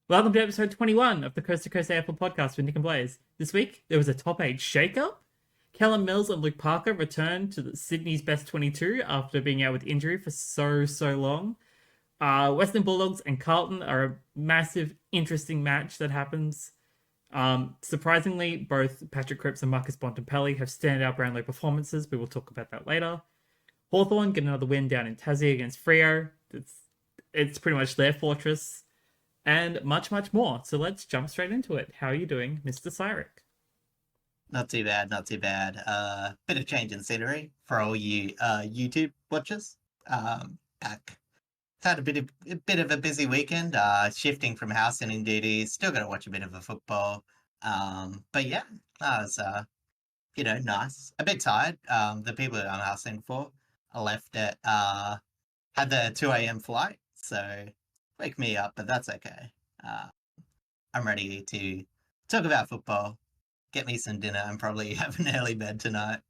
Welcome to episode 21 of the Coast AFL Podcast with Nick and Blaze. This week, there was a top 8 shakeup. Callum Mills and Luke Parker returned to Sydney's best 22 after being out with injury for so long. Western Bulldogs and Carlton are a massive, interesting match that happens. Surprisingly, both Patrick Cripps and Marcus Bontempelli have standout Brownlow performances. We will talk about that later. Hawthorn get another win down in Tassie against Freo. It's pretty much their fortress. And much more. So let's jump straight into it. How are you doing, Mr. Cyric? Not too bad. Bit of change in scenery for all you YouTube watchers. Had a bit of a busy weekend. Shifting from house sitting duties. Still got to watch a bit of a football. But yeah, that was nice. A bit tired. The people that I'm housing for, I left at had the 2 a.m. flight, so wake me up, but that's okay. I'm ready to talk about football, get me some dinner, and probably have an early bed tonight.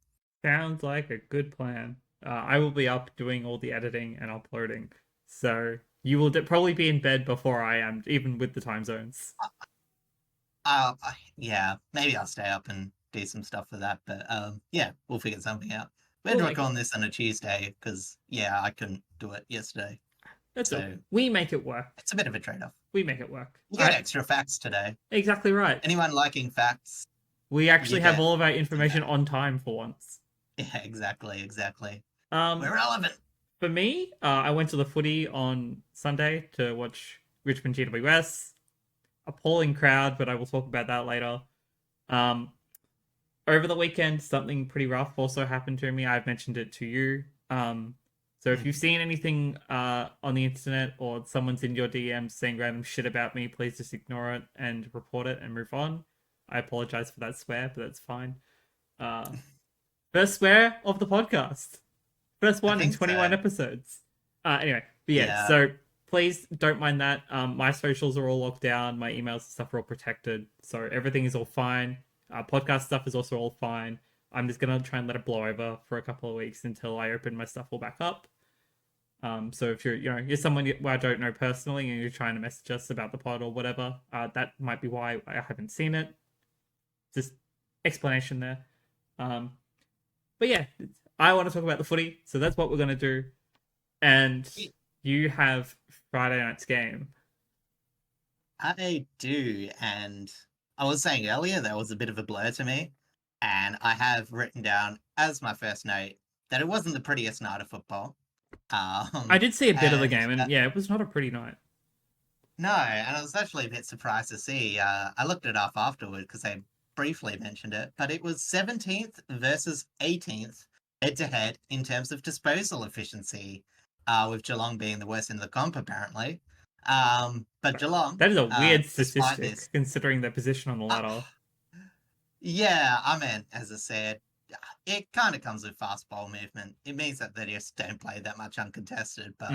Sounds like a good plan. I will be up doing all the editing and uploading, so you will probably be in bed before I am, even with the time zones. Yeah, maybe I'll stay up and do some stuff for that, but yeah, we'll figure something out. We had to record this on a Tuesday because, yeah, I couldn't do it yesterday. We make it work. It's a bit of a trade-off. We make it work. You get extra facts today. Exactly right. Anyone liking facts? We actually have all of our information on time for once. Yeah, exactly. We're relevant. For me, I went to the footy on Sunday to watch Richmond GWS. Appalling crowd, but I will talk about that later. Over the weekend, something pretty rough also happened to me. I've mentioned it to you. So if you've seen anything on the internet or someone's in your DMs saying random shit about me, please just ignore it and report it and move on. I apologize for that swear, but that's fine. First swear of the podcast. First one in 21 episodes. Anyway, but yeah, so please don't mind that. My socials are all locked down. My emails and stuff are all protected. So everything is all fine. Podcast stuff is also all fine. I'm just going to try and let it blow over for a couple of weeks until I open my stuff all back up. So if you're someone who I don't know personally and you're trying to message us about the pod or whatever, that might be why I haven't seen it. Just explanation there. But yeah, I want to talk about the footy, so that's what we're going to do. And you have Friday night's game. I do, and I was saying earlier that was a bit of a blur to me, and I have written down as my first note that it wasn't the prettiest night of football. I did see a bit of the game, and yeah, it was not a pretty night. No, and I was actually a bit surprised to see. I looked it up afterward because they briefly mentioned it, but it was 17th versus 18th head-to-head in terms of disposal efficiency, with Geelong being the worst in the comp, apparently. But Geelong... That is a weird statistic, considering their position on the ladder. Yeah, I mean, as I said, it kind of comes with fast ball movement. It means that they just don't play that much uncontested, but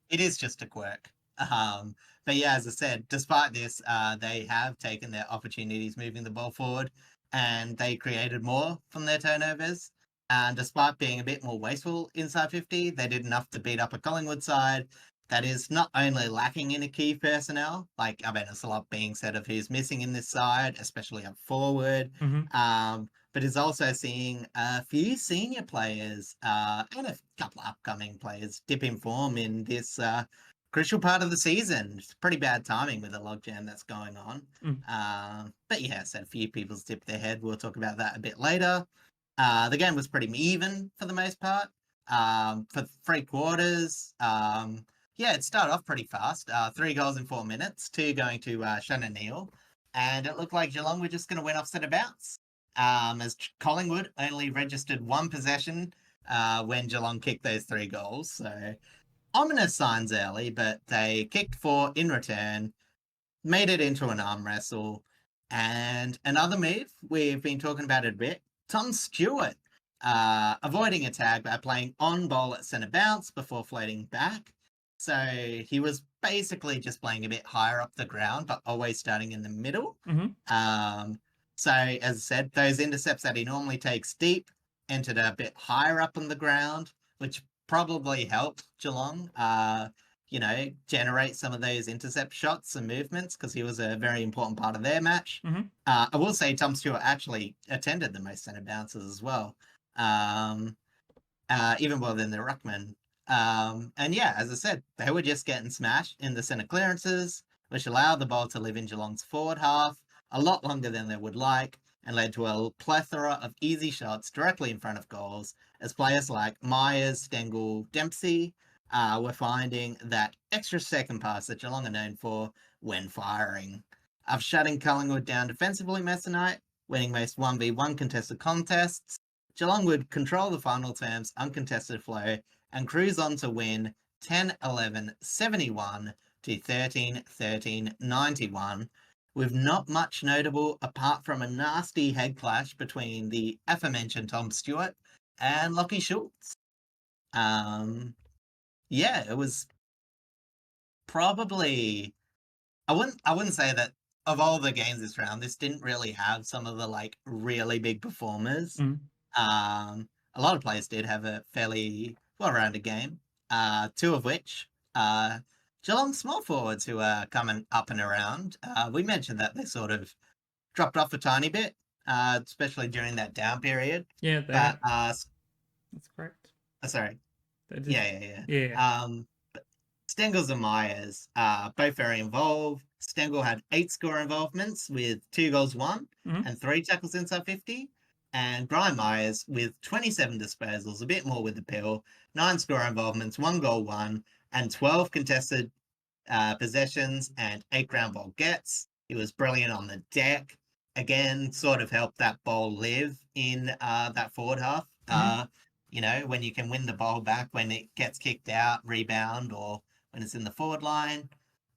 it is just a quirk. But yeah, as I said, despite this, they have taken their opportunities moving the ball forward, and they created more from their turnovers. And despite being a bit more wasteful inside 50, they did enough to beat up a Collingwood side that is not only lacking in a key personnel, like, I mean, there's a lot being said of who's missing in this side, especially up forward, but is also seeing a few senior players and a couple of upcoming players dip in form in this crucial part of the season. It's pretty bad timing with the logjam that's going on. But yeah, so a few people's dipped their head. We'll talk about that a bit later. The game was pretty even for the most part. For 3 quarters, yeah, it started off pretty fast. 3 goals in 4 minutes, 2 going to Shannon Neal. And it looked like Geelong were just going to win off set of bounce. As Collingwood only registered 1 possession when Geelong kicked those 3 goals. So ominous signs early, but they kicked 4 in return, made it into an arm wrestle. And another move, we've been talking about it a bit, Tom Stewart avoiding a tag by playing on ball at centre bounce before floating back. So he was basically just playing a bit higher up the ground, but always starting in the middle. So as I said, those intercepts that he normally takes deep entered a bit higher up on the ground, which probably helped Geelong. generate some of those intercept shots and movements because he was a very important part of their match. Mm-hmm. I will say Tom Stewart actually attended the most centre bounces as well, even more than the ruckman. And yeah, as I said, they were just getting smashed in the centre clearances, which allowed the ball to live in Geelong's forward half a lot longer than they would like, and led to a plethora of easy shots directly in front of goals, as players like Myers, Stengel, Dempsey were finding that extra second pass that Geelong are known for when firing. Of shutting Collingwood down defensively most of the night, winning most 1v1 contested contests, Geelong would control the final term's uncontested flow and cruise on to win 10-11-71 to 13-13-91, with not much notable apart from a nasty head clash between the aforementioned Tom Stewart and Lachie Schultz. Yeah, it was probably, I wouldn't say that of all the games this round, this didn't really have some of the like really big performers. Mm-hmm. A lot of players did have a fairly well-rounded game. Two of which Geelong small forwards who are coming up and around. We mentioned that they sort of dropped off a tiny bit, especially during that down period. Yeah, But that's correct. sorry. Yeah. But Stengels and Myers both very involved. Stengel had 8 score involvements with 2 goals won and 3 tackles inside 50. And Brian Myers with 27 disposals, a bit more with the pill, 9 score involvements, 1 goal won, and 12 contested possessions and 8 ground ball gets. He was brilliant on the deck. Again, sort of helped that ball live in that forward half. When you can win the ball back when it gets kicked out, rebound, or when it's in the forward line.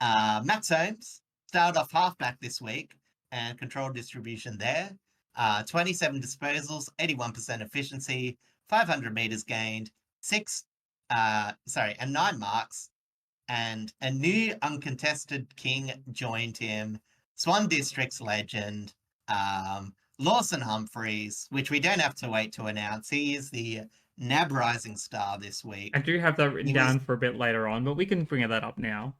Max Holmes started off halfback this week and controlled distribution there. 27 disposals, 81% efficiency, 500 meters gained, and 9 marks. And a new uncontested king joined him, Swan District's legend, Lawson Humphreys, which we don't have to wait to announce. He is the NAB Rising Star this week. I do have that written down for a bit later on, but we can bring that up now.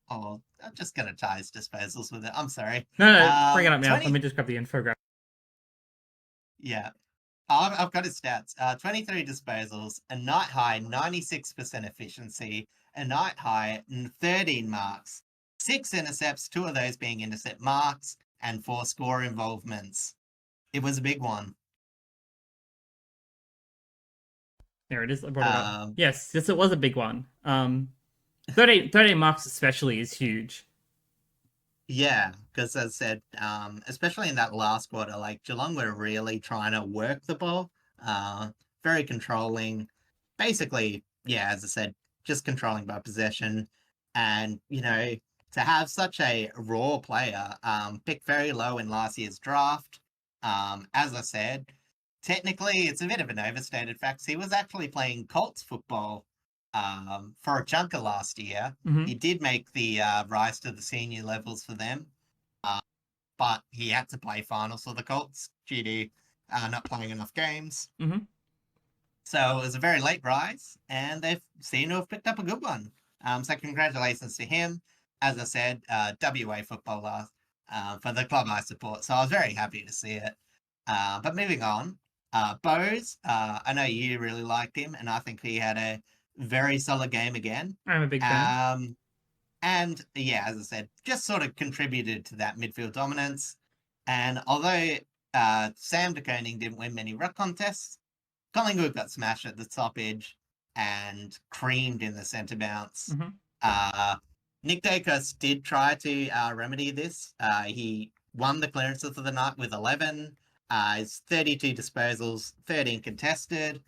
Oh, I'm just going to tie his disposals with it. I'm sorry. No, bring it up now. Let me just grab the infographic. Yeah. I've got his stats. 23 disposals, a night high 96% efficiency, a night high 13 marks, 6 intercepts, 2 of those being intercept marks, and 4 score involvements. It was a big one. There it is. I brought it up. Yes, it was a big one. 13 marks especially is huge. Yeah, because as I said, especially in that last quarter, like Geelong were really trying to work the ball, very controlling. Basically, yeah, as I said, just controlling by possession. And, to have such a raw player, picked very low in last year's draft, as I said, technically it's a bit of an overstated fact. He was actually playing Colts football for a chunk of last year. He did make the rise to the senior levels for them, but he had to play finals for the Colts due to not playing enough games. So it was a very late rise, and they've seemed to have picked up a good one. So congratulations to him. As I said, WA footballer for the club I support. So I was very happy to see it. But moving on, Bose, I know you really liked him, and I think he had a very solid game again. I'm a big fan. And yeah, as I said, just sort of contributed to that midfield dominance. And although Sam de Koning didn't win many ruck contests, Collingwood got smashed at the top edge and creamed in the centre bounce. Nick Dacos did try to remedy this. He won the clearances of the night with 11. His 32 disposals, 13 contested.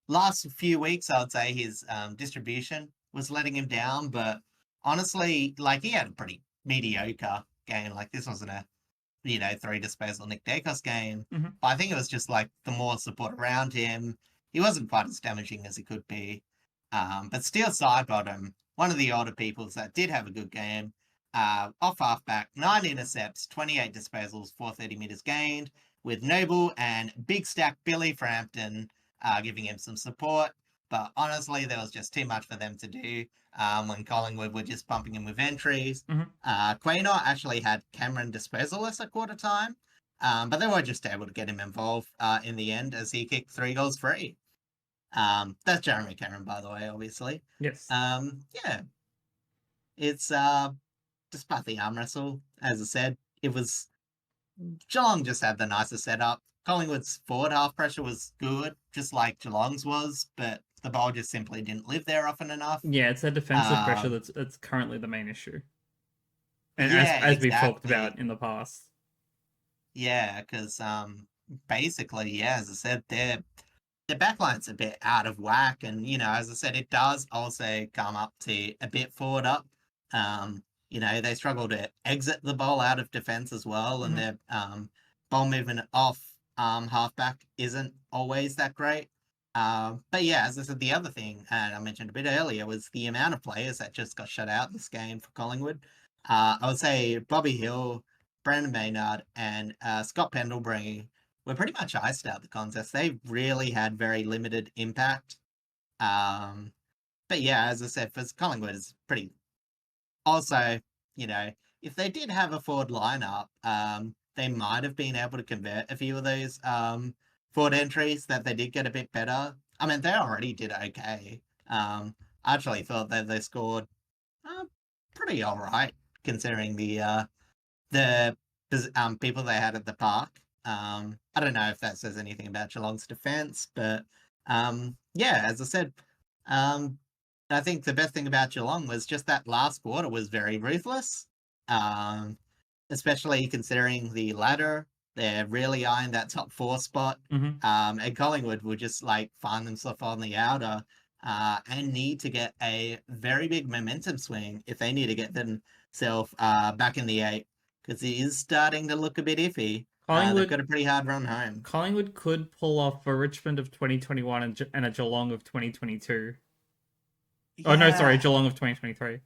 Last few weeks, I would say his distribution was letting him down, but honestly, like he had a pretty mediocre game. Like this wasn't a, 3 disposal Nick Dacos game. But I think it was just like the more support around him. He wasn't quite as damaging as he could be. But Steel Sidebottom, one of the older peoples that did have a good game, off halfback, 9 intercepts, 28 disposals, 430 meters gained, with Noble and Big Stack Billy Frampton giving him some support. but honestly, there was just too much for them to do when Collingwood were just bumping him with entries. Quaynor actually had Cameron disposalist at quarter time, but they were just able to get him involved in the end as he kicked 3 goals free. That's Jeremy Cameron, by the way, obviously. Yes. Yeah. It's despite the arm wrestle, as I said, it was Geelong just had the nicer setup. Collingwood's forward half pressure was good, just like Geelong's was, but the ball just simply didn't live there often enough. Yeah, it's a defensive pressure that's currently the main issue. And yeah, as we've exactly. talked about in the past. Yeah, because basically, yeah, as I said, their backline's a bit out of whack, and as I said, it does also come up to a bit forward up. They struggle to exit the ball out of defense as well, and their ball movement off halfback isn't always that great. But yeah, as I said, the other thing, and I mentioned a bit earlier, was the amount of players that just got shut out this game for Collingwood. I would say Bobby Hill, Brandon Maynard, and Scott Pendlebury were pretty much iced out the contest. They really had very limited impact. But yeah, as I said, for Collingwood, it's pretty. Also, if they did have a forward lineup, they might have been able to convert a few of those forward entries that they did get a bit better. I mean, they already did okay. I actually thought that they scored pretty all right considering the people they had at the park. I don't know if that says anything about Geelong's defense, but yeah, as I said, I think the best thing about Geelong was just that last quarter was very ruthless, especially considering the ladder. They're really eyeing that top 4 spot, and Collingwood will just find themselves on the outer and need to get a very big momentum swing if they need to get themselves back in the 8, because it is starting to look a bit iffy. They've got a pretty hard run home. Collingwood could pull off a Richmond of 2021 and a Geelong of 2022. Yeah. Oh, no, sorry, Geelong of 2023.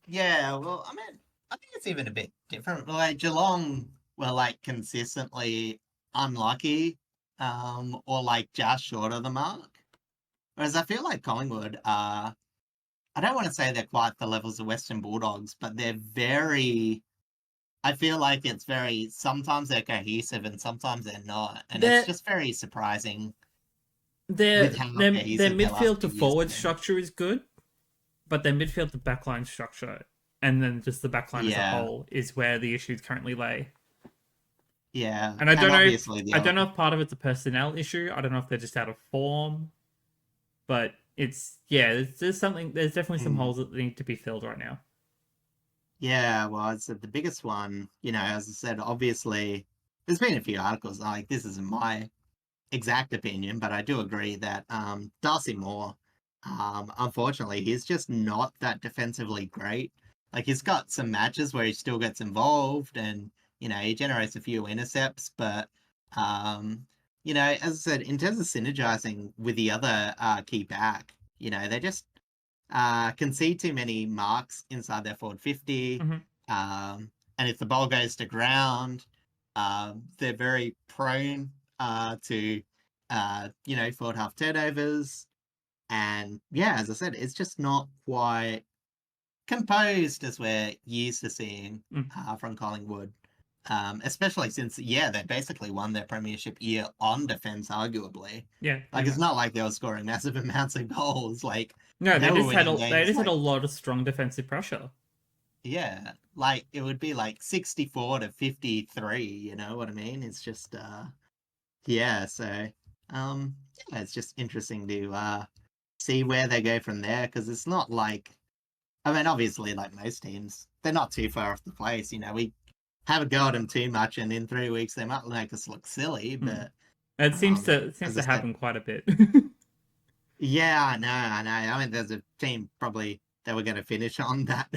Yeah, well, I mean, I think it's even a bit different. Geelong were, consistently unlucky or, just short of the mark. Whereas I feel like Collingwood, I don't want to say they're quite the levels of Western Bulldogs, but they're very... I feel like it's very... Sometimes they're cohesive and sometimes they're not. And it's just very surprising. Their midfield to forward structure is good, but their midfield to backline structure, and then just the backline as a whole, is where the issues currently lay. Yeah, and I don't know if part of it's a personnel issue. I don't know if they're just out of form, but there's definitely some holes that need to be filled right now. Yeah, well, it's the biggest one. As I said, obviously, there's been a few articles this isn't my exact opinion, but I do agree that Darcy Moore, unfortunately, he's just not that defensively great. He's got some matches where he still gets involved and, he generates a few intercepts, but, as I said, in terms of synergizing with the other key back, they just concede too many marks inside their forward 50. And if the ball goes to ground, they're very prone to forward half turnovers, and as I said, it's just not quite composed as we're used to seeing from Collingwood, especially since they basically won their premiership year on defense, arguably. It's not like they were scoring massive amounts of goals. No, they just had a lot of strong defensive pressure. Yeah, it would be 64 to 53. You know what I mean? It's just so it's just interesting to see where they go from there, because it's not obviously, most teams, they're not too far off the place. We have a go at them too much, and in 3 weeks they might make us look silly. But it seems to happen quite a bit. Yeah, I know. I mean, there's a team probably that we're going to finish on that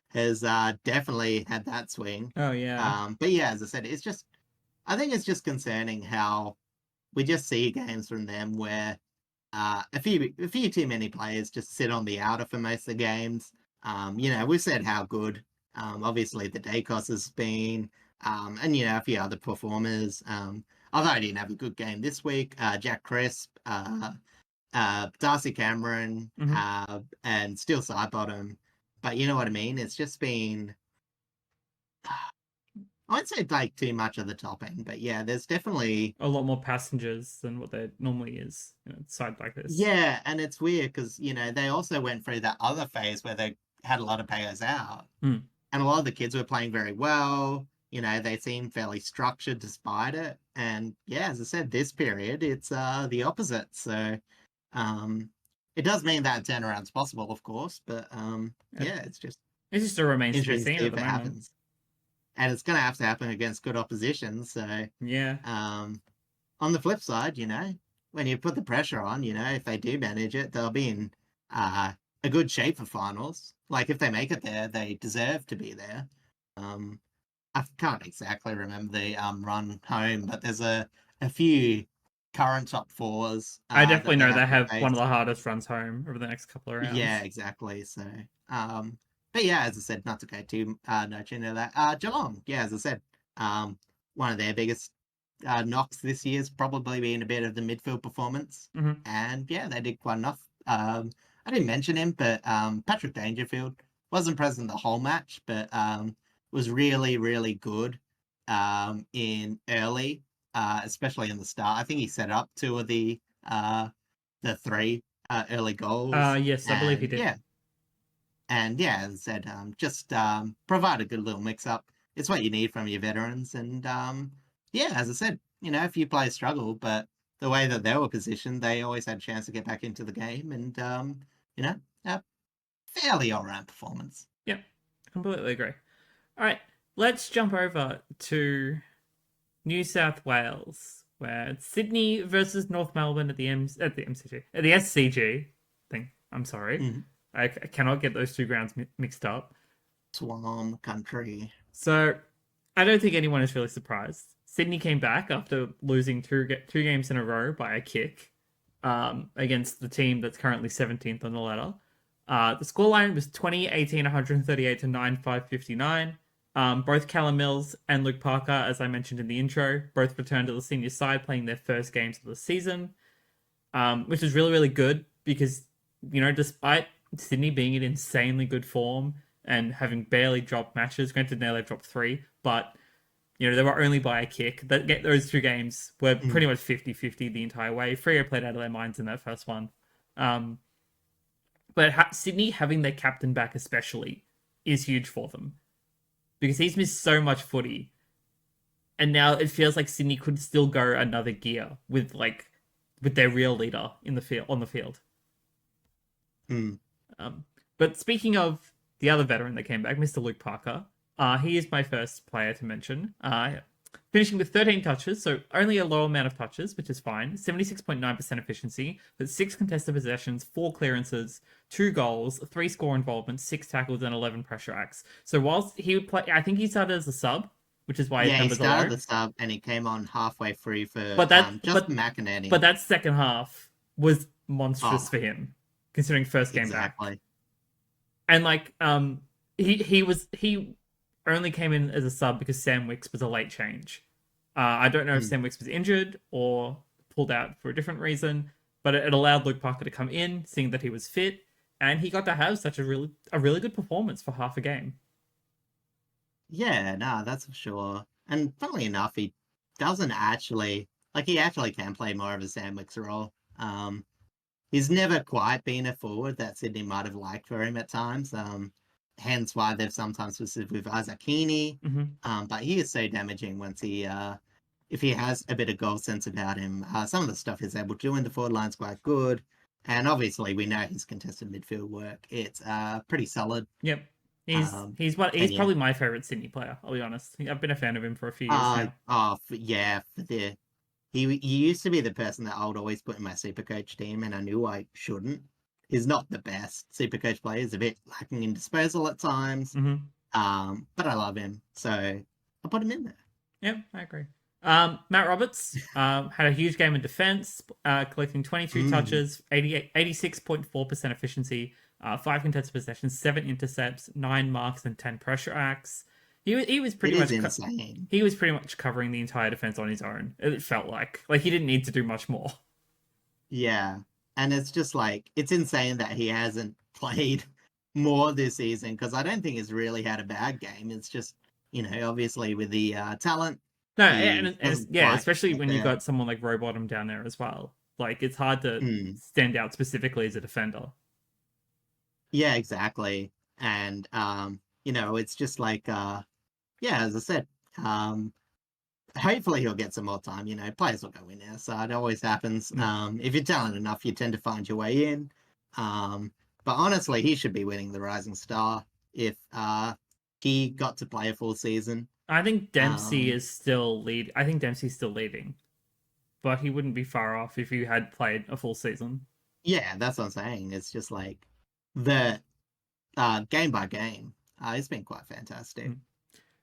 has definitely had that swing. Oh yeah. But yeah, as I said, I think it's just concerning how we just see games from them where a few too many players just sit on the outer for most of the games. We've said how good, obviously, the Dacos has been, and a few other performers. Although I didn't have a good game this week, Jack Crisp, Darcy Cameron, Mm-hmm. and still Sidebottom. But you know what I mean? It's just been, I won't say like too much of the top end, but yeah, there's definitely, A lot more passengers than what there normally is side like this. yeah, and it's weird because, they also went through that other phase where they had a lot of players out, Mm. and a lot of the kids were playing very well. They seemed fairly structured despite it. And yeah, as I said, this period, it's the opposite. So um, it does mean that turnaround's possible, of course, but yeah, it's just It just still remains to be interesting to seen see at if the it moment. happens. And it's going to have to happen against good opposition. So Yeah. um, on the flip side, when you put the pressure on, if they do manage it, they'll be in uh, a good shape for finals. Like if they make it there, they deserve to be there. Um, I can't exactly remember the run home, but there's a few current top fours I definitely that they know have they to have one face. of the hardest runs home over the next couple of Yeah, rounds. exactly. So, but yeah, as I said, not to go too much into that. Geelong, yeah, as I said, um, one of their biggest knocks this year's probably been a bit of the midfield performance, Mm-hmm. and yeah, they did quite enough. I didn't mention him, but Patrick Dangerfield wasn't present the whole match, but was really, really good in early, especially in the start. I think he set up two of the three early goals. Yes, I believe he And did. yeah, as I said, just provide a good little mix up. It's what you need from your veterans. And yeah, as I said, if you play struggle, but the way that they were positioned, they always had a chance to get back into the game. And, you know, a fairly all round performance. Yep, completely agree. All right, let's jump over to New South Wales, where it's Sydney versus North Melbourne at the MCG at the SCG thing. I'm sorry, Mm. I cannot get those two grounds mixed up. Swarm country. So I don't think anyone is really surprised. Sydney came back after losing two games in a row by a kick against the team that's currently 17th on the ladder. The scoreline was 20-18, 138 to 9-5-59. Both Callum Mills and Luke Parker, as I mentioned in the intro, both returned to the senior side playing their first games of the season, which is really, really good because, despite Sydney being in insanely good form and having barely dropped matches, granted now they've dropped three, but, they were only by a kick. Those two games were pretty Mm. much 50-50 the entire way. Freo played out of their minds in that first one. Um, but Sydney having their captain back especially is huge for them because he's missed so much footy, and now it feels like Sydney could still go another gear with their real leader in the field on the field. Mm. Um, but speaking of the other veteran that came back, Mr. Luke Parker, he is my first player to mention. Finishing with 13 touches, so only a low amount of touches, which is fine. 76.9% efficiency, with 6 contested possessions, 4 clearances, 2 goals, 3 score involvements, 6 tackles, and 11 pressure acts. So whilst he would play, I think he started as a sub, which is why his Yeah, he numbers are started low. the sub and he came on halfway through for But that, just but McInerney. but that second half was monstrous Oh, for him, considering first game back. exactly. And he only came in as a sub because Sam Wicks was a late change. I don't know if Mm. Sam Wicks was injured or pulled out for a different reason, but it allowed Luke Parker to come in, seeing that he was fit, and he got to have such a really good performance for half a game. Yeah, no, that's for sure. And funnily enough, he doesn't actually he actually can play more of a sandwich role. He's never quite been a forward that Sydney might have liked for him at times. Hence why they've sometimes twisted with Isaac Heaney. Mm-hmm. But he is so damaging once he if he has a bit of goal sense about him. Some of the stuff he's able to do in the forward line's quite good. And obviously we know his contested midfield work. It's pretty solid. Yep. Um, He's and yeah. probably my favorite Sydney player. I'll be honest. I've been a fan of him for a few years now. Yeah, he used to be the person that I would always put in my super coach team, and I knew I shouldn't. He's not the best super coach player. He's a bit lacking in disposal at times. Mm-hmm. But I love him, so I put him in there. Yep, I agree. Matt Roberts had a huge game in defense, collecting 23 touches, 86.4% efficiency, 5 contested possessions, 7 intercepts, 9 marks, and 10 pressure acts. He was pretty much insane. He was pretty much covering the entire defense on his own. It felt like he didn't need to do much more. Yeah, And it's just like, it's insane that he hasn't played more this season, because I don't think he's really had a bad game. It's just, obviously with the talent, No, he doesn't quite especially get when you've there. got someone like Rowbottom down there as well. Like, it's hard to stand out specifically as a defender. Yeah, exactly. And it's just like as I said, hopefully he'll get some more time. Players will go in there, so it always happens. If you're talented enough, you tend to find your way in. But honestly, he should be winning the Rising Star if he got to play a full season. I think Dempsey is still lead. I think Dempsey's still leading, but he wouldn't be far off if he had played a full season. Yeah, that's what I'm saying. It's just like the game by game, it's been quite fantastic.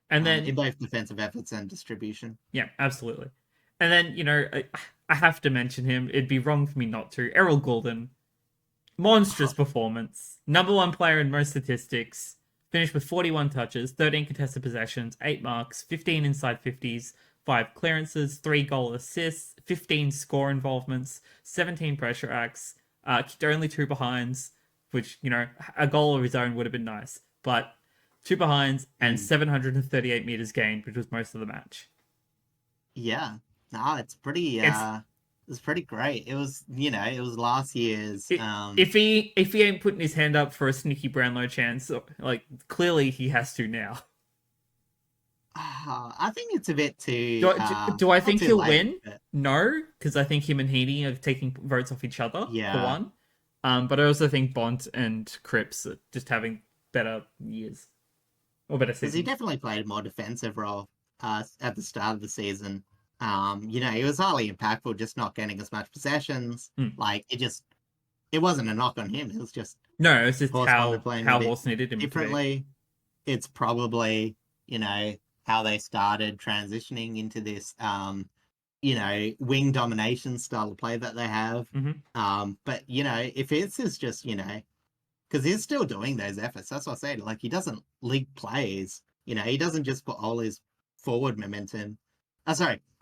And then in both defensive efforts and distribution. Yeah, absolutely. And then, I have to mention him. It'd be wrong for me not to. Errol Goulden, monstrous performance. Number 1 player in most statistics. Finished with 41 touches, 13 contested possessions, 8 marks, 15 inside 50s, 5 clearances, 3 goal assists, 15 score involvements, 17 pressure acts, kicked only 2 behinds, which, a goal of his own would have been nice. But 2 behinds and 738 meters gained, which was most of the match. Yeah. No, it's pretty it's pretty great. It was, it was last year's if he ain't putting his hand up for a sneaky Brownlow chance, like, clearly he has to now. I think it's a bit too do I think he'll win? But... No, because I think him and Heaney are taking votes off each other, for one. But I also think Bont and Cripps are just having better years. Or better seasons. Because he definitely played a more defensive role at the start of the season. He was highly impactful, just not getting as much possessions. Like, it wasn't a knock on him. It was just it's just how Hawthorn needed him differently. It's probably how they started transitioning into this wing domination style of play that they have. But if it's just because he's still doing those efforts. That's what I said. Like, he doesn't leak plays. He doesn't just put all his forward momentum.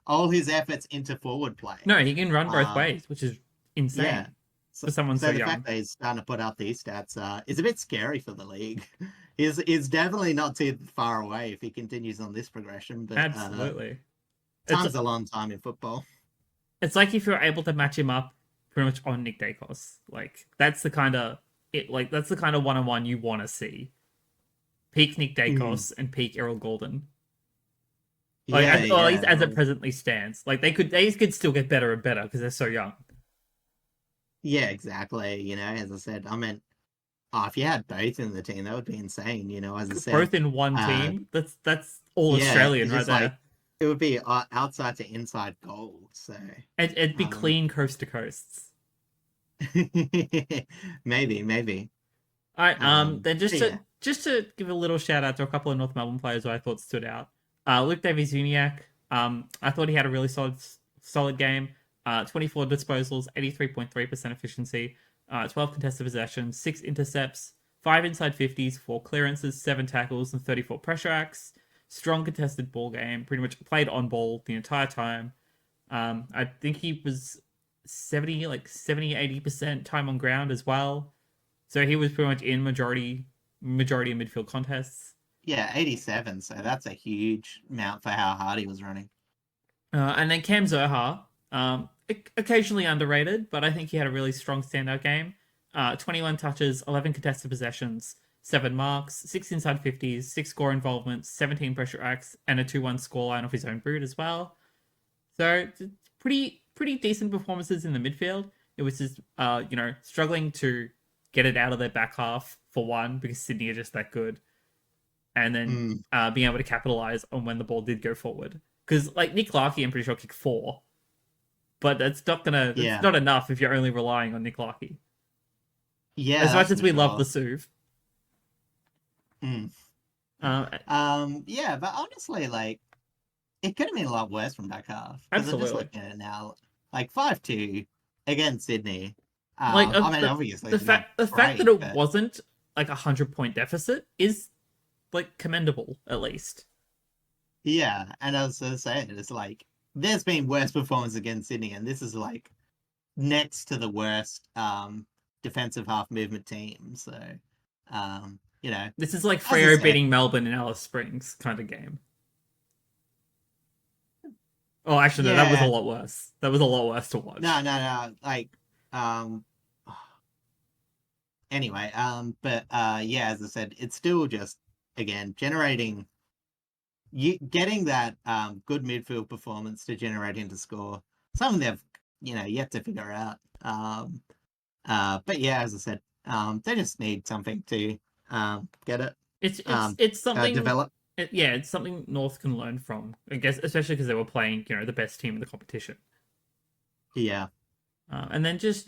All his efforts into forward play. No, he can run both ways, which is insane. Yeah. For someone so young. The fact that he's starting to put up these stats is a bit scary for the league. He's definitely not too far away if he continues on this progression. But absolutely. Time's a long time in football. It's like if you're able to match him up pretty much on Nick Dacos. Like, that's the kind of one-on-one you want to see. Peak Nick Dacos and peak Errol Goulden. Like, as it presently stands. Like, they could still get better and better because they're so young. Yeah, exactly. As I said, I meant, if you had both in the team, that would be insane. As I said, both in one team. That's all Australian right there. It would be outside to inside goal. So it'd be clean coast to coasts. maybe. All right. Then just to give a little shout out to a couple of North Melbourne players who I thought stood out. Luke Davies-Uniacke. I thought he had a really solid game. 24 disposals, 83.3% efficiency, 12 contested possessions, 6 intercepts, 5 inside 50s, 4 clearances, 7 tackles, and 34 pressure acts. Strong contested ball game. Pretty much played on ball the entire time. I think he was 70-80% time on ground as well. So he was pretty much in majority of midfield contests. Yeah, 87. So that's a huge amount for how hard he was running. And then Cam Zurhaar, occasionally underrated, but I think he had a really strong standout game. 21 touches, 11 contested possessions, 7 marks, 6 inside 50s, 6 score involvements, 17 pressure acts, and a 2-1 scoreline off his own boot as well. So pretty decent performances in the midfield. It was just struggling to get it out of their back half for one, because Sydney are just that good, and then being able to capitalize on when the ball did go forward. Because like Nick Larkey, I'm pretty sure kicked 4, but that's not enough if you're only relying on Nick Larkey. Yeah, as much as we love the Suv. Yeah, but honestly, like, it could have been a lot worse from back half. Absolutely. I'm just looking at it now, like 5-2 against Sydney. Obviously, the fact that it wasn't like a 100-point deficit is like commendable, at least. Yeah, and I was saying, it's like there's been worse performances against Sydney, and this is like next to the worst defensive half movement team. So, this is like as I Freo said- beating Melbourne in Alice Springs kind of game. Oh, actually, no, that was a Yeah. lot worse. That was a lot worse to watch. No. Like, anyway, but yeah, as I said, it's still just again getting that good midfield performance to generate into score. Something they've yet to figure out. But yeah, as I said, they just need something to get it. It's something develop. It's something North can learn from, I guess, especially because they were playing, the best team in the competition. Yeah. And then just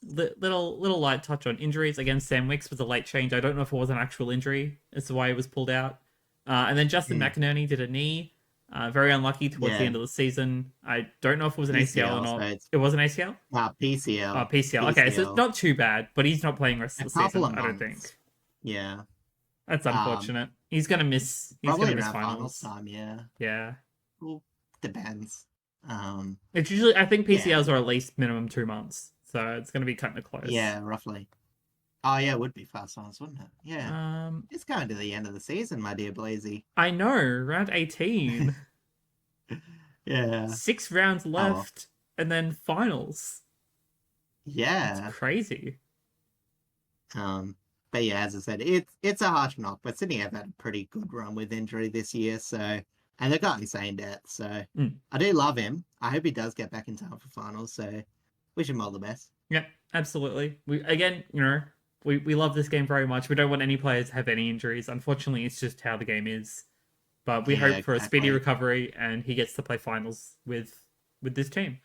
little light touch on injuries. Again, Sam Wicks was a late change. I don't know if it was an actual injury as to why he was pulled out. And then Justin McInerney did a knee. Very unlucky towards the end of the season. I don't know if it was an ACL or not. So it was an ACL? PCL. Oh, PCL. Okay, so it's not too bad, but he's not playing the rest of the season, I don't think. Yeah. That's unfortunate. He's going to miss finals time, yeah. Yeah. Well, depends. It's usually, I think PCLs are at least minimum 2 months, so it's going to be kind of close. Yeah, roughly. Oh yeah, it would be fast finals, wouldn't it? Yeah. It's going to the end of the season, my dear Blazy. I know, round 18. Yeah. 6 rounds left, and then finals. Yeah. It's crazy. But yeah, as I said, it's a harsh knock, but Sydney have had a pretty good run with injury this year, so, and they've got insane depth, so I do love him. I hope he does get back in time for finals, so wish him all the best. Yeah, absolutely. We love this game very much. We don't want any players to have any injuries. Unfortunately, it's just how the game is. But we hope for a speedy recovery and he gets to play finals with this team.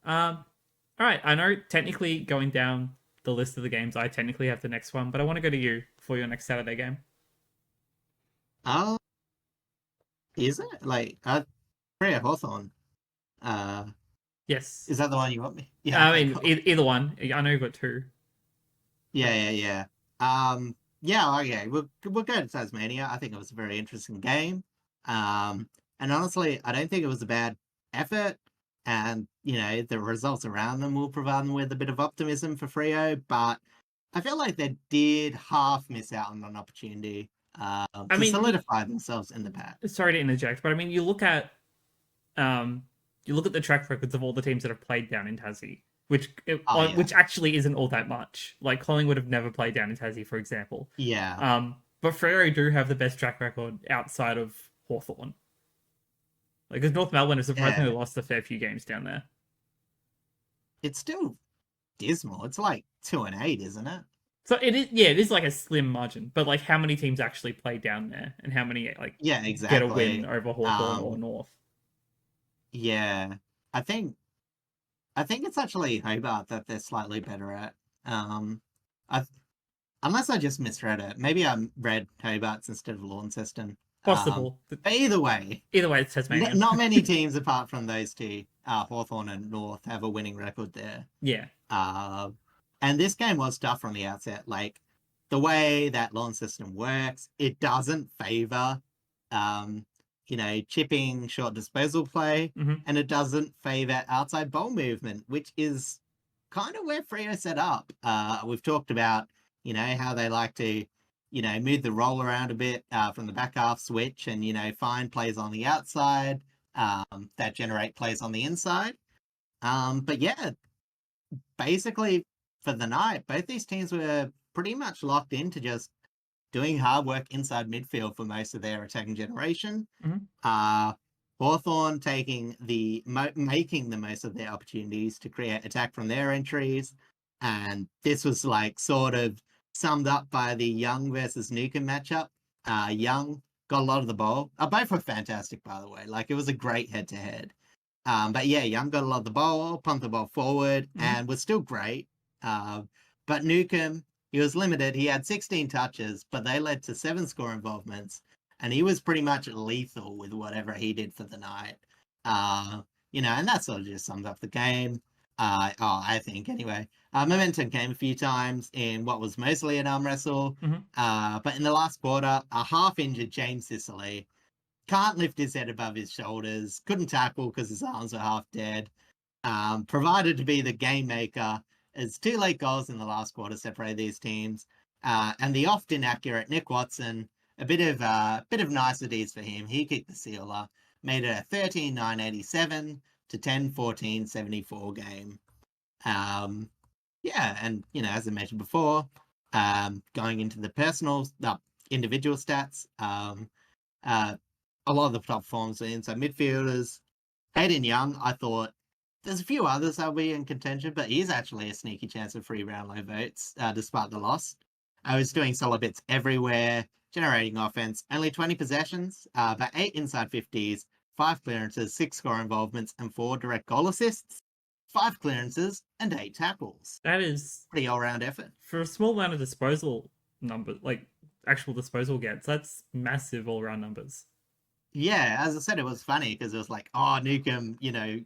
All right, I know technically going down the list of the games, I technically have the next one, but I want to go to you for your next Saturday game. Is it? Like, Freo Hawthorn. Yes. Is that the one you want me? Yeah. I mean, either one. I know you've got two. Yeah. Yeah, okay. We'll go to Tasmania. I think it was a very interesting game. And honestly, I don't think it was a bad effort. And, the results around them will provide them with a bit of optimism for Freo. But I feel like they did half miss out on an opportunity to solidify themselves in the pack. Sorry to interject, but I mean, you look at the track records of all the teams that have played down in Tassie, which actually isn't all that much. Like Collingwood have never played down in Tassie, for example. Yeah. But Freo do have the best track record outside of Hawthorn. Like, because North Melbourne has surprisingly lost a fair few games down there. It's still dismal. It's like 2-8, isn't it? So it is like a slim margin. But like, how many teams actually play down there, and how many exactly get a win over Hawthorn or North? Yeah, I think it's actually Hobart that they're slightly better at. Unless I just misread it. Maybe I read Hobart's instead of Launceston. Possible. But either way, it's Tasmania. Not many teams apart from those two, Hawthorn and North, have a winning record there. Yeah. And this game was tough from the outset. Like, the way that Launceston works, it doesn't favour, chipping short disposal play, and it doesn't favour outside ball movement, which is kind of where Freo set up. We've talked about, how they like to, move the roll around a bit from the back half switch and, find plays on the outside that generate plays on the inside. But yeah, basically for the night, both these teams were pretty much locked into just doing hard work inside midfield for most of their attacking generation. Hawthorn making the most of their opportunities to create attack from their entries. And this was like sort of summed up by the Young versus Newcomb matchup. Young got a lot of the ball. Both were fantastic, by the way. Like, it was a great head-to-head. But yeah, Young got a lot of the ball, pumped the ball forward, and was still great. But Newcomb, he was limited. He had 16 touches, but they led to 7 score involvements, and he was pretty much lethal with whatever he did for the night. And that sort of just sums up the game. I think, anyway. Momentum came a few times in what was mostly an arm wrestle. But in the last quarter, a half-injured James Sicily can't lift his head above his shoulders, couldn't tackle because his arms were half dead. provided to be the game maker, as 2 late goals in the last quarter separate these teams. And the often accurate Nick Watson, a bit of niceties for him. He kicked the sealer, made it a 13-9-87 to 10-14-74 game. Yeah, and as I mentioned before, going into the individual stats, a lot of the top performers are inside midfielders. Hayden Young, I thought there's a few others that'll be in contention, but he's actually a sneaky chance of free round low votes, despite the loss. I was doing solid bits everywhere, generating offense, only 20 possessions, but 8 inside 50s, 5 clearances, 6 score involvements, and 4 direct goal assists, 5 clearances, and 8 tackles. That is pretty all-round effort. For a small amount of disposal number, like actual disposal gets, that's massive all-round numbers. Yeah, as I said, it was funny because it was like, oh, Newcomb,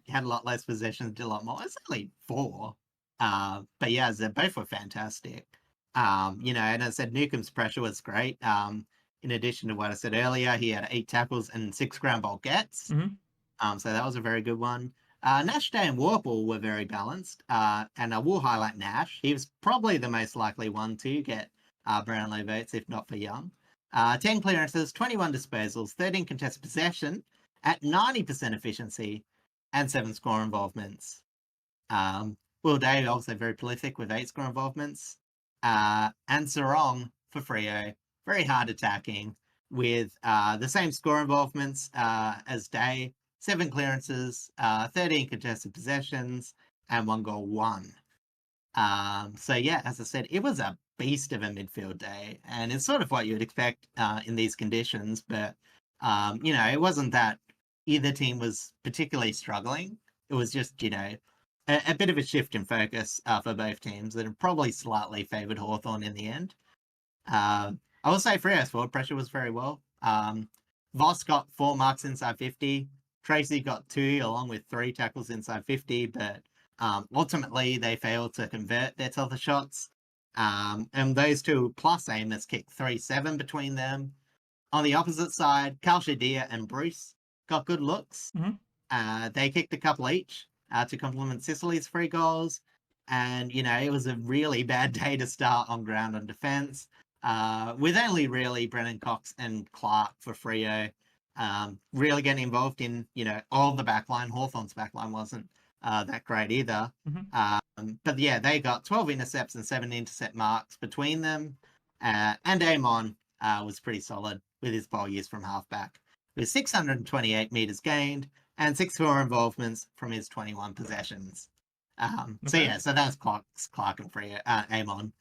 had a lot less possessions, did a lot more. It's only 4. But yeah, they both were fantastic. And as I said, Newcomb's pressure was great. In addition to what I said earlier, he had 8 tackles and 6 ground ball gets. Mm-hmm. So that was a very good one. Nash Day and Warple were very balanced. And I will highlight Nash. He was probably the most likely one to get Brownlow votes, if not for Young. 10 clearances, 21 disposals, 13 contested possession at 90% efficiency, and 7 score involvements. Will Day also very prolific with 8 score involvements. And Sarong for Freo, very hard attacking with the same score involvements as Day, 7 clearances, 13 contested possessions, and 1 goal won. So yeah, as I said, it was a beast of a midfield day, and it's sort of what you would expect in these conditions, but it wasn't that either team was particularly struggling. It was just a bit of a shift in focus for both teams that probably slightly favoured Hawthorn in the end. I will say Freo's forward pressure was very well. Voss got 4 marks inside 50. Tracy got 2 along with 3 tackles inside 50, but ultimately they failed to convert their tougher shots. And those 2 plus Amos kicked 3-7 between them. On the opposite side, Carl Shadia and Bruce got good looks. Mm-hmm. They kicked a couple each to complement Sicily's 3 goals. And, it was a really bad day to start on ground on defence, with only really Brennan Cox and Clark for Freo really getting involved in, all the backline. Hawthorn's backline wasn't that great either. Mm-hmm. But yeah, they got 12 intercepts and 7 intercept marks between them. And Amon was pretty solid with his ball use from halfback, with 628 metres gained and 6 score involvements from his 21 possessions. So that's Clark and Freo, Amon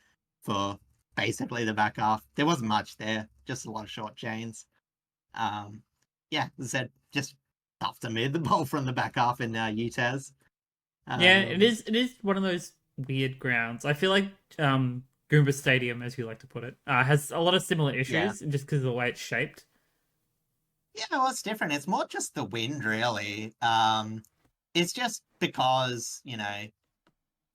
for basically the back half. There wasn't much there, just a lot of short chains. Yeah, as I said, just tough to move the ball from the back half in UTAS. Yeah, it is one of those weird grounds. I feel like Goomba Stadium, as you like to put it, has a lot of similar issues just because of the way it's shaped. Yeah, well, it's different. It's more just the wind, really. It's just because,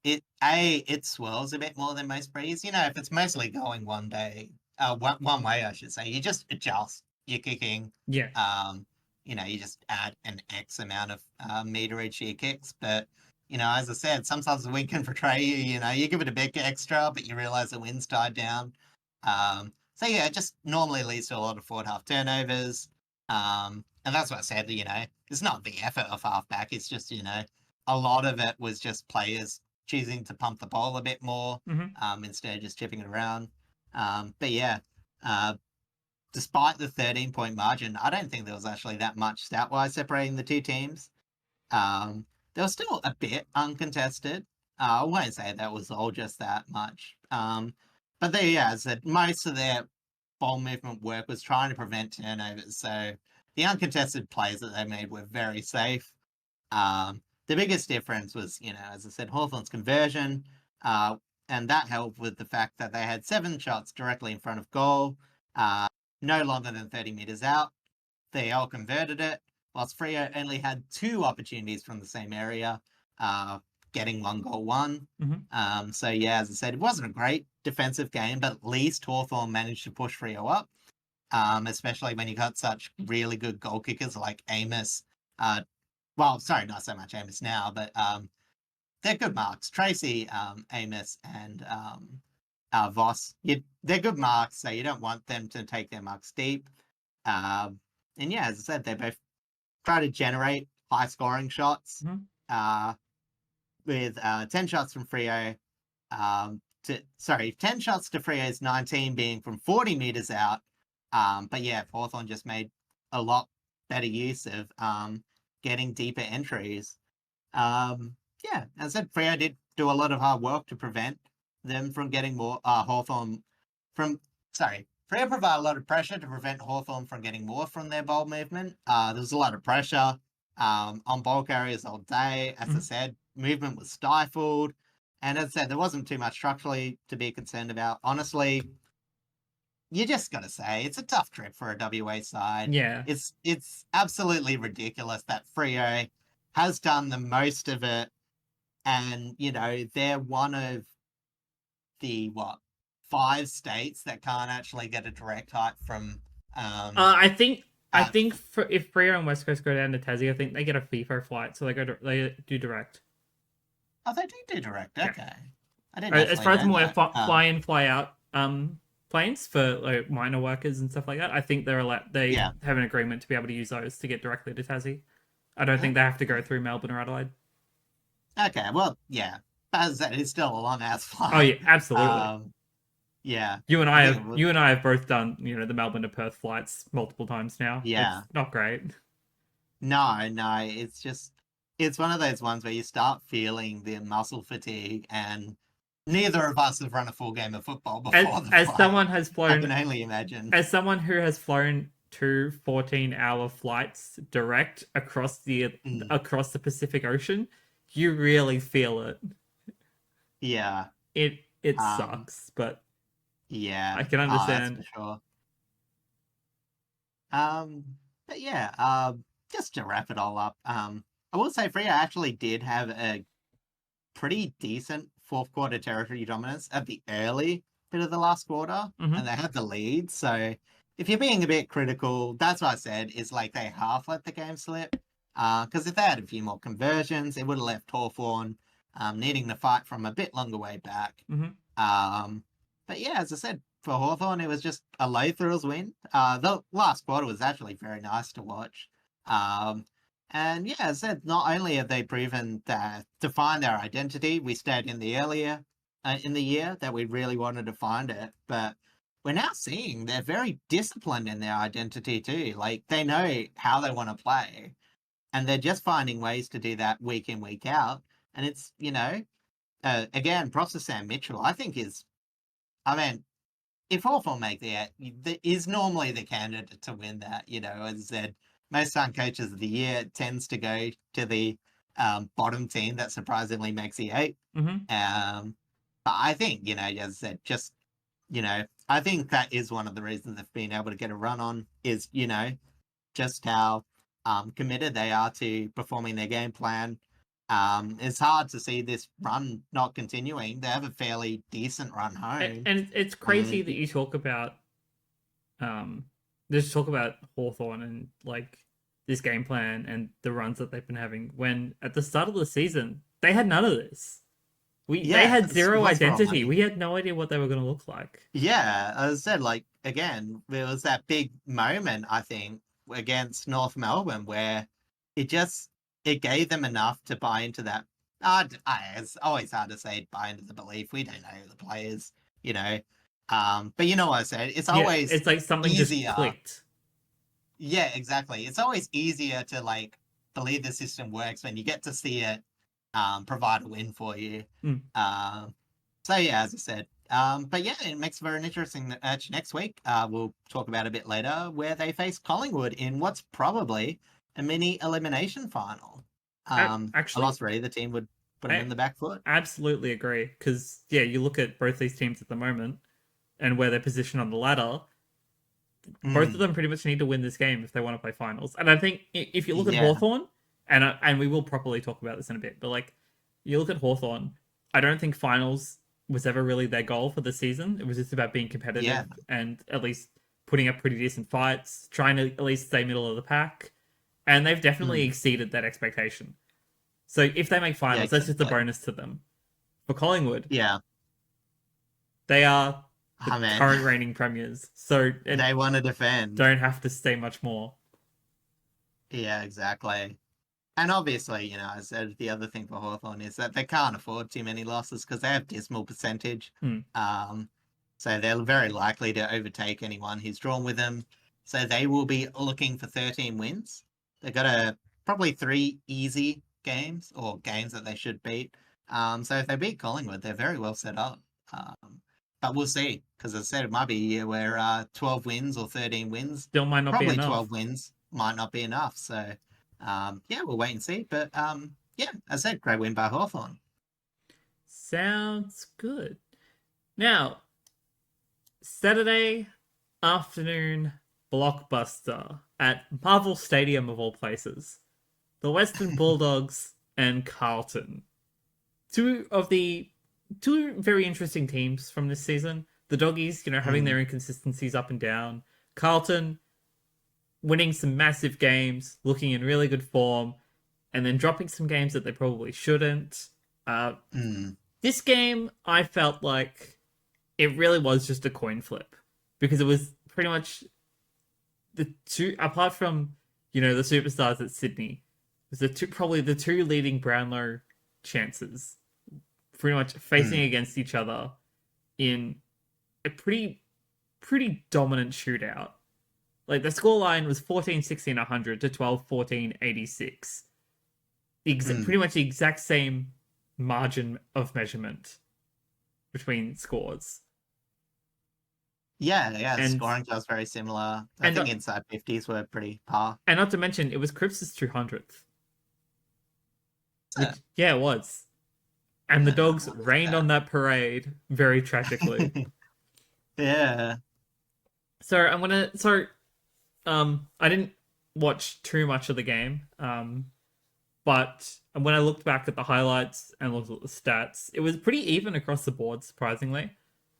it swirls a bit more than most breeze. If it's mostly going one way, I should say, you just adjust your kicking. Yeah. You just add an X amount of meterage to your kicks. But, as I said, sometimes the wind can betray you. You give it a bit extra, but you realize the wind's died down. So yeah, it just normally leads to a lot of forward half turnovers. And that's what I said, it's not the effort of halfback. It's just, a lot of it was just players choosing to pump the ball a bit more, instead of just chipping it around. But yeah, despite the 13-point margin, I don't think there was actually that much stat-wise separating the 2 teams. There was still a bit uncontested. I won't say that was all just that much. But as I said, most of their ball movement work was trying to prevent turnovers. So the uncontested plays that they made were very safe. The biggest difference was, as I said, Hawthorn's conversion. And that helped with the fact that they had 7 shots directly in front of goal, no longer than 30 metres out. They all converted it, whilst Freo only had 2 opportunities from the same area, getting 1 goal won. So yeah, as I said, it wasn't a great defensive game, but at least Hawthorn managed to push Freo up, especially when you got such really good goal kickers like Amos, well, sorry, not so much Amos now, but they're good marks. Tracy, Amos, and Voss, they're good marks, so you don't want them to take their marks deep. And yeah, as I said, they both try to generate high scoring shots. With 10 shots from Freo. 10 shots to Freo's 19 being from 40 meters out. But yeah, Hawthorn just made a lot better use of getting deeper entries. Yeah, as I said, Freo did do a lot of hard work to prevent them from getting more Freo provide a lot of pressure to prevent Hawthorn from getting more from their ball movement. There was a lot of pressure on ball carriers all day. As I said, movement was stifled. And as I said, there wasn't too much structurally to be concerned about. Honestly, you just got to say, it's a tough trip for a WA side. Yeah. It's absolutely ridiculous that Freo has done the most of it. And, you know, they're one of the, 5 states that can't actually get a direct hike from... I think if Freo and West Coast go down to Tassie, I think they get a FIFO flight, so they do direct. Oh, they do direct. Okay, yeah. I didn't. As far as more fly in, fly out planes for like minor workers and stuff like that, I think they're allowed. They have an agreement to be able to use those to get directly to Tassie. I don't think they have to go through Melbourne or Adelaide. Okay, well, yeah, as I said, it's still a long ass flight. Oh yeah, absolutely. Yeah, you and I have both done the Melbourne to Perth flights multiple times now. Yeah, it's not great. No, it's one of those ones where you start feeling the muscle fatigue, and neither of us have run a full game of football before. Someone has flown, I can only imagine. As someone who has flown 2 14-hour flights direct across the Pacific Ocean, you really feel it. Yeah, it sucks, but. Yeah, I can understand. That's for sure. But yeah, just to wrap it all up, I will say Freo actually did have a pretty decent fourth quarter territory dominance at the early bit of the last quarter, and they had the lead. So if you're being a bit critical, that's what I said, is like they half let the game slip. Because if they had a few more conversions, it would have left Hawthorn needing to fight from a bit longer way back. But yeah, as I said, for Hawthorn, it was just a low thrills win. The last quarter was actually very nice to watch. And yeah, as I said, not only have they proven that to find their identity, we stated in the earlier in the year that we really wanted to find it, but we're now seeing they're very disciplined in their identity too. Like, they know how they want to play, and they're just finding ways to do that week in, week out. And it's, again, props to Sam Mitchell, I think if Hawthorn make that, is normally the candidate to win that. As I said, most young coaches of the year tends to go to the bottom team that surprisingly makes the 8. But I think, as I said, just, I think that is one of the reasons they've been able to get a run on is, just how committed they are to performing their game plan. It's hard to see this run not continuing. They have a fairly decent run home. And it's crazy that you talk about Hawthorn and like this game plan and the runs that they've been having, when at the start of the season they had none of this. They had zero identity. We had no idea what they were going to look like. Yeah, as I said, like, again, there was that big moment, I think, against North Melbourne where it gave them enough to buy into that. It's always hard to say buy into the belief. We don't know the players, But you know what I said? It's always it's like something easier. Just clicked. Yeah, exactly. It's always easier to like believe the system works when you get to see it provide a win for you. So yeah, as I said. But yeah, it makes for an interesting match next week. We'll talk about a bit later where they face Collingwood in what's probably a mini elimination final. Actually, I lost ready. The team would put them in the back foot. Absolutely agree. Because yeah, you look at both these teams at the moment and where they're positioned on the ladder. Both of them pretty much need to win this game if they want to play finals. And I think if you look at Hawthorn, and we will properly talk about this in a bit, but like you look at Hawthorn, I don't think finals was ever really their goal for the season. It was just about being competitive and at least putting up pretty decent fights, trying to at least stay middle of the pack. And they've definitely exceeded that expectation. So if they make finals, that's just a bonus to them. For Collingwood, they are the current reigning premiers. So they want to defend. Don't have to say much more. Yeah, exactly. And obviously, I said the other thing for Hawthorn is that they can't afford too many losses because they have dismal percentage. So they're very likely to overtake anyone who's drawn with them. So they will be looking for 13 wins. They've got probably 3 easy games or games that they should beat. So if they beat Collingwood, they're very well set up. But we'll see, because as I said, it might be a year where 12 wins or 13 wins still might not be enough. Probably 12 wins might not be enough. So, we'll wait and see. But, as I said, great win by Hawthorn. Sounds good. Now, Saturday afternoon blockbuster at Marvel Stadium of all places. The Western Bulldogs and Carlton. Two very interesting teams from this season. The Doggies, having their inconsistencies up and down. Carlton winning some massive games, looking in really good form, and then dropping some games that they probably shouldn't. This game, I felt like it really was just a coin flip, because it was pretty much the two, apart from, the superstars at Sydney, it was probably the two leading Brownlow chances pretty much facing against each other in a pretty dominant shootout. Like, the scoreline was 14-16-100 to 12-14-86. Pretty much the exact same margin of measurement between scores. Yeah, the scoring was very similar. I think inside 50s were pretty par. And not to mention, it was Cripps' 200th. It was. And the Dogs rained on that parade very tragically. Yeah. So I didn't watch too much of the game. But when I looked back at the highlights and looked at the stats, it was pretty even across the board, surprisingly.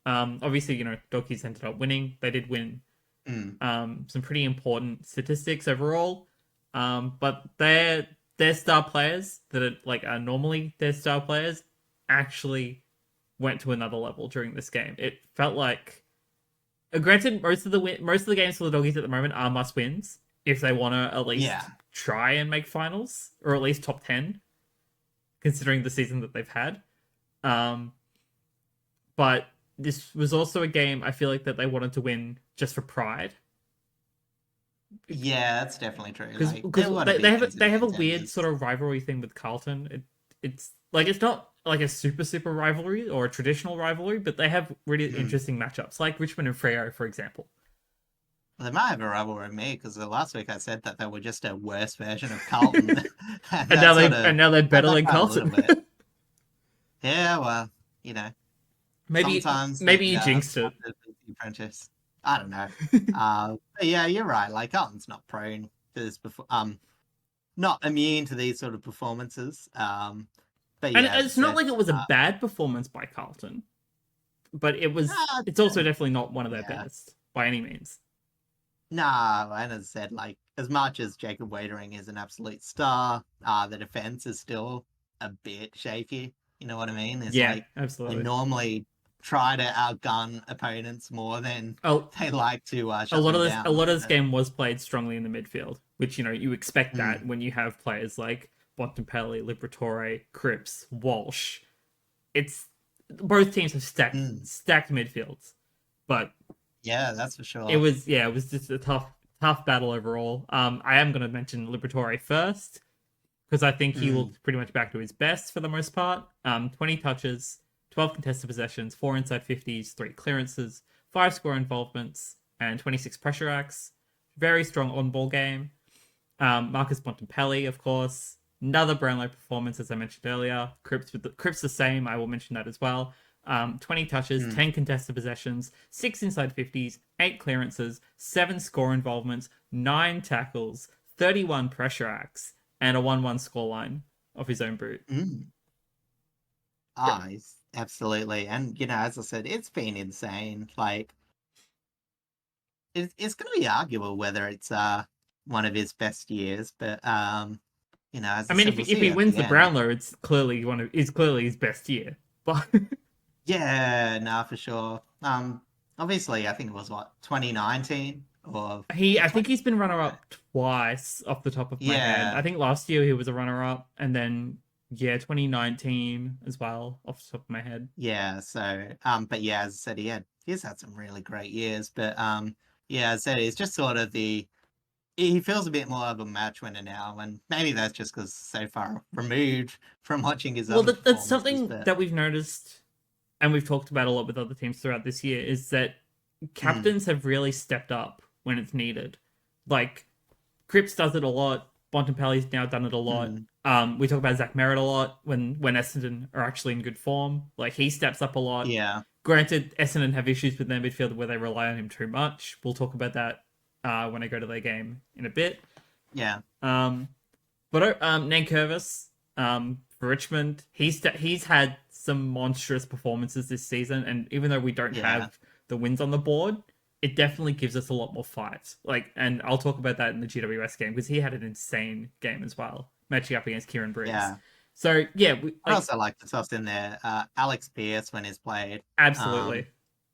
Obviously, Doggies ended up winning. They did win some pretty important statistics overall. But their star players that are normally their star players actually went to another level during this game. It felt like, granted, most of the games for the Doggies at the moment are must wins if they want to at least try and make finals, or at least top 10, considering the season that they've had. But this was also a game I feel like that they wanted to win just for pride. Yeah, that's definitely true. Because they have a weird sort of rivalry thing with Carlton. It's not like a super rivalry or a traditional rivalry, but they have really interesting matchups, like Richmond and Freo, for example. Well, they might have a rivalry with me, because last week I said that they were just a worse version of Carlton. and now they're better than Carlton. Yeah, well, maybe you jinxed it. Apprentice. I don't know. But yeah, you're right. Like, Carlton's not prone to this not immune to these sort of performances. But yeah, and it's not like it was a bad performance by Carlton, but it was. It's also definitely not one of their best by any means. Nah, and as I said, as much as Jacob Wadering is an absolute star, the defense is still a bit shaky. You know what I mean? It's absolutely. They normally try to outgun opponents more than they like to shut a lot them of down. A lot of this game was played strongly in the midfield, which you expect that when you have players like Bontempelli, Liberatore, Cripps, Walsh. Both teams have stacked midfields, but yeah, that's for sure. It was just a tough battle overall. I am going to mention Liberatore first, because I think he looked pretty much back to his best for the most part. 20 touches, 12 contested possessions, 4 inside 50s, 3 clearances, 5 score involvements, and 26 pressure acts. Very strong on-ball game. Marcus Bontempelli, of course. Another Brownlow performance, as I mentioned earlier. Cripps the same, I will mention that as well. 20 touches, 10 contested possessions, 6 inside 50s, 8 clearances, 7 score involvements, 9 tackles, 31 pressure acts, and a 1-1 scoreline of his own boot. Absolutely. And, as I said, it's been insane. It's going to be arguable whether it's one of his best years, but you know, as I mean, said, if we'll if see he at wins the end. Brownlow, it's clearly his best year. But Yeah, nah, for sure. Obviously, I think it was 2019 or I think 20. he's been runner up twice off the top of my head. I Yeah, think last year he was a runner up, and then 2019 as well off the top of my head. yeah. So, but yeah, as I said, he's had some really great years, but yeah, as I said, it's just sort of he feels a bit more of a match winner now, and maybe that's just because so far removed from watching his Well, other that's performances. something But that we've noticed, and we've talked about a lot with other teams throughout this year, is that mm, captains have really stepped up when it's needed. Like Cripps does it a lot. Bontempelli's now done it a lot. mm, We talk about Zach Merritt a lot when Essendon are actually in good form. Like he steps up a lot. yeah, Granted, Essendon have issues with their midfield where they rely on him too much. We'll talk about that when I go to their game in a bit. yeah, Um, but Nankervis for Richmond, he's had some monstrous performances this season, and even though we don't yeah, have the wins on the board, it definitely gives us a lot more fight. Like, and I'll talk about that in the GWS game because he had an insane game as well, matching up against Kieran Briggs. yeah. So yeah, I also like to toss in there Alex Pearce when he's played. Absolutely.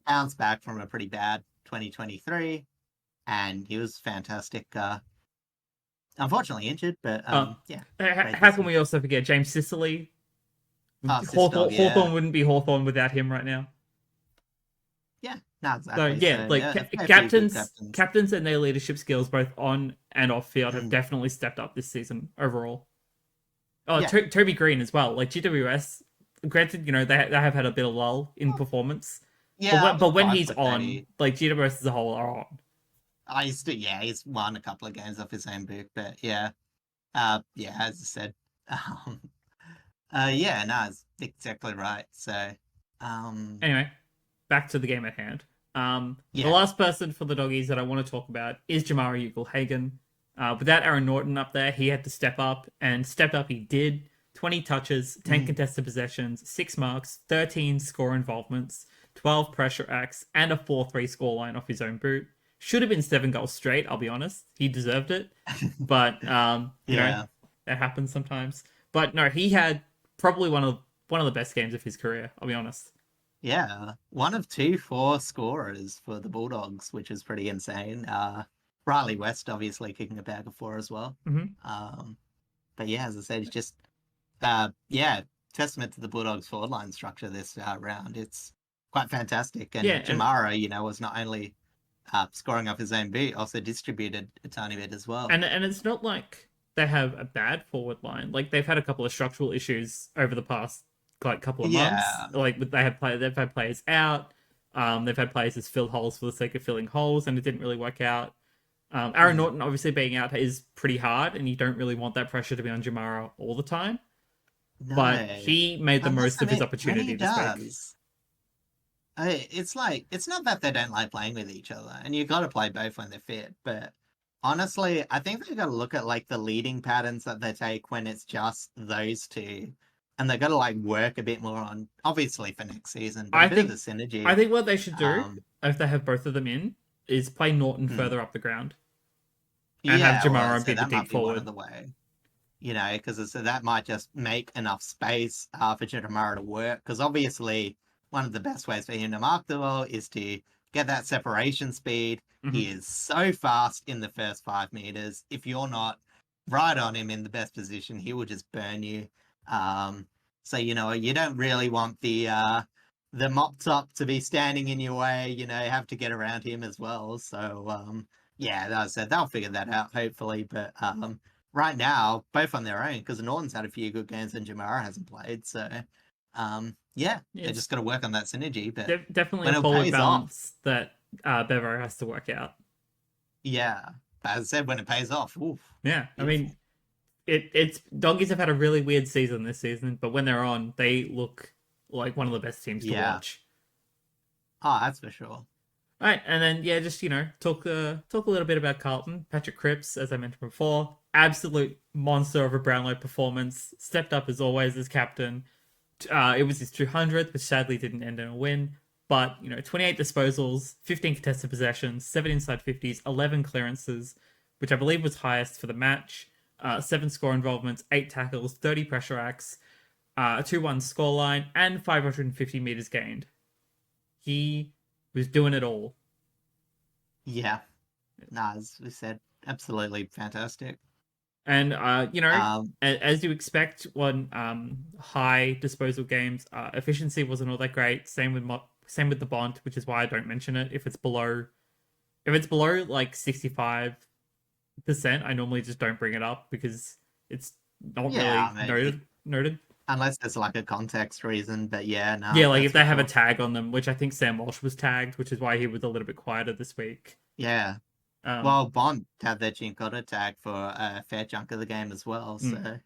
Bounced back from a pretty bad 2023, and he was fantastic. Unfortunately injured, but yeah. How can we also forget James Sicily? Hawthorn wouldn't be Hawthorn without him right now. Yeah, no, exactly. So yeah, captains and their leadership skills, both on and off field, have definitely stepped up this season overall. Oh, yeah. Toby Green as well. Like GWS, granted, they have had a bit of lull in performance. Yeah, but when he's on, like GWS as a whole are on. He's won a couple of games off his own book, but yeah, as I said, it's exactly right. So, anyway, back to the game at hand. The last person for the Doggies that I want to talk about is Jamara Ugle-Hagan. Without Aaron Norton up there, he had to step up, and stepped up he did. 20 touches, 10 contested possessions, 6 marks, 13 score involvements, 12 pressure acts, and a 4-3 scoreline off his own boot. Should have been 7 goals straight, I'll be honest. He deserved it. But, you know, that happens sometimes. But no, he had probably one of the best games of his career, I'll be honest. Yeah, one of 2 4 scorers for the Bulldogs, which is pretty insane. Riley West obviously kicking a bag of 4 as well. Mm-hmm. But yeah, as I said, it's just testament to the Bulldogs forward line structure this round. It's quite fantastic. And Jamara, was not only scoring off his own boot, also distributed a tiny bit as well. And it's not like they have a bad forward line. Like they've had a couple of structural issues over the past couple of months. Like they've had players out. They've had players just fill holes for the sake of filling holes, and it didn't really work out. Aaron Norton obviously being out is pretty hard, and you don't really want that pressure to be on Jamara all the time. No, but he made the most of his opportunity this week. It's like, it's not that they don't like playing with each other, and you've got to play both when they're fit, but honestly, I think they've got to look at like the leading patterns that they take when it's just those two, and they've got to like work a bit more on, obviously for next season, but a bit of the synergy. I think what they should do, if they have both of them in, is play Norton further up the ground. And have Jamara be the deep forward. One of the way. Because that might just make enough space for Jamara to work, because obviously one of the best ways for him to mark the ball is to get that separation speed. Mm-hmm. He is so fast in the first 5 meters. If you're not right on him in the best position, he will just burn you. So, you don't really want the mop top to be standing in your way, have to get around him as well. So, as I said, they'll figure that out, hopefully. But right now, both on their own, because Norton's had a few good games and Jamara hasn't played. So, they just got to work on that synergy. But definitely a forward balance that Bevo has to work out. Yeah, as I said, when it pays off, oof. Yeah, beautiful. I mean, it's Doggies have had a really weird season this season, but when they're on, they look like one of the best teams to watch. Oh, that's for sure. All right, and then just talk a little bit about Carlton. Patrick Cripps, as I mentioned before, absolute monster of a Brownlow performance. Stepped up as always as captain. It was his 200th, which sadly didn't end in a win. But 28 disposals, 15 contested possessions, 7 inside 50s, 11 clearances, which I believe was highest for the match. 7 score involvements, 8 tackles, 30 pressure acts, a 2-1 scoreline, and 550 meters gained. He was doing it all. Yeah. As we said, absolutely fantastic. And, as you expect on high disposal games, efficiency wasn't all that great. Same with the Bont, which is why I don't mention it. If it's below like 65%, I normally just don't bring it up because it's not really noted. Unless there's like a context reason, but yeah, no. Yeah, like if they have a tag on them, which I think Sam Walsh was tagged, which is why he was a little bit quieter this week. Yeah. Well, Bond had their Chincotta tag for a fair chunk of the game as well, so...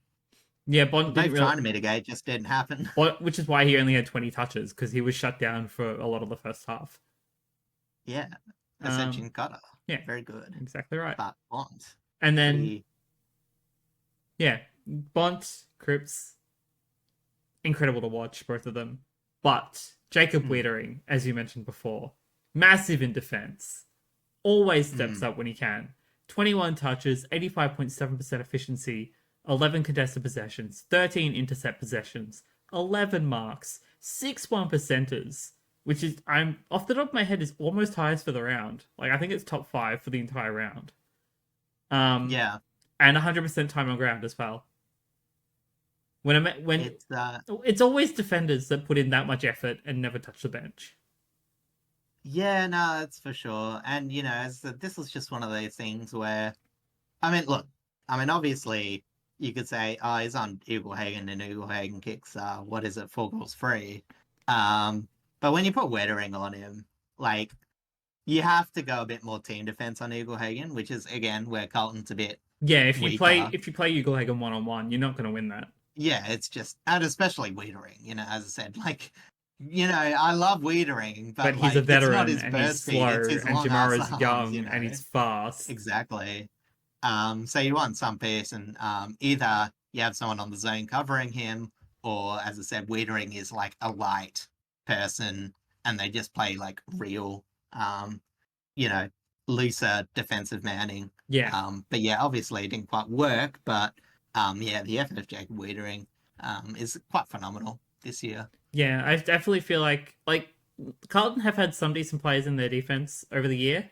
Yeah, Bond didn't trying to mitigate, just didn't happen. Which is why he only had 20 touches, because he was shut down for a lot of the first half. Yeah, I said Chincotta. Yeah. Very good. Exactly right. But Bond. And then... Yeah, Bont, Cripps... Incredible to watch, both of them. But Jacob Wiedering, as you mentioned before, massive in defense. Always steps up when he can. 21 touches, 85.7% efficiency, 11 contested possessions, 13 intercept possessions, 11 marks, 6 1%ers, which is, I'm off the top of my head, is almost highest for the round. Like, I think it's top 5 for the entire round. Yeah. And 100% time on ground as well. It's always defenders that put in that much effort and never touch the bench. Yeah, no, that's for sure. And, this was just one of those things where, obviously, you could say, oh, he's on Eaglehagen and Eaglehagen kicks, 4 goals free. But when you put Wiedering on him, like, you have to go a bit more team defense on Eaglehagen, which is, again, where Carlton's a bit if you weaker. play Eaglehagen one-on-one, you're not going to win that. Yeah, it's just, and especially Wiedering, as I said, like, I love Wiedering, but he's a veteran it's not his and he's slow, and Jamara's young and he's fast. Exactly. So you want some person, either you have someone on the zone covering him, or as I said, Wiedering is like a light person, and they just play like real, looser defensive manning. Yeah. But yeah, obviously it didn't quite work, but the effort of Jacob Wiedering is quite phenomenal this year. Yeah, I definitely feel like Carlton have had some decent players in their defense over the year,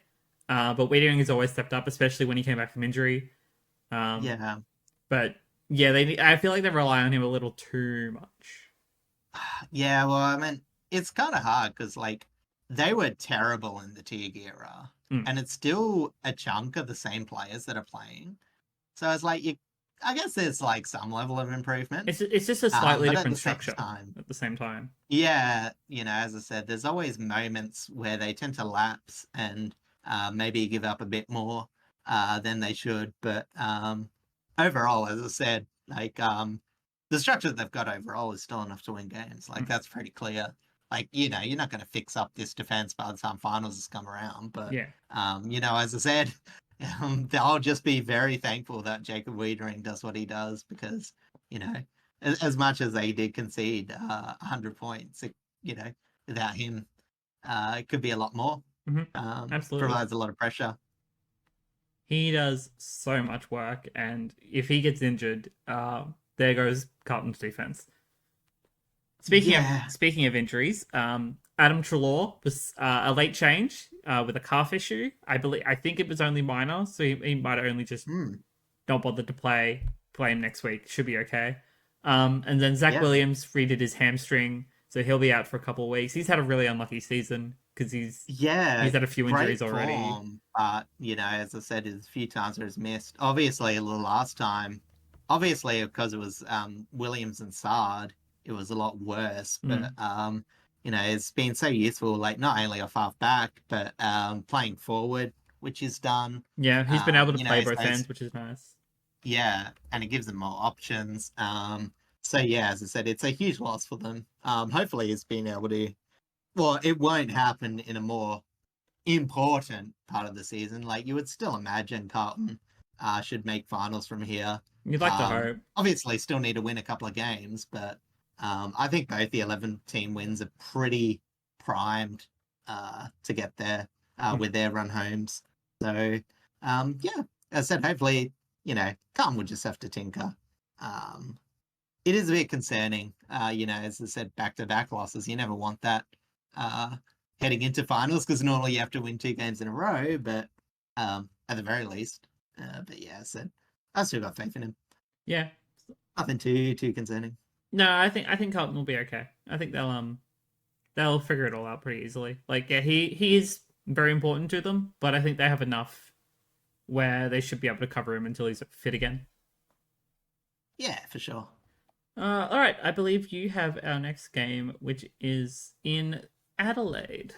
but Wiedering has always stepped up, especially when he came back from injury. But yeah, I feel like they rely on him a little too much. Yeah, well, it's kind of hard because they were terrible in the Teague era, and it's still a chunk of the same players that are playing. So it's like I guess there's some level of improvement. It's just a slightly different structure at the same time. Yeah, as I said, there's always moments where they tend to lapse and maybe give up a bit more than they should. But overall, as I said, the structure that they've got overall is still enough to win games. That's pretty clear. You're not going to fix up this defense by the time finals has come around. But yeah, as I said. They'll just be very thankful that Jacob Wiedering does what he does because, as much as they did concede 100 points, without him, it could be a lot more. Absolutely. Provides a lot of pressure. He does so much work, and if he gets injured, there goes Carlton's defense. Speaking of injuries, Adam Treloar was a late change with a calf issue. I think it was only minor, so he might have only just not bothered to play him next week. Should be okay. And then Zach Williams redid his hamstring, so he'll be out for a couple of weeks. He's had a really unlucky season because he's had a few injuries already. But as I said, there's a few times where he's missed. Obviously, the last time, because it was Williams and Sard, it was a lot worse. But it's been so useful, not only off half back, but playing forward, which is done. Yeah, he's been able to play both ends, which is nice. Yeah, and it gives them more options. So yeah, as I said, it's a huge loss for them. Hopefully he's been able to, well, it won't happen in a more important part of the season. You would still imagine Carlton should make finals from here. You'd like to hope. Obviously still need to win a couple of games, but I think both the 11-team wins are pretty primed to get there with their run homes. So, as I said, hopefully, Carlton would just have to tinker. It is a bit concerning, as I said, back-to-back losses. You never want that heading into finals because normally you have to win 2 games in a row, but at the very least. But yeah, as I said, I still got faith in him. Yeah. Nothing too concerning. No, I think Carlton will be okay. I think they'll figure it all out pretty easily. Like, yeah, he is very important to them, but I think they have enough where they should be able to cover him until he's fit again. Yeah, for sure. All right, I believe you have our next game, which is in Adelaide.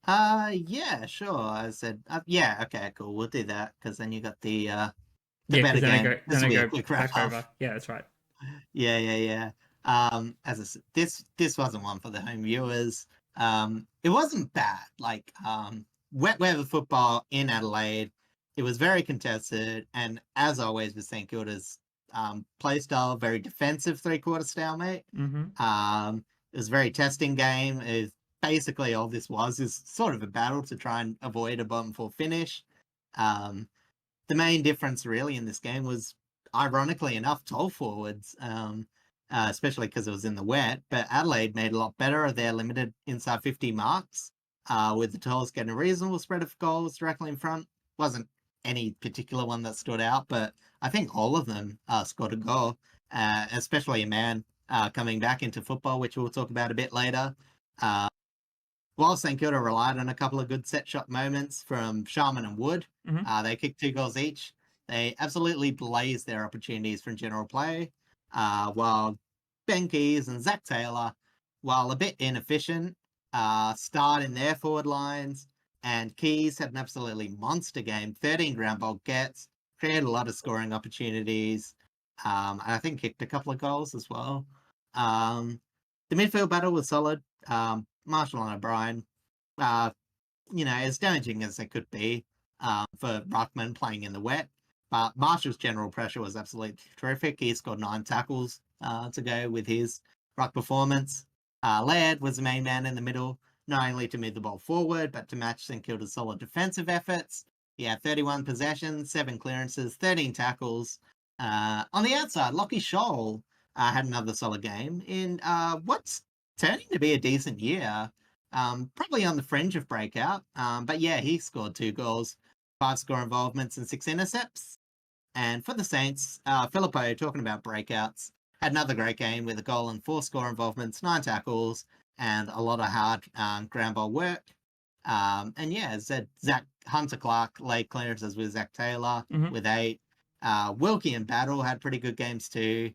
Yeah, sure. I said, yeah, okay, cool. We'll do that because then you got the better game. This will be a quick wrap up. Yeah, that's right. Yeah. As I said, this wasn't one for the home viewers. It wasn't bad. Like, wet weather football in Adelaide. It was very contested, and as always with St Kilda's play style, very defensive 3-quarter stalemate. Mm-hmm. It was a very testing game. Basically all this is sort of a battle to try and avoid a bottom 4 finish. The main difference really in this game was, ironically enough, tall forwards, especially because it was in the wet. But Adelaide made a lot better of their limited inside 50 marks, with the talls getting a reasonable spread of goals directly in front. Wasn't any particular one that stood out, but I think all of them scored a goal, especially a man coming back into football, which we'll talk about a bit later. While St Kilda relied on a couple of good set shot moments from Sharman and Wood, they kicked 2 goals each. They absolutely blazed their opportunities from general play, while Ben Keys and Zach Taylor, while a bit inefficient, starred in their forward lines, and Keys had an absolutely monster game, 13 ground ball gets, created a lot of scoring opportunities, and I think kicked a couple of goals as well. The midfield battle was solid. Marshall and O'Brien, as damaging as they could be for Ruckman playing in the wet. But Marshall's general pressure was absolutely terrific. He scored 9 tackles to go with his ruck performance. Laird was the main man in the middle, not only to move the ball forward, but to match St Kilda's solid defensive efforts. He had 31 possessions, 7 clearances, 13 tackles. On the outside, Lockie Scholl had another solid game in what's turning to be a decent year. Probably on the fringe of breakout. But yeah, he scored 2 goals, 5 score involvements, and 6 intercepts. And for the Saints, Filippo, talking about breakouts, had another great game with a goal and 4 score involvements, 9 tackles, and a lot of hard ground ball work. And yeah, as said, Hunter Clark laid clearances with Zach Taylor with 8. Wilkie and Battle had pretty good games too,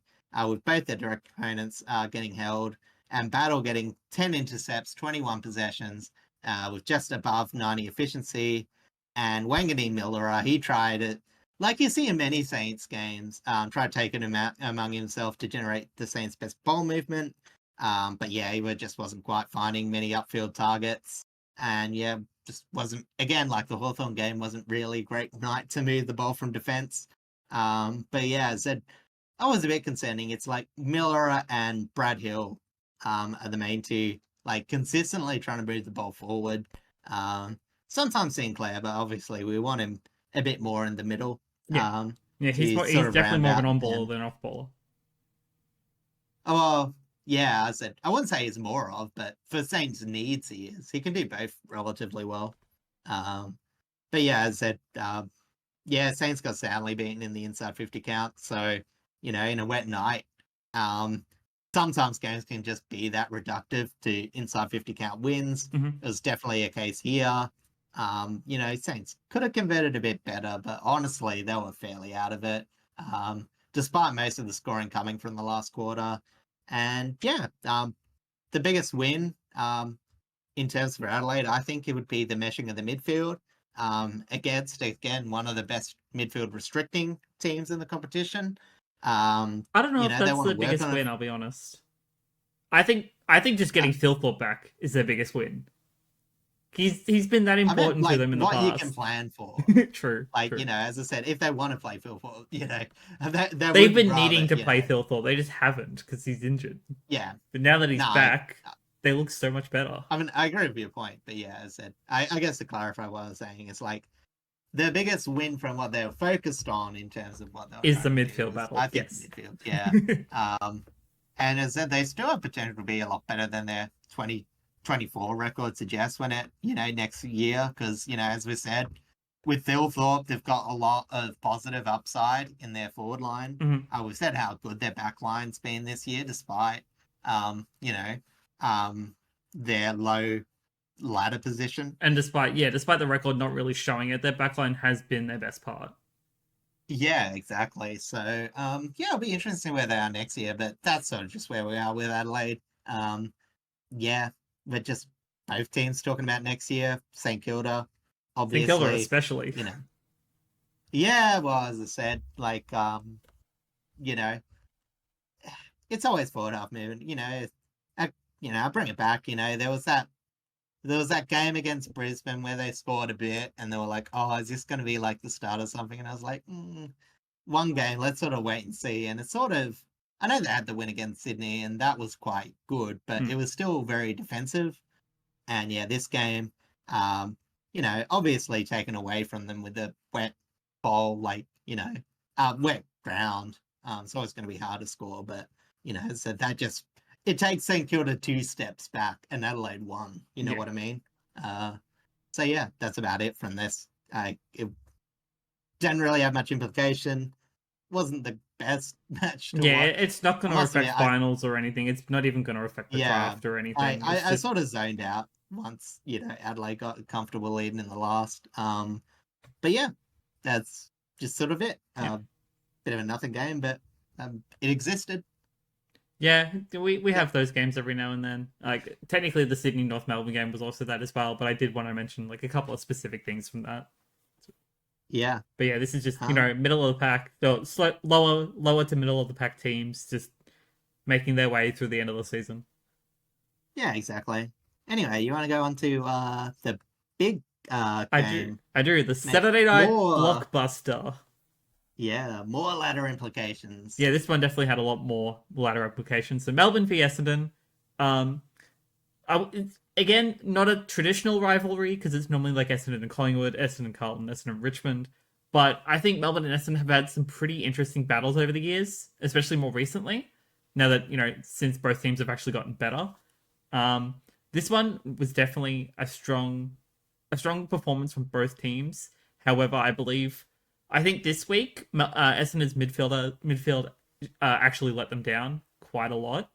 with both their direct opponents getting held, and Battle getting 10 intercepts, 21 possessions, with just above 90 efficiency. And Wangani Miller, he tried it, like you see in many Saints games, tried taking him out among himself to generate the Saints' best ball movement. But yeah, he just wasn't quite finding many upfield targets. And yeah, just wasn't, again, like the Hawthorn game, wasn't really a great night to move the ball from defense. But yeah, as I said, that was a bit concerning. It's like Miller and Brad Hill are the main 2, like consistently trying to move the ball forward. Sometimes Sinclair, but obviously we want him a bit more in the middle. Yeah, he's definitely more of an on-baller than off-baller. Oh, well, yeah, I said, I wouldn't say he's more of, but for Saints' needs, he is. He can do both relatively well. But yeah, as I said, yeah, Saints got soundly beaten in the inside 50 count. So, in a wet night, sometimes games can just be that reductive to inside 50 count wins. It was definitely a case here. Saints could have converted a bit better, but honestly, they were fairly out of it, despite most of the scoring coming from the last quarter. And yeah, the biggest win in terms of Adelaide, I think it would be the meshing of the midfield against, again, one of the best midfield restricting teams in the competition. I don't know if that's the biggest win, I'll be honest. I think just getting Philthorpe back is their biggest win. He's been that important to them in the past. What you can plan for. True. True. As I said, if they want to play Philthorpe, they've been needing to play Philthorpe. They just haven't because he's injured. Yeah. But now that he's back, they look so much better. I mean, I agree with your point, but yeah, as I said, I guess to clarify what I was saying, it's like the biggest win from what they were focused on in terms of what they were is the trying to do midfield was, battle. I think, Yes. the midfield. Yeah. And as I said, they still have potential to be a lot better than their 2024 record suggests when it, next year. Because, as we said, with Thilthorpe, they've got a lot of positive upside in their forward line. Mm-hmm. We've said how good their back line's been this year, despite, their low ladder position. And despite the record not really showing it, their backline has been their best part. Yeah, exactly. So, it'll be interesting where they are next year, but that's sort of just where we are with Adelaide. Yeah, we're just both teams talking about next year. St Kilda, obviously. St Kilda especially. Yeah, well, as I said, it's always forward half movement. I bring it back. There was that game against Brisbane where they scored a bit and they were like, oh, is this going to be like the start or something? And I was like, one game, let's sort of wait and see. And it's sort of, I know they had the win against Sydney and that was quite good, but it was still very defensive. And yeah, this game, obviously taken away from them with the wet ball, wet ground. So it's going to be hard to score, but, so that just, it takes St Kilda 2 steps back and Adelaide 1. You know what I mean? So yeah, that's about it from this. It didn't really have much implication. Wasn't the best match to watch. It's not going to affect finals or anything. It's not even going to affect the draft or anything. I sort of zoned out once, Adelaide got a comfortable lead in the last. But yeah, that's just sort of it. Bit of a nothing game, but it existed. Yeah, we have those games every now and then. Like, technically the Sydney North Melbourne game was also that as well, but I did want to mention like a couple of specific things from that. Yeah. But yeah, this is just, middle of the pack, lower to middle of the pack teams just making their way through the end of the season. Yeah, exactly. Anyway, you want to go on to the big game? I do. The Saturday night blockbuster. Yeah, more ladder implications. Yeah, this one definitely had a lot more ladder implications. So Melbourne v Essendon. Again, not a traditional rivalry because it's normally like Essendon and Collingwood, Essendon and Carlton, Essendon and Richmond. But I think Melbourne and Essendon have had some pretty interesting battles over the years, especially more recently. Now that, since both teams have actually gotten better. This one was definitely a strong performance from both teams. However, I think this week, Essendon's midfield actually let them down quite a lot.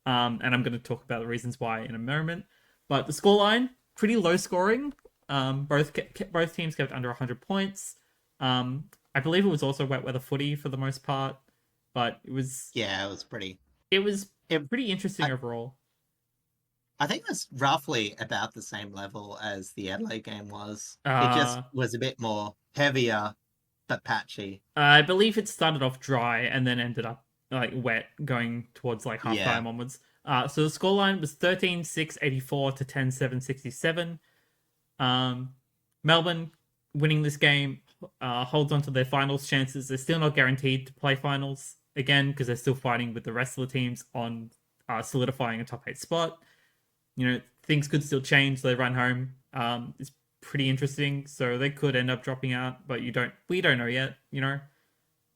And I'm going to talk about the reasons why in a moment. But the scoreline, pretty low scoring. Both teams kept under 100 points. I believe it was also wet weather footy for the most part. But it was... Yeah, it was pretty... It was pretty interesting overall. I think that's roughly about the same level as the Adelaide game was. It just was a bit more heavier, but patchy. I believe it started off dry and then ended up wet going towards halftime onwards. So the scoreline was 13-6-84 to 10-7-67. Melbourne winning this game holds on to their finals chances. They're still not guaranteed to play finals again because they're still fighting with the rest of the teams on solidifying a top 8 spot. Things could still change. They run home. It's pretty interesting. So they could end up dropping out, but we don't know yet. End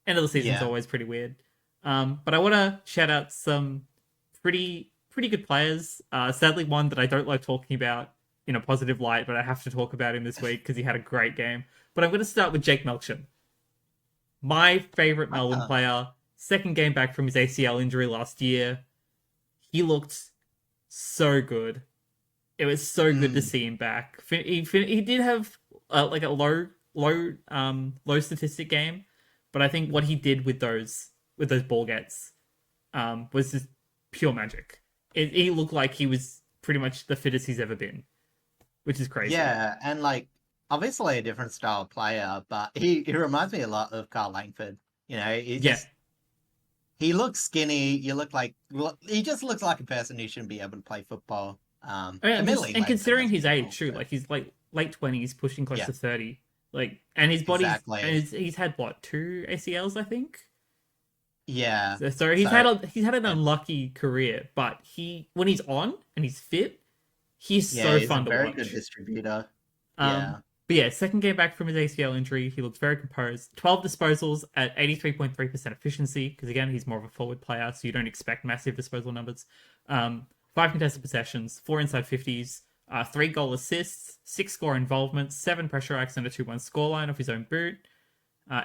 of the season's always pretty weird. But I want to shout out some pretty good players. Sadly, one that I don't like talking about in a positive light, but I have to talk about him this week because he had a great game. But I'm going to start with Jake Melksham. My favorite Melbourne player. Second game back from his ACL injury last year. He looked so good. It was so good to see him back. He did have a low statistic game, but I think what he did with those ball gets was just pure magic. He looked like he was pretty much the fittest he's ever been, which is crazy. Yeah, and obviously a different style player, but he reminds me a lot of Carl Langford. He looks skinny. He just looks like a person who shouldn't be able to play football. And considering his age too, he's late 20s, pushing close to 30. And his body, he's had 2 ACLs, I think. Yeah. So he's had an unlucky career, but when he's on and he's fit, he's so fun to watch. Very good distributor. Yeah. But yeah, second game back from his ACL injury, he looks very composed. 12 disposals at 83.3% efficiency, because again, he's more of a forward player, so you don't expect massive disposal numbers. 5 contested possessions, 4 inside 50s, 3 goal assists, 6 score involvements, 7 pressure acts, and a 2-1 scoreline off his own boot.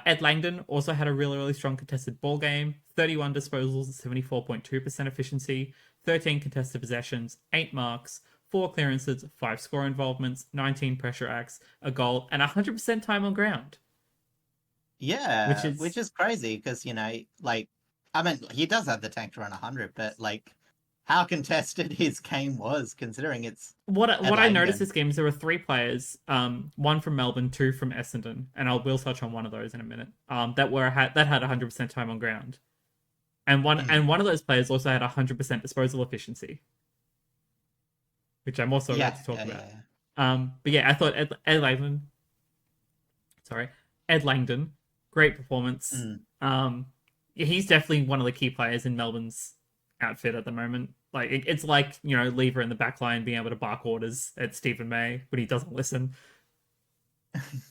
Ed Langdon also had a really, really strong contested ball game. 31 disposals at 74.2% efficiency, 13 contested possessions, 8 marks, 4 clearances, 5 score involvements, 19 pressure acts, a goal, and 100% time on ground. Yeah, which is crazy because, he does have the tank to run 100, but, how contested his game was, considering it's... What I noticed this game is there were 3 players, 1 from Melbourne, 2 from Essendon, and we'll touch on one of those in a minute, that had 100% time on ground. And one of those players also had 100% disposal efficiency, which I'm also about to talk about. Yeah. But yeah, I thought Ed Langdon, great performance. He's definitely one of the key players in Melbourne's outfit at the moment. It's like, Lever in the back line being able to bark orders at Stephen May when he doesn't listen.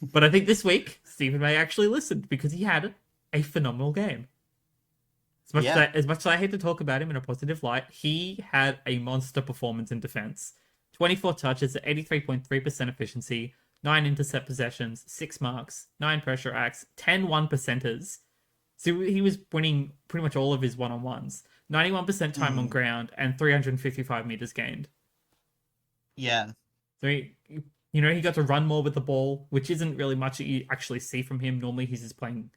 But I think this week Stephen May actually listened because he had a phenomenal game. As much as I hate to talk about him in a positive light, he had a monster performance in defense. 24 touches at 83.3% efficiency, 9 intercept possessions, 6 marks, 9 pressure acts, 10 1%ers. So he was winning pretty much all of his one-on-ones. 91% time on ground and 355 meters gained. Yeah. So he got to run more with the ball, which isn't really much that you actually see from him. Normally he's just playing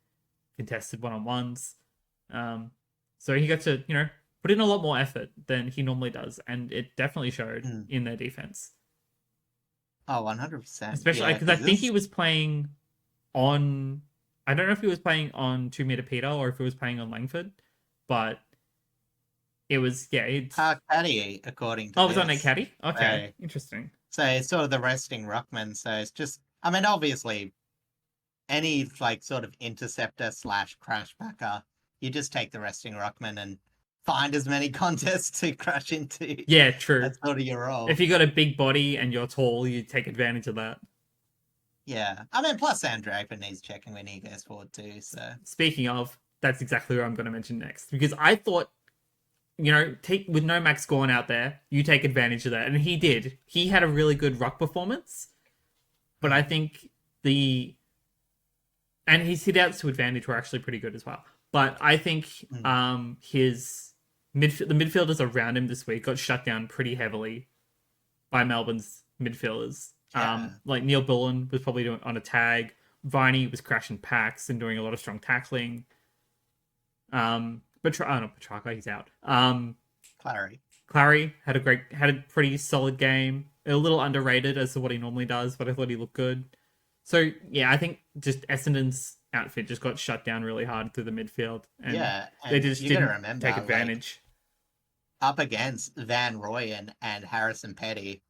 contested one-on-ones. So he got to, put in a lot more effort than he normally does, and it definitely showed in their defense. Oh, 100%. Especially because I think he was playing on... I don't know if he was playing on 2 meter Peter or if he was playing on Langford, but it was, Caddy, according to it was on a Caddy? Okay, interesting. So it's sort of the resting ruckman, so it's just... obviously, any, sort of interceptor / crash backer, you just take the resting ruckman and find as many contests to crash into. Yeah, true. That's sort of your role. If you got a big body and you're tall, you take advantage of that. Yeah. plus Sam Draper needs checking when he goes forward too, so... Speaking of, that's exactly what I'm going to mention next. Because I thought, with no Max Gorn out there, you take advantage of that. And he did. He had a really good ruck performance. But I think and his hit-outs to advantage were actually pretty good as well. But I think his... the midfielders around him this week got shut down pretty heavily by Melbourne's midfielders. Yeah. Neil Bullen was probably doing on a tag. Viney was crashing packs and doing a lot of strong tackling. Petrarca, he's out. Clary had a pretty solid game. A little underrated as to what he normally does, but I thought he looked good. So yeah, I think just Essendon's outfit just got shut down really hard through the midfield, and they just didn't take advantage. Up against Van Rooyen and Harrison Petty,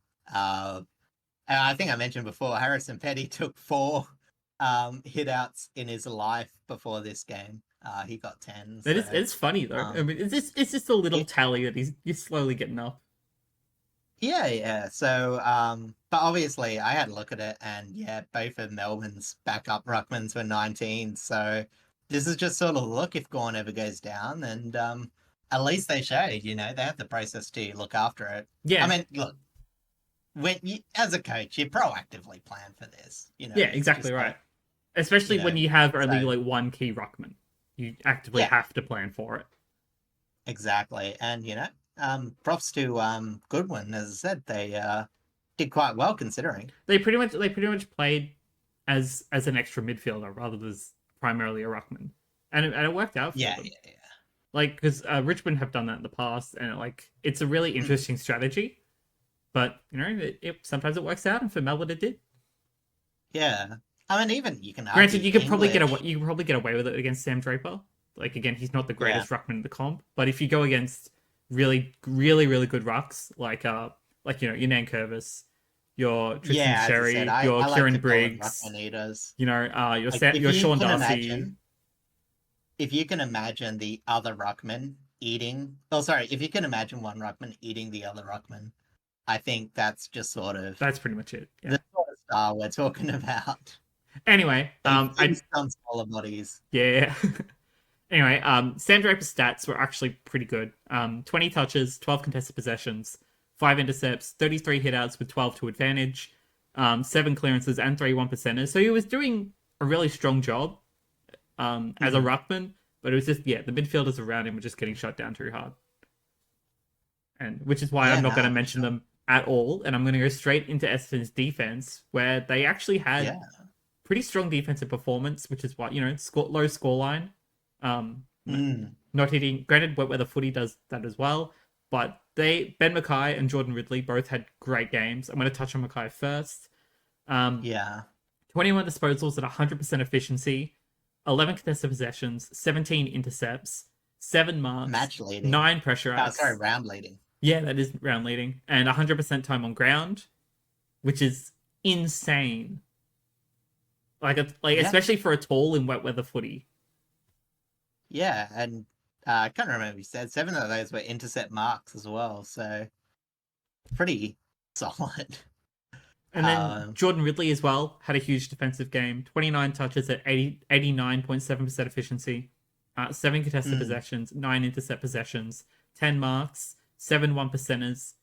and I think I mentioned before, Harrison Petty took 4 hit-outs in his life before this game. He got 10. So, it's funny though. It's just a little tally that he's slowly getting up. Yeah. So, but obviously I had a look at it, and both of Melbourne's backup ruckmans were 19. So this is just sort of look if Gorn ever goes down, and at least they showed, they have the process to look after it. Yeah. Look, when as a coach, you proactively plan for this. Yeah, exactly right. Especially when you have only one key ruckman, you actively have to plan for it. Exactly, and props to Goodwin. As I said, they did quite well considering. They pretty much played as an extra midfielder rather than primarily a ruckman, and it worked out for them. Yeah. Because Richmond have done that in the past, and it's a really interesting strategy. But sometimes it works out, and for Melbourne it did. Yeah, even you can. Granted, you could probably get away with it against Sam Draper. Again, he's not the greatest ruckman in the comp, but if you go against really, really, really good rucks, your Nankervis, your Tristan Sherry, your Kieran Briggs, your Sean Darcy. If you can imagine the other ruckman eating... if you can imagine one ruckman eating the other ruckman, I think that's just sort of... That's pretty much it. Yeah. The sort of star we're talking about. Anyway, He feeds on smaller bodies. yeah. Anyway, Sam Draper's stats were actually pretty good. 20 touches, 12 contested possessions, 5 intercepts, 33 hitouts with 12 to advantage, 7 clearances, and 3 1%ers. So he was doing a really strong job as a ruckman, but it was just, the midfielders around him were just getting shut down too hard. And which is why I'm not going to mention them at all, and I'm going to go straight into Essendon's defense, where they actually had pretty strong defensive performance, which is why, low scoreline. Not hitting. Granted, wet weather footy does that as well, but Ben Mackay and Jordan Ridley both had great games. I'm going to touch on Mackay first. 21 disposals at 100% efficiency, 11 contested possessions, 17 intercepts, 7 marks, match leading, 9 pressure outs. Round leading. Yeah, that is round leading, and 100% time on ground, which is insane. Especially for a tall in wet weather footy. Yeah, and I can't remember if you said 7 of those were intercept marks as well, so pretty solid. And then Jordan Ridley as well had a huge defensive game. 29 touches at 89.7% efficiency, 7 contested possessions, 9 intercept possessions, 10 marks, 7 1%ers,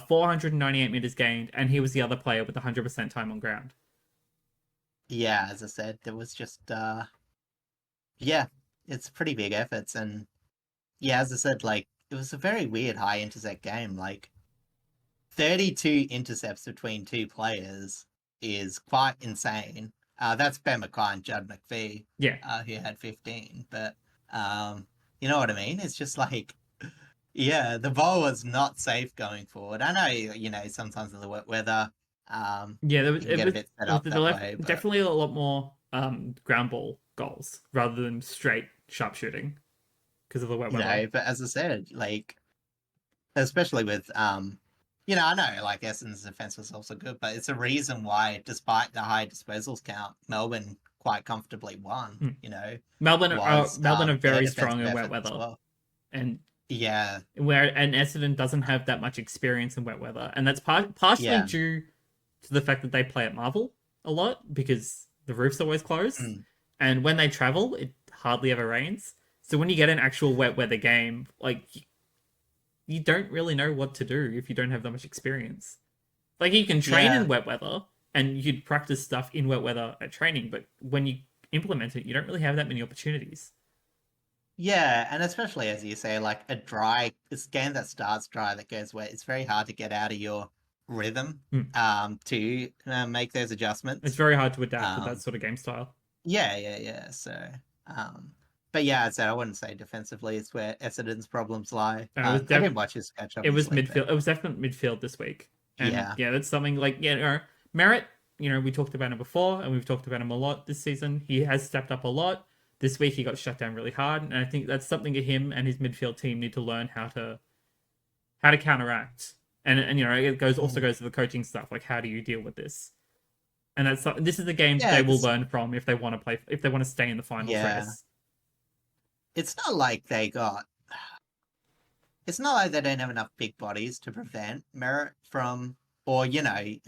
498 meters gained, and he was the other player with 100% time on ground. Yeah, as I said, there was just it's pretty big efforts, and as I said, it was a very weird high intercept game. 32 intercepts between 2 players is quite insane. That's Ben Mackay and Judd McPhee. Yeah. Who had 15, but you know what I mean? It's just the ball was not safe going forward. I know, sometimes in the wet weather, definitely a lot more ground ball goals rather than straight sharpshooting because of the wet weather. But as I said, especially with I know Essendon's defense was also good, but it's a reason why, despite the high disposals count, Melbourne quite comfortably won. Melbourne are very strong in wet weather, well. And Essendon doesn't have that much experience in wet weather, and that's partially due to the fact that they play at Marvel a lot because the roof's always closed, and when they travel, it hardly ever rains. So when you get an actual wet weather game, you don't really know what to do if you don't have that much experience. You can train in wet weather and you'd practice stuff in wet weather at training, but when you implement it, you don't really have that many opportunities. Yeah, and especially as you say, this game that starts dry, that goes wet, it's very hard to get out of your rhythm to make those adjustments. It's very hard to adapt to that sort of game style. Yeah. So, but I said I wouldn't say defensively it's where Essendon's problems lie. I didn't watch his catch up. It was midfield. It was definitely midfield this week. And that's something Merritt. We talked about him before, and we've talked about him a lot this season. He has stepped up a lot. This week he got shut down really hard, and I think that's something that him and his midfield team need to learn how to counteract. And it goes to the coaching stuff. How do you deal with this? And this is the game they will learn from if they want to play, if they want to stay in the final race. It's not like they don't have enough big bodies to prevent Merritt from, or to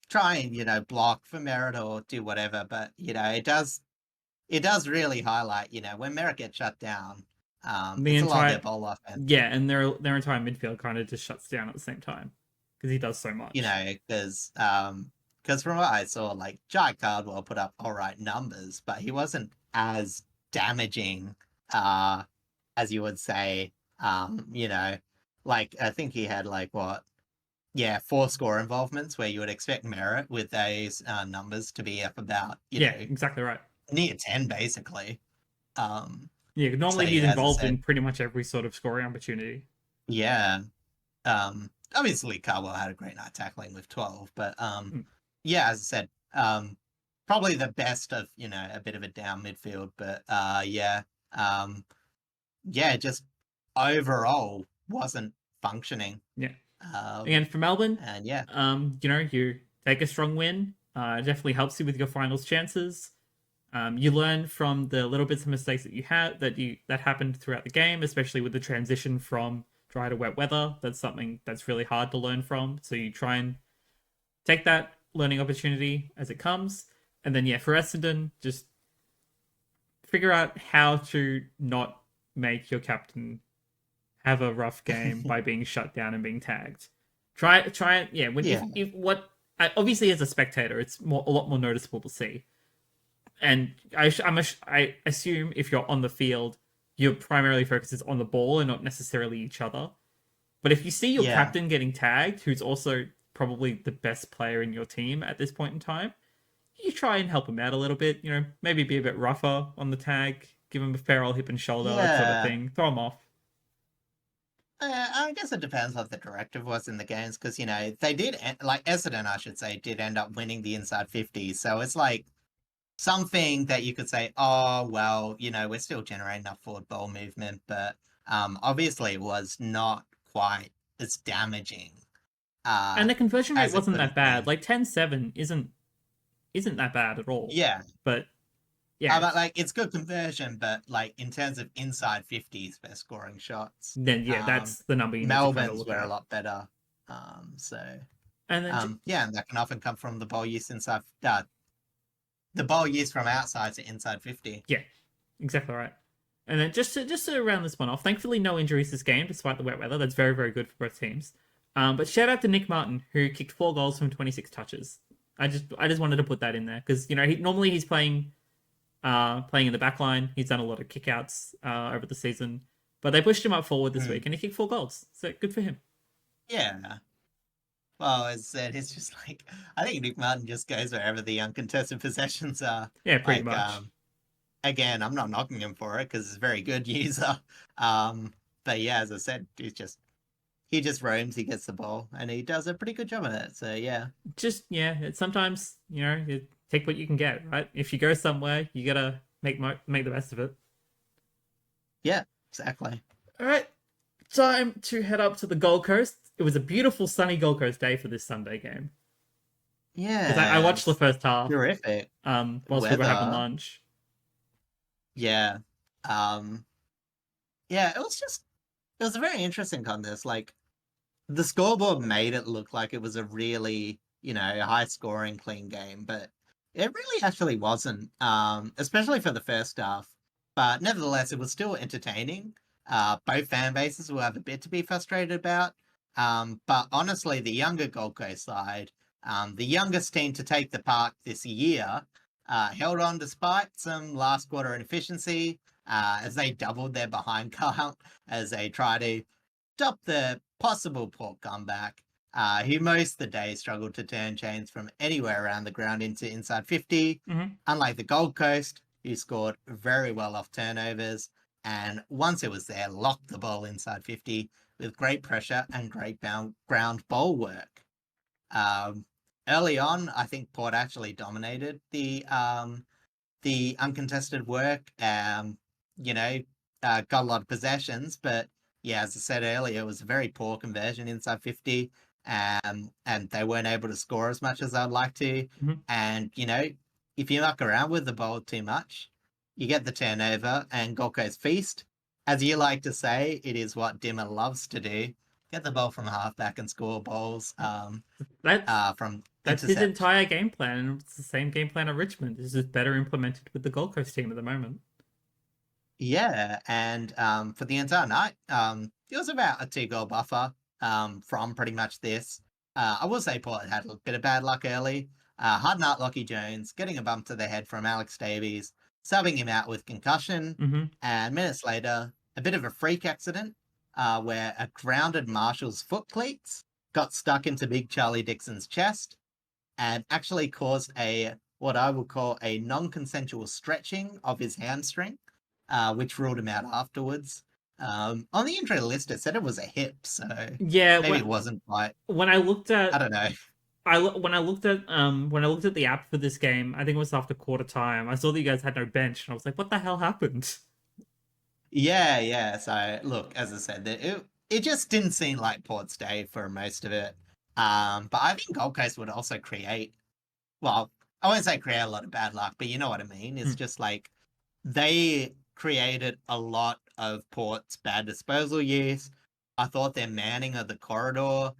try and block for Merritt or do whatever. But it does really highlight when Merritt gets shut down. It's a lot of their ball offense. Yeah, and their entire midfield kind of just shuts down at the same time because he does so much. Because from what I saw, Jai Cardwell put up all right numbers, but he wasn't as damaging as you would say. I think he had 4 score involvements where you would expect Merritt with those numbers to be up about exactly right, near 10 basically. Normally he's involved in pretty much every sort of scoring opportunity. Yeah. Obviously Cardwell had a great night tackling with 12, but as I said, probably the best of a bit of a down midfield, but just overall wasn't functioning. Again, for Melbourne, and you take a strong win. It definitely helps you with your finals chances. You learn from the little bits of mistakes that you had that happened throughout the game, especially with the transition from dry to wet weather. That's something that's really hard to learn from. So you try and take that learning opportunity as it comes. And then, yeah, for Essendon, just figure out how to not make your captain have a rough game by being shut down and being tagged. Try it. Yeah, obviously as a spectator, it's a lot more noticeable to see. And I assume if you're on the field, your primarily focus is on the ball and not necessarily each other. But if you see your captain getting tagged, who's also probably the best player in your team at this point in time, you try and help him out a little bit. Maybe be a bit rougher on the tag, give him a fair old hip and shoulder, that sort of thing. Throw him off. I guess it depends what the directive was in the games, because, they did, like Essendon, I should say, did end up winning the inside 50. So it's like something that you could say, oh, well, we're still generating enough forward ball movement, but obviously it was not quite as damaging. And the conversion rate wasn't that bad. Like 10-7 isn't that bad at all. Yeah. But yeah. But it's good conversion, but in terms of inside 50s, they're scoring shots. Then that's the number you Melbourne's need to were a lot better. And then and that can often come from the ball use inside. The ball use from outside to inside 50. Yeah, exactly right. And then just to round this one off, thankfully no injuries this game despite the wet weather. That's very, very good for both teams. But shout out to Nick Martin, who kicked 4 goals from 26 touches. I just wanted to put that in there because normally he's playing in the back line. He's done a lot of kickouts over the season, but they pushed him up forward this week and he kicked 4 goals. So good for him. Yeah. Well, as I said, it's just I think Nick Martin just goes wherever the uncontested possessions are. Yeah, pretty much. Again, I'm not knocking him for it because he's a very good user. But yeah, as I said, he just roams, he gets the ball, and he does a pretty good job of it. So yeah. Sometimes, you take what you can get, right? If you go somewhere, you gotta make the best of it. Yeah, exactly. All right, time to head up to the Gold Coast. It was a beautiful sunny Gold Coast day for this Sunday game. Yeah. I watched the first half. Terrific. Whilst we were having lunch. Yeah. Yeah, it was a very interesting contest. The scoreboard made it look like it was a really, high scoring, clean game, but it really actually wasn't, especially for the first half. But nevertheless, it was still entertaining. Both fan bases will have a bit to be frustrated about. But honestly, the younger Gold Coast side, the youngest team to take the park this year, held on despite some last quarter inefficiency, as they doubled their behind count as they try to stop the possible Port comeback, who most of the day struggled to turn chains from anywhere around the ground into inside 50, unlike the Gold Coast, who scored very well off turnovers, and once it was there, locked the ball inside 50 with great pressure and great ground ball work. Early on, I think Port actually dominated the uncontested work. Got a lot of possessions, but yeah, as I said earlier, it was a very poor conversion inside 50, and they weren't able to score as much as I'd like to. And if you muck around with the ball too much, you get the turnover, and Gold Coast feast. As you like to say, it is what Dimmer loves to do. Get the ball from halfback and score balls. That's his entire game plan, and it's the same game plan at Richmond. It's just better implemented with the Gold Coast team at the moment. Yeah, and for the entire night, it was about a 2-goal buffer from pretty much this. I will say Port had a bit of bad luck early. Hard nut Lockie Jones getting a bump to the head from Alex Davies, subbing him out with concussion, and minutes later, a bit of a freak accident where a grounded Marshall's foot cleats got stuck into Big Charlie Dixon's chest and actually caused what I would call a non-consensual stretching of his hamstring, which ruled him out afterwards. On the injury list, it said it was a hip, so yeah, maybe it wasn't quite. When I looked at, I don't know. When I looked at the app for this game, I think it was after quarter time. I saw that you guys had no bench, and I was like, "What the hell happened?" Yeah. So look, as I said, it just didn't seem like Port's day for most of it. But I think Gold Coast would also create. Well, I won't say create a lot of bad luck, but you know what I mean. It's just they created a lot of Port's bad disposal use. I thought their manning of the corridor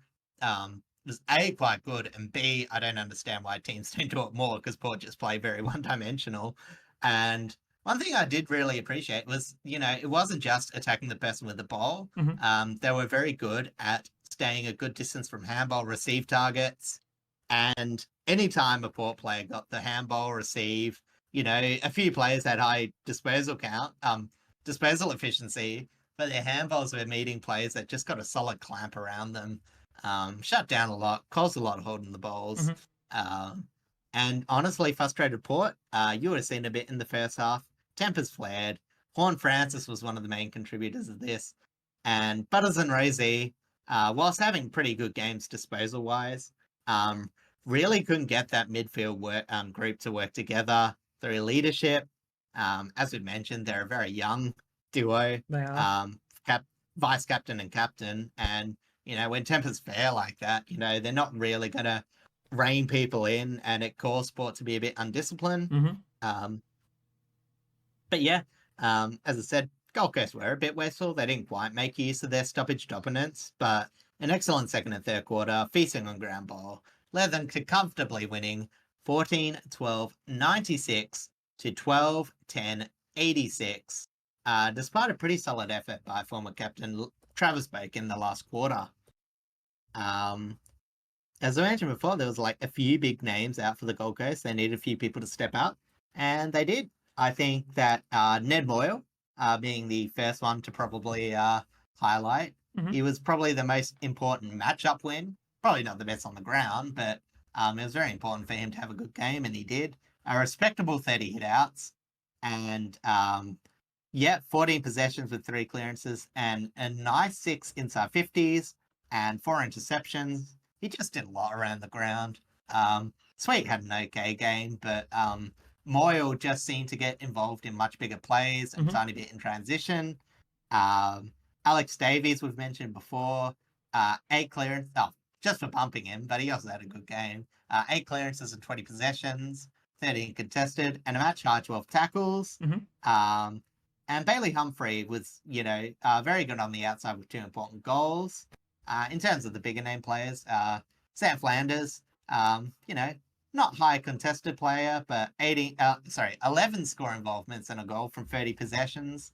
was A, quite good, and B, I don't understand why teams don't do it more because Port just play very one-dimensional. And one thing I did really appreciate was, it wasn't just attacking the person with the ball. They were very good at staying a good distance from handball, receive targets, and anytime a Port player got the handball, receive, a few players had high disposal efficiency, but their handballs were meeting players that just got a solid clamp around them, shut down a lot, caused a lot of holding the balls. And honestly, frustrated Port, you would have seen a bit in the first half. Tempers flared. Horn Francis was one of the main contributors of this. And Butters and Rosie, whilst having pretty good games disposal-wise, really couldn't get that midfield group to work together through leadership. As we mentioned, they're a very young duo. They are. Vice captain and captain. And, when tempers fair like that, they're not really going to rein people in, and it caused Sport to be a bit undisciplined. But yeah, as I said, Gold Coast were a bit wasteful. They didn't quite make use of their stoppage dominance, but an excellent second and third quarter, feasting on ground ball, led them to comfortably winning 14-12-96 to 12-10-86, despite a pretty solid effort by former captain Travis Bake in the last quarter. As I mentioned before, there was like a few big names out for the Gold Coast. They needed a few people to step up, and they did. I think that Ned Moyle, being the first one to probably highlight, he was probably the most important matchup win. Probably not the best on the ground, but it was very important for him to have a good game, and he did. A respectable 30 hit-outs, and 14 possessions with 3 clearances, and a nice 6 inside 50s, and 4 interceptions. He just did a lot around the ground. Sweet had an okay game, but Moyle just seemed to get involved in much bigger plays and tiny bit in transition. Alex Davies, we've mentioned before, 8 clearances, just for bumping him, but he also had a good game. 8 clearances and 20 possessions, 13 contested, and a match high 12 tackles. And Bailey Humphrey was, very good on the outside with 2 important goals. In terms of the bigger name players, Sam Flanders, not high contested player, but 11 score involvements and a goal from 30 possessions.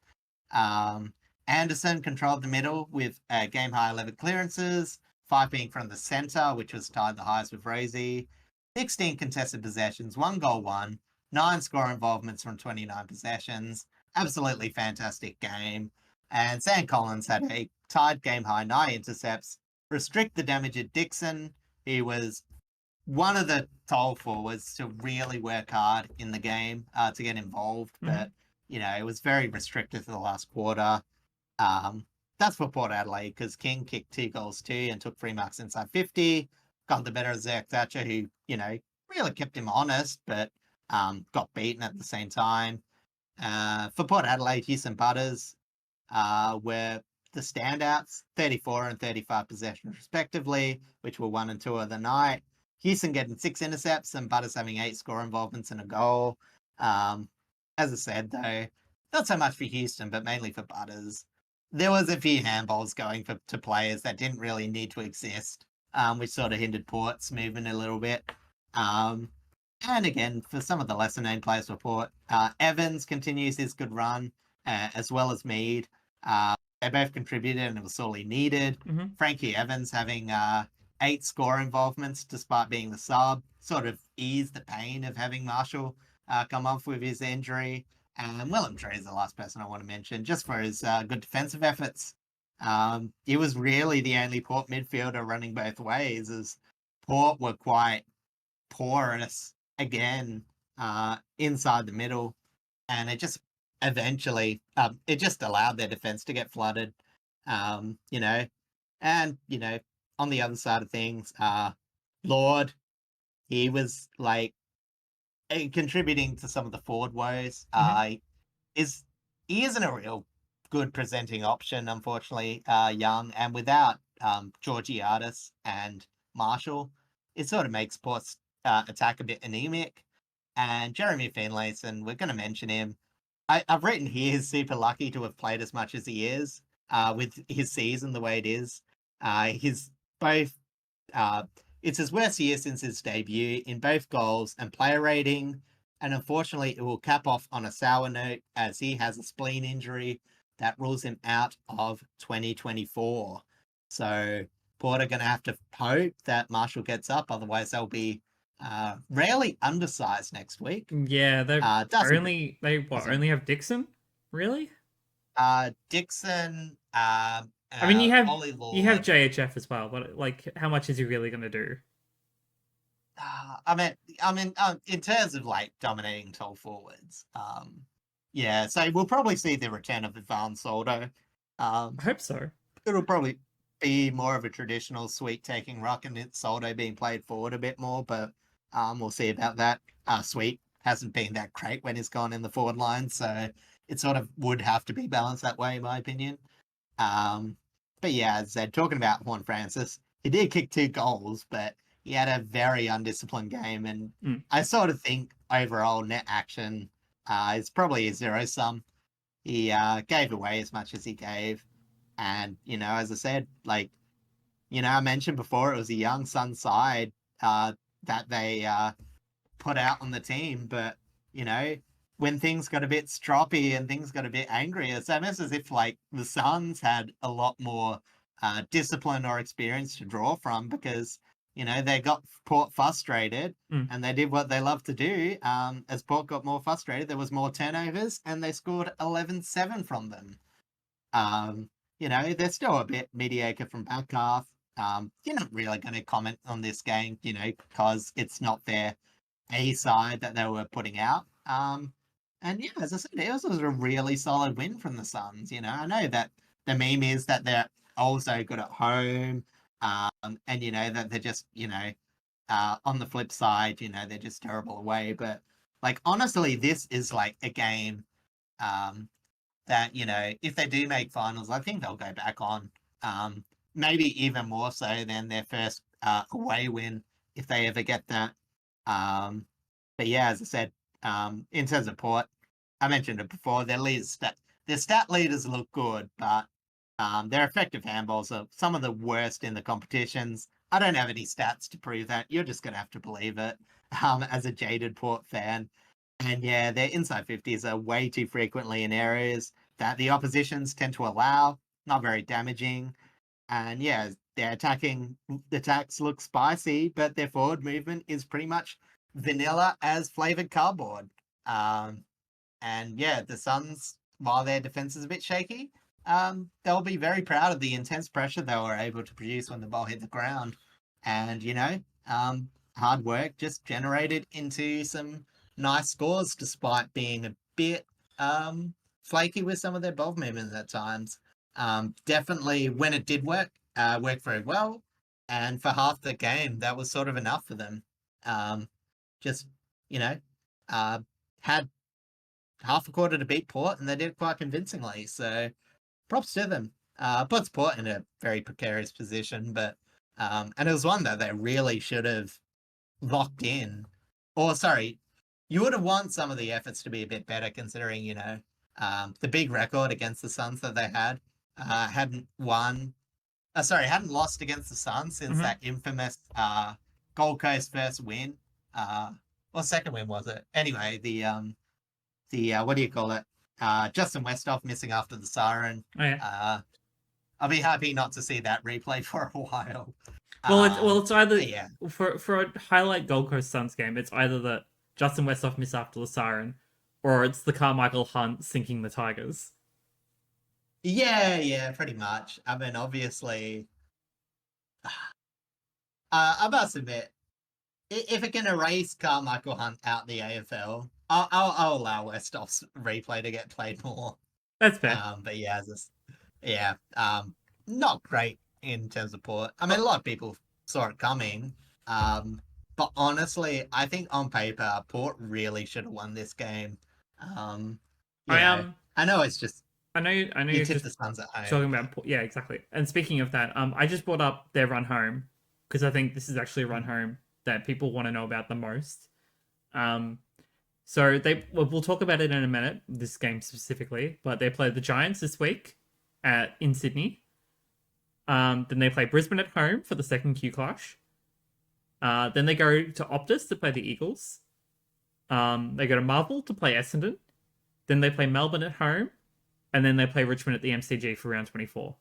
Anderson controlled the middle with a game high 11 clearances, 5 being from the centre, which was tied the highest with Rosie. 16 contested possessions, 1 goal, 9 score involvements from 29 possessions. Absolutely fantastic game. And Sam Collins had a tied game high 9 intercepts, restrict the damage at Dixon. He was one of the tall forwards to really work hard in the game to get involved, but it was very restricted for the last quarter. That's for Port Adelaide, because King kicked 2 goals too and took 3 marks inside 50. Got the better of Zach Thatcher, who really kept him honest, but got beaten at the same time. For Port Adelaide, Houston Butters were the standouts, 34 and 35 possessions respectively, which were 1 and 2 of the night. Houston getting 6 intercepts and Butters having 8 score involvements and a goal. As I said, though, not so much for Houston, but mainly for Butters. There was a few handballs going to players that didn't really need to exist, which sort of hindered Port's movement a little bit. And again, for some of the lesser-known players for Port, Evans continues his good run, as well as Mead. They both contributed and it was sorely needed. Frankie Evans having 8 score involvements despite being the sub sort of eased the pain of having Marshall come off with his injury. And Willem Tree is the last person I want to mention, just for his good defensive efforts. He was really the only Port midfielder running both ways, as Port were quite porous again inside the middle, and it just eventually it just allowed their defense to get flooded. And on the other side of things, Lord, he was like contributing to some of the forward woes. He isn't a real good presenting option, unfortunately, young, and without Georgiadis and Marshall, it sort of makes Port's attack a bit anemic. And Jeremy Finlayson, we're going to mention him. I've written he is super lucky to have played as much as he is. with his season the way it is. His both it's his worst year since his debut in both goals and player rating, and unfortunately, it will cap off on a sour note as he has a spleen injury that rules him out of 2024. So Port are going to have to hope that Marshall gets up, otherwise they'll be rarely undersized next week. Yeah, they only have Dixon, really? Dixon, I mean, Ollie you have Lord. JHF as well, but like, how much is he really going to do? In terms of like dominating tall forwards, yeah. So we'll probably see the return of Ivan Soldo. I hope so. It'll probably be more of a traditional sweet taking ruck, and it's Soldo being played forward a bit more. But we'll see about that. Sweet hasn't been that great when he's gone in the forward line, so it sort of would have to be balanced that way, in my opinion. But yeah, as I said, talking about Juan Francis, he did kick 2 goals, but he had a very undisciplined game, and I sort of think overall net action is probably a zero sum. He gave away as much as he gave, and as I said, like I mentioned before, it was a young Sun side that they put out on the team, but when things got a bit stroppy and things got a bit angry, it's almost as if like the Suns had a lot more discipline or experience to draw from, because they got Port frustrated and they did what they love to do. As Port got more frustrated, there was more turnovers and they scored 11-7 from them. They're still a bit mediocre from back half. You're not really going to comment on this game, because it's not their A side that they were putting out. And yeah, as I said, it was a really solid win from the Suns. I know that the meme is that they're also good at home, and that they're just on the flip side, they're just terrible away. But like honestly, this is like a game that if they do make finals, I think they'll go back on. Maybe even more so than their first away win if they ever get that. But yeah, as I said, in terms of Port, I mentioned it before, their stat leaders look good, but their effective handballs are some of the worst in the competitions. I don't have any stats to prove that. You're just going to have to believe it as a jaded Port fan. And yeah, their inside 50s are way too frequently in areas that the oppositions tend to allow, not very damaging. And yeah, their attacks look spicy, but their forward movement is pretty much vanilla as flavored cardboard. And yeah, the Suns, while their defense is a bit shaky, they'll be very proud of the intense pressure they were able to produce when the ball hit the ground. And, hard work just generated into some nice scores despite being a bit flaky with some of their ball movements at times. Definitely when it did worked very well. And for half the game, that was sort of enough for them. Had half a quarter to beat Port, and they did it quite convincingly. So props to them. Puts Port in a very precarious position, but and it was one that they really should have locked in. Or sorry, you would have want some of the efforts to be a bit better, considering the big record against the Suns that they hadn't lost against the Suns since that infamous Gold Coast first win. What second win was it? Anyway, the what do you call it? Justin Westhoff missing after the siren. Oh, yeah. I'll be happy not to see that replay for a while. It's either for a highlight Gold Coast Suns game, it's either that Justin Westhoff missed after the siren, or it's the Carmichael Hunt sinking the Tigers. Yeah, pretty much. I mean, obviously, I must admit, if it can erase Carmichael Hunt out the AFL, I'll allow Westhoff's replay to get played more. That's fair. But yeah, not great in terms of Port. I mean, a lot of people saw it coming. But honestly, I think on paper, Port really should have won this game. I know it's just. I know you tip the Suns at home. Talking about exactly. And speaking of that, I just brought up their run home because I think this is actually a run home that people want to know about the most. So we'll talk about it in a minute, this game specifically, but they played the Giants this week. in Sydney. Then they play Brisbane at home for the second Q clash. Then they go to Optus to play the Eagles. They go to Marvel to play Essendon. Then they play Melbourne at home. And then they play Richmond at the MCG for round 24.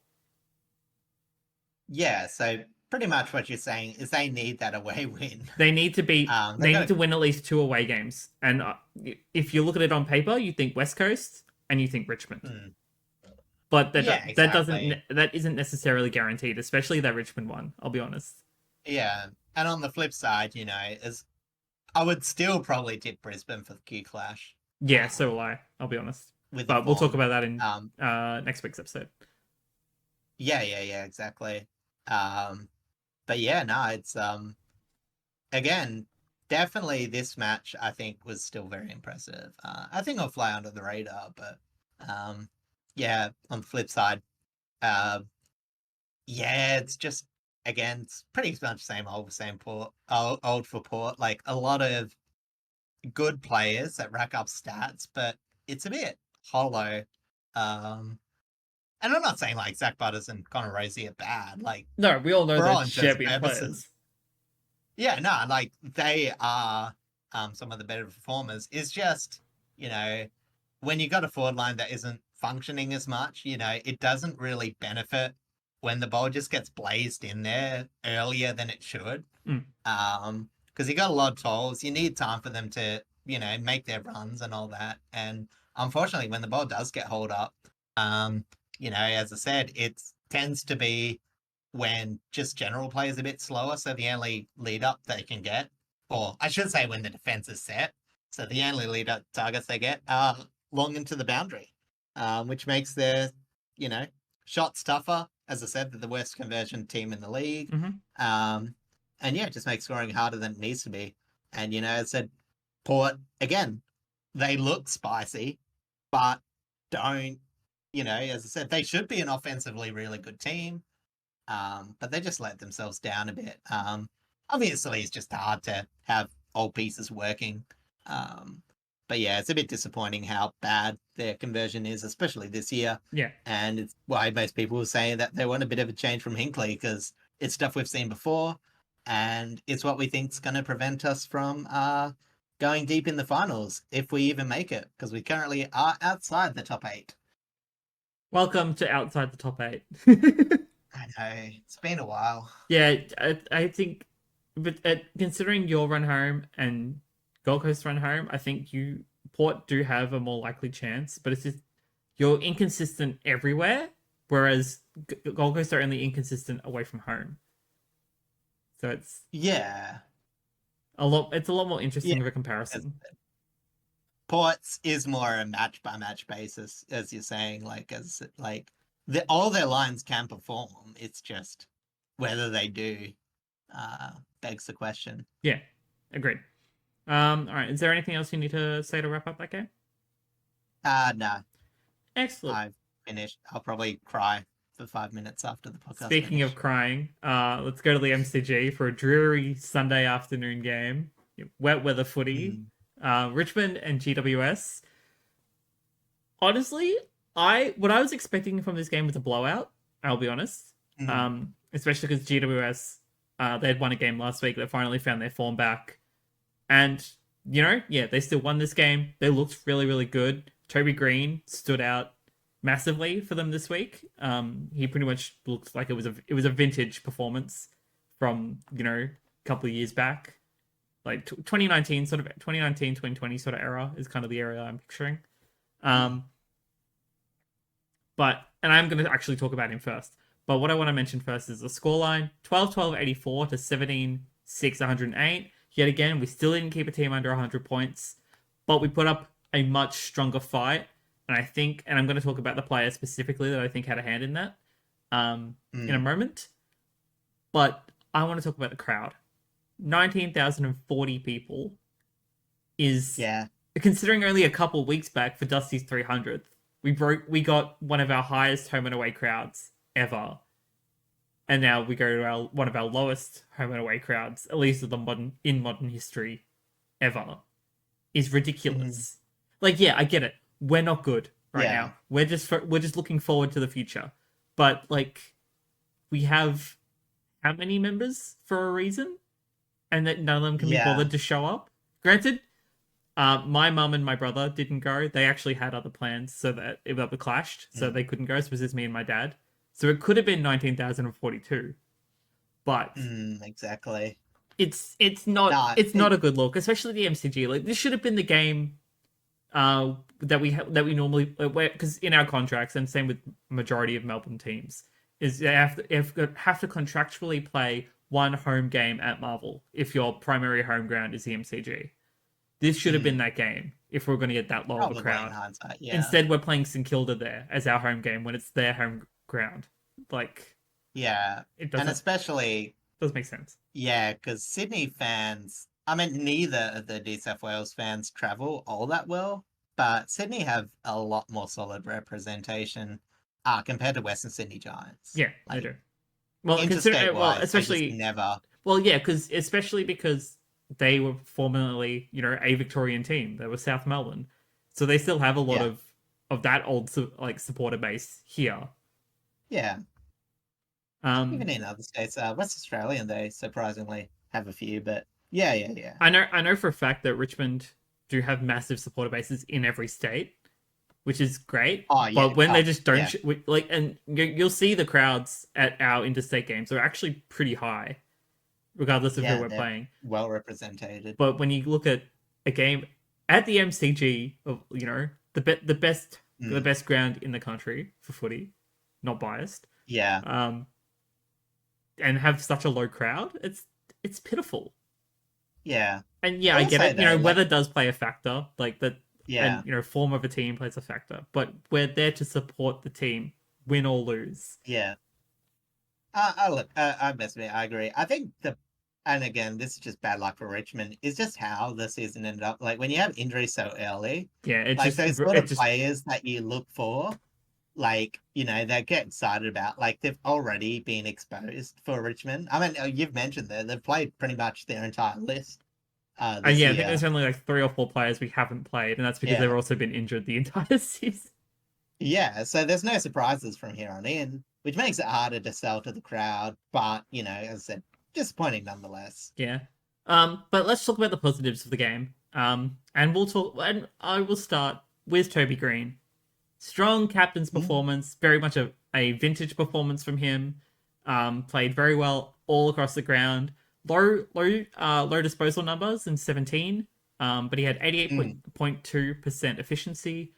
Yeah, so pretty much what you're saying is they need that away win. They need to beat. They need to win at least 2 away games. And if you look at it on paper, you think West Coast and you think Richmond. But that isn't necessarily guaranteed, especially that Richmond one. I'll be honest. Yeah, and on the flip side, I would still probably tip Brisbane for the Q clash. Yeah, so will I. I'll be honest. But we'll talk about that in next week's episode. Yeah, exactly. But yeah, no, it's again, definitely this match I think was still very impressive. I think it'll fly under the radar, but yeah, on the flip side, yeah, it's just again, it's pretty much same old for Port. Like a lot of good players that rack up stats, but it's a bit hollow. And I'm not saying like Zach Butters and Connor Rosie are bad. Like no, we all know they're champion players. Yeah, no, like they are some of the better performers. It's just, when you got a forward line that isn't functioning as much, it doesn't really benefit when the ball just gets blazed in there earlier than it should. Because you got a lot of tolls. You need time for them to, make their runs and all that. And unfortunately, when the ball does get hauled up, as I said, it tends to be when just general play is a bit slower. So the only lead up they can get, or I should say when the defense is set. So the only lead up targets they get are long into the boundary, which makes their, shots tougher. As I said, they're the worst conversion team in the league. And yeah, it just makes scoring harder than it needs to be. And, as I said, Port, again, they look spicy, but don't, as I said, they should be an offensively really good team. But they just let themselves down a bit. Obviously, it's just hard to have all pieces working. But yeah, it's a bit disappointing how bad their conversion is, especially this year. Yeah. And it's why most people were saying that they want a bit of a change from Hinckley, because it's stuff we've seen before. And it's what we think is going to prevent us from going deep in the finals, if we even make it, because we currently are outside the top 8. Welcome to outside the top 8. I know, it's been a while. Yeah, I think, but considering your run home and Gold Coast run home, I think Port do have a more likely chance, but it's just you're inconsistent everywhere, whereas Gold Coast are only inconsistent away from home. So it's a lot more interesting of a comparison. Ports is more a match by match basis, as you're saying. All their lines can perform. It's just whether they do begs the question. Yeah, agreed. All right. Is there anything else you need to say to wrap up that game? No. Excellent. I've finished. I'll probably cry for 5 minutes after the podcast. Speaking of crying, let's go to the MCG for a dreary Sunday afternoon game. Wet weather footy. Richmond and GWS. Honestly, what I was expecting from this game was a blowout. I'll be honest. Especially because GWS, they had won a game last week. They finally found their form back. And, they still won this game. They looked really, really good. Toby Green stood out massively for them this week. He pretty much looks like it was a vintage performance from, a couple of years back. Like 2019, 2020 sort of era is kind of the era I'm picturing. And I'm going to actually talk about him first. But what I want to mention first is the scoreline, 12-12-84 to 17-6-108. Yet again, we still didn't keep a team under 100 points, but we put up a much stronger fight. And I think, and I'm going to talk about the player specifically that I think had a hand in that in a moment. But I want to talk about the crowd. 19,040 people is, considering only a couple of weeks back for Dusty's 300th, we got one of our highest home and away crowds ever. And now we go to one of our lowest home and away crowds, at least in modern history, ever, is ridiculous. I get it. We're not good. right now. We're just looking forward to the future. But like, we have how many members for a reason, and that none of them can be bothered to show up. Granted, my mum and my brother didn't go. They actually had other plans, so that it clashed, so they couldn't go. So it was just me and my dad. So it could have been 19,042, but exactly. It's not a good look, especially the MCG. Like, this should have been the game that we normally, because in our contracts, and same with majority of Melbourne teams, is they have to contractually play one home game at Marvel if your primary home ground is the MCG. This should have been that game if we're going to get that low of a crowd. Instead, we're playing St Kilda there as our home game when it's their home ground. Like, it doesn't, and especially doesn't make sense. Yeah, because Sydney fans, I mean, neither of the New South Wales fans travel all that well, but Sydney have a lot more solid representation compared to Western Sydney Giants. Yeah, like, they do. Well, especially never. Well, yeah, especially because they were formerly, a Victorian team. They were South Melbourne, so they still have a lot of that old supporter base here. Yeah. Even in other states, West Australian, they surprisingly have a few, but yeah. I know for a fact that Richmond do have massive supporter bases in every state, which is great. Oh, yeah, but when they just don't and you'll see the crowds at our interstate games are actually pretty high, regardless of who we're playing. Well represented. But when you look at a game at the MCG, the best ground in the country for footy, not biased. Yeah. And have such a low crowd, it's pitiful. Yeah. And I get it. Weather does play a factor, like that. Yeah. And form of a team plays a factor, but we're there to support the team, win or lose. Yeah. Look, I agree. I think and again, this is just bad luck for Richmond, is just how the season ended up. Like, when you have injuries so early, those sort of players that you look for, they get excited about. Like, they've already been exposed for Richmond. I mean, you've mentioned they've played pretty much their entire list. I think there's only 3 or 4 players we haven't played, and that's because they've also been injured the entire season. Yeah, so there's no surprises from here on in, which makes it harder to sell to the crowd. But as I said, disappointing nonetheless. Yeah. But let's talk about the positives of the game. And I will start with Toby Green. Strong captain's performance, very much a vintage performance from him. Played very well all across the ground. Low disposal numbers in 17, but he had 88.2% efficiency,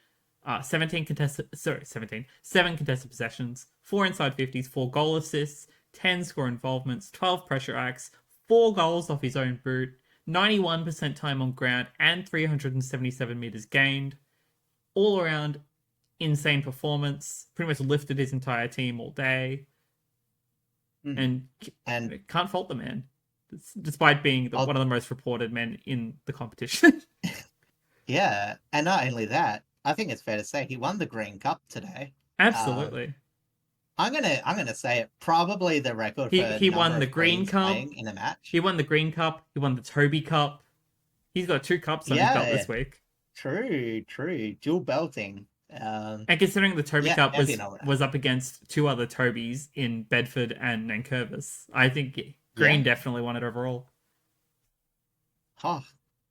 7 contested possessions, 4 inside 50s, 4 goal assists, 10 score involvements, 12 pressure acts, 4 goals off his own boot, 91% time on ground, and 377 meters gained. All around, insane performance. Pretty much lifted his entire team all day, and can't fault the man, despite being one of the most reported men in the competition. Yeah, and not only that, I think it's fair to say he won the Green Cup today. Absolutely. I'm gonna say it, probably the record. He won the Green Cup in a match. He won the Green Cup. He won the Toby Cup. He's got 2 cups on his belt this week. True. Dual belting. And considering the Toby Cup was up against 2 other Tobys in Bedford and Nankervis, I think Green definitely won it overall. Oh,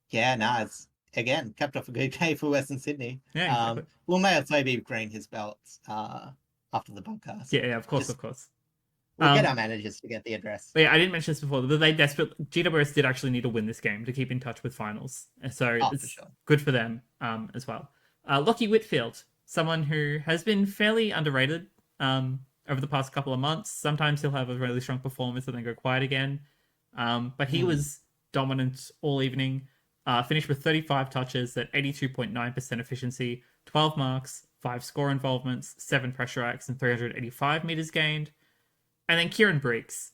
yeah, it's again capped off a good day for Western Sydney. Yeah, exactly. We'll may also be Green his belts after the podcast. Yeah, of course. We'll get our managers to get the address. But yeah, I didn't mention this before, but GWS did actually need to win this game to keep in touch with finals. So it's good for them as well. Lockie Whitfield, someone who has been fairly underrated over the past couple of months. Sometimes he'll have a really strong performance and then go quiet again. But he was dominant all evening. Finished with 35 touches at 82.9% efficiency, 12 marks, 5 score involvements, 7 pressure acts, and 385 meters gained. And then Kieran Briggs.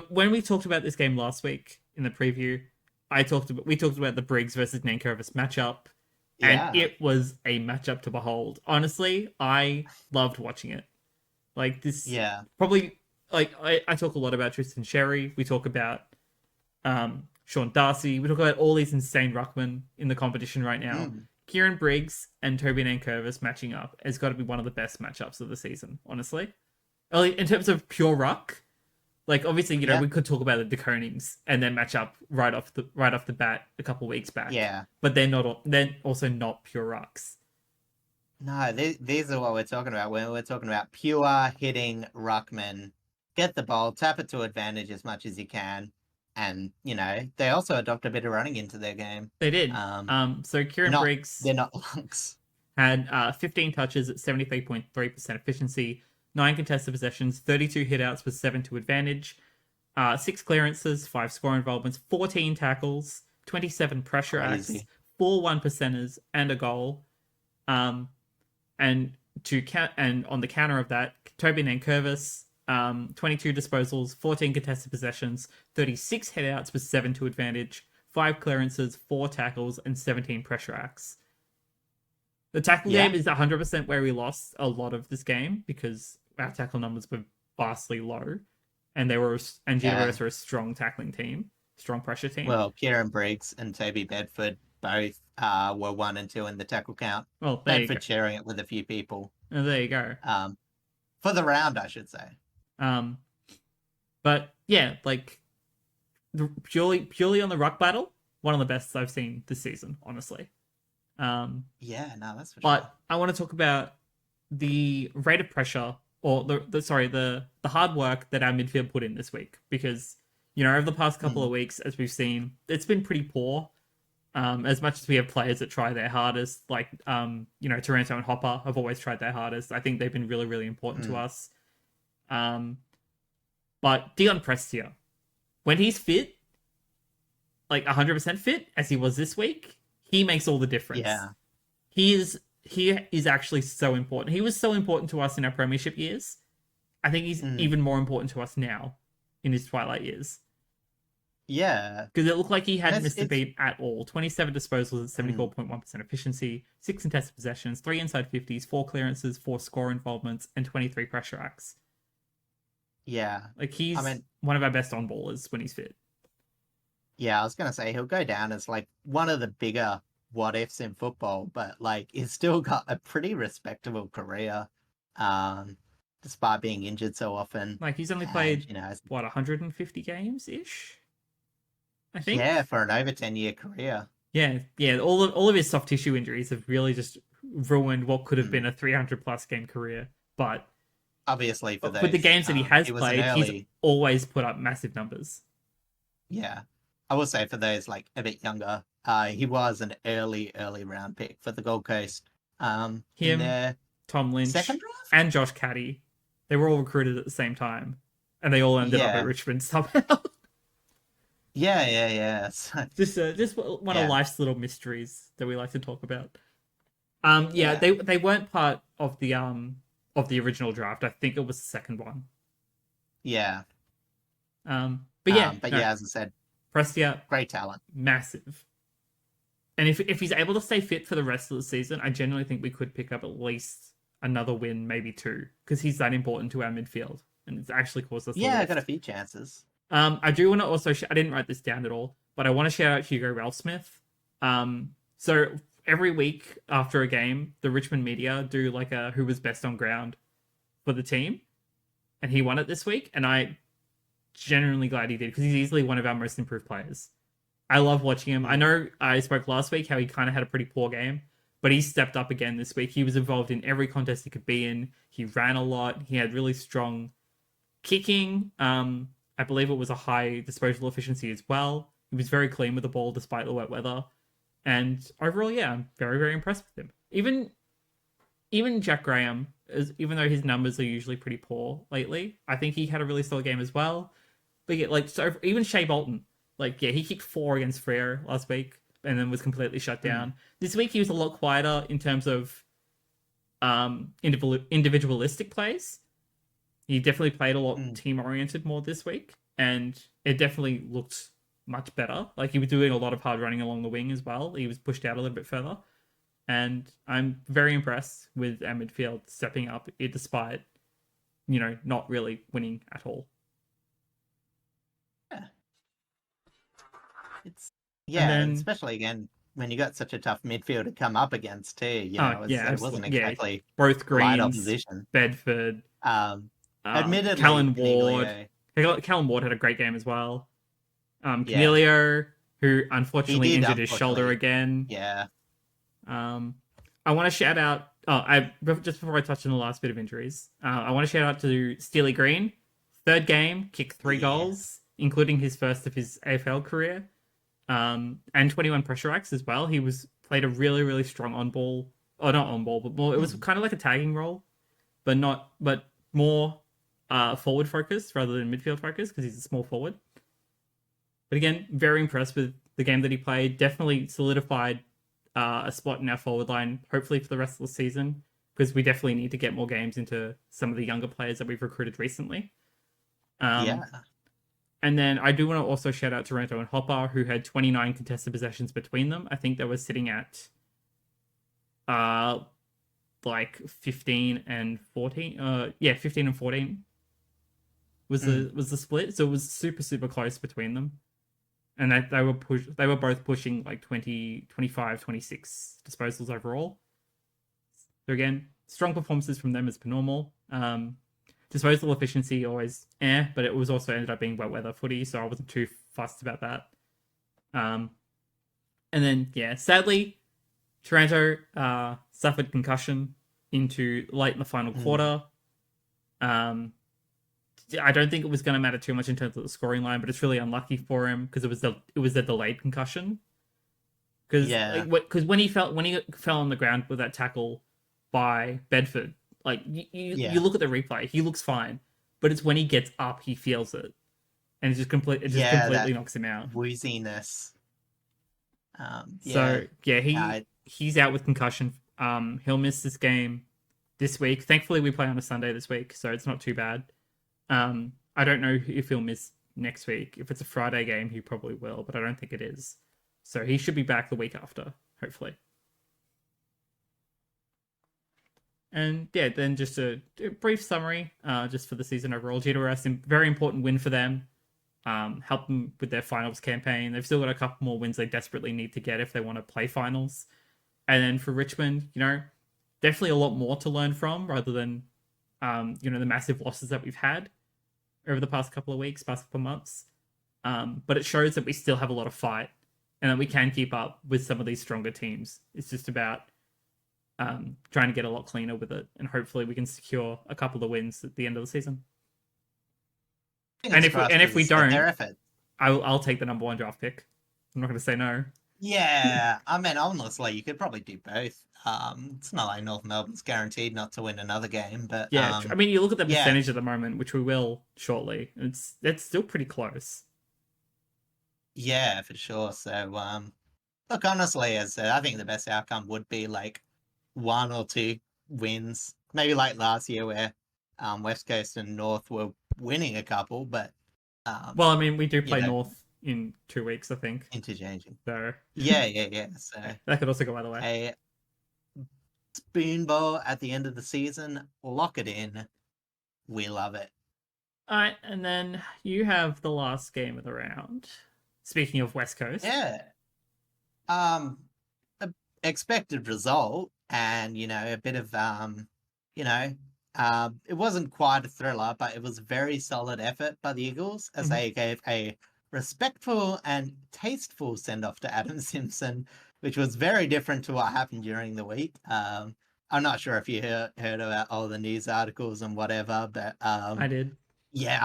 When we talked about this game last week in the preview, we talked about the Briggs versus Nankervis matchup, and it was a matchup to behold. Honestly, I loved watching it. Like this, probably like I talk a lot about Tristan Sherry. We talk about Sean Darcy. We talk about all these insane ruckmen in the competition right now. Kieran Briggs and Toby Nankervis matching up has got to be one of the best matchups of the season, honestly. In terms of pure ruck, like obviously, we could talk about the Conings and then match up right off the bat a couple of weeks back. Yeah. But they're also not pure rucks. No, these are what we're talking about. When we're talking about pure hitting ruckmen, get the ball, tap it to advantage as much as you can. And, they also adopt a bit of running into their game. They did. So Kieran Briggs... They're not lunks. Had 15 touches at 73.3% efficiency, 9 contested possessions, 32 hitouts with 7 to advantage, 6 clearances, 5 score involvements, 14 tackles, 27 pressure acts, 4 1-percenters, and a goal. And on the counter of that, Toby Nankervis, 22 disposals, 14 contested possessions, 36 headouts with 7 to advantage, 5 clearances, 4 tackles, and 17 pressure acts. The tackle game is 100% where we lost a lot of this game because our tackle numbers were vastly low, and GWS were a strong tackling team, strong pressure team. Well, Kieran Briggs and Toby Bedford both were 1 and 2 in the tackle count. Well, Bedford sharing it with a few people. Oh, there you go. For the round, I should say. But yeah, like purely on the ruck battle, one of the best I've seen this season, honestly. That's for sure. But I want to talk about the rate of pressure, or the hard work that our midfield put in this week, because over the past couple of weeks, as we've seen, it's been pretty poor. As much as we have players that try their hardest, like Taranto and Hopper have always tried their hardest. I think they've been really, really important to us. But Dion Prestia, when he's fit, like 100% fit, as he was this week, he makes all the difference. Yeah. He is actually so important. He was so important to us in our premiership years. I think he's even more important to us now in his twilight years. Yeah. Because it looked like he hadn't missed a beat at all. 27 disposals at 74.1% efficiency, 6 contested possessions, 3 inside 50s, 4 clearances, 4 score involvements, and 23 pressure acts. Yeah. Like he's one of our best on-ballers when he's fit. Yeah, I was going to say he'll go down as like one of the bigger what-ifs in football, but like he's still got a pretty respectable career, despite being injured so often. Like he's only played, 150 games-ish? I think. Yeah, for an over 10-year career. Yeah. All of his soft tissue injuries have really just ruined what could have been a 300-plus game career. But obviously, for the games that he has played, he's always put up massive numbers. Yeah. I will say for those like a bit younger, he was an early round pick for the Gold Coast. Him, Tom Lynch, second draft? And Josh Caddy. They were all recruited at the same time. And they all ended up at Richmond somehow. Yeah. Just one of life's little mysteries that we like to talk about. They weren't part of the original draft. I think it was the second one. Yeah. As I said, Prestia, great talent, massive. And if he's able to stay fit for the rest of the season, I genuinely think we could pick up at least another win, maybe 2, because he's that important to our midfield, and it's actually caused us. I got a few chances. I do want to also. I didn't write this down at all, but I want to shout out Hugo Ralphsmith. So every week after a game, the Richmond media do like a who was best on ground for the team, and he won it this week, and I genuinely glad he did because he's easily one of our most improved players. I love watching him. I know I spoke last week how he kind of had a pretty poor game, but he stepped up again this week. He was involved in every contest he could be in. He ran a lot. He had really strong kicking. I believe it was a high disposal efficiency as well. He was very clean with the ball despite the wet weather. And overall, I'm very, very impressed with him. Even Jack Graham, even though his numbers are usually pretty poor lately, I think he had a really solid game as well. But even Shea Bolton, he kicked 4 against Freo last week and then was completely shut down. This week he was a lot quieter in terms of individualistic plays. He definitely played a lot team-oriented more this week, and it definitely looked much better. Like, he was doing a lot of hard running along the wing as well. He was pushed out a little bit further. And I'm very impressed with our midfield stepping up despite, not really winning at all. Yeah. Especially again, when you got such a tough midfield to come up against too, it wasn't exactly both light Greens, opposition. Bedford, Admittedly, Callan Ward. Callum Ward had a great game as well. Canelio, who unfortunately injured his shoulder again. Yeah. I want to shout out. Just before I touch on the last bit of injuries, I want to shout out to Steely Green. Third game, kicked 3 goals, including his first of his AFL career, and 21 pressure acts as well. He played a really, really strong on ball, or not on ball, but more. It was kind of like a tagging role, but more forward focused rather than midfield focused because he's a small forward. But again, very impressed with the game that he played. Definitely solidified a spot in our forward line, hopefully for the rest of the season, because we definitely need to get more games into some of the younger players that we've recruited recently. And then I do want to also shout out Toronto and Hopper, who had 29 contested possessions between them. I think they were sitting at 15 and 14. 15 and 14 was the split. So it was super, super close between them. And they were both pushing like 20, 25, 26 disposals overall. So again, strong performances from them as per normal. Disposal efficiency always but it was also ended up being wet weather footy, so I wasn't too fussed about that. And then sadly, Toronto suffered concussion into late in the final quarter. I don't think it was going to matter too much in terms of the scoring line, but it's really unlucky for him because it was a delayed concussion. Because when he fell on the ground with that tackle by Bedford, like you look at the replay, he looks fine, but it's when he gets up he feels it, and it just completely knocks him out. Wooziness. He's out with concussion. He'll miss this game this week. Thankfully, we play on a Sunday this week, so it's not too bad. I don't know if he'll miss next week. If it's a Friday game, he probably will, but I don't think it is. So he should be back the week after, hopefully. And then just a brief summary, just for the season overall. GWS, very important win for them. Help them with their finals campaign. They've still got a couple more wins they desperately need to get if they want to play finals. And then for Richmond, definitely a lot more to learn from rather than, the massive losses that we've had over the past couple of weeks, past couple of months. But it shows that we still have a lot of fight and that we can keep up with some of these stronger teams. It's just about trying to get a lot cleaner with it, and hopefully we can secure a couple of wins at the end of the season. And if we don't, I'll take the number 1 draft pick. I'm not going to say no. Yeah, I mean, honestly, you could probably do both. It's not like North Melbourne's guaranteed not to win another game, but I mean, you look at the percentage at the moment, which we will shortly. It's still pretty close. Yeah, for sure. So, look, honestly, as I think the best outcome would be like 1 or 2 wins, maybe like last year where West Coast and North were winning a couple, but well, I mean, we do play North in 2 weeks, I think. Interchanging. So yeah. So that could also go either way. A spoon bowl at the end of the season, lock it in. We love it. All right, and then you have the last game of the round. Speaking of West Coast, expected result, and a bit of it wasn't quite a thriller, but it was a very solid effort by the Eagles as they gave a respectful and tasteful send-off to Adam Simpson, which was very different to what happened during the week. I'm not sure if you heard about all the news articles and whatever, but I did. Yeah,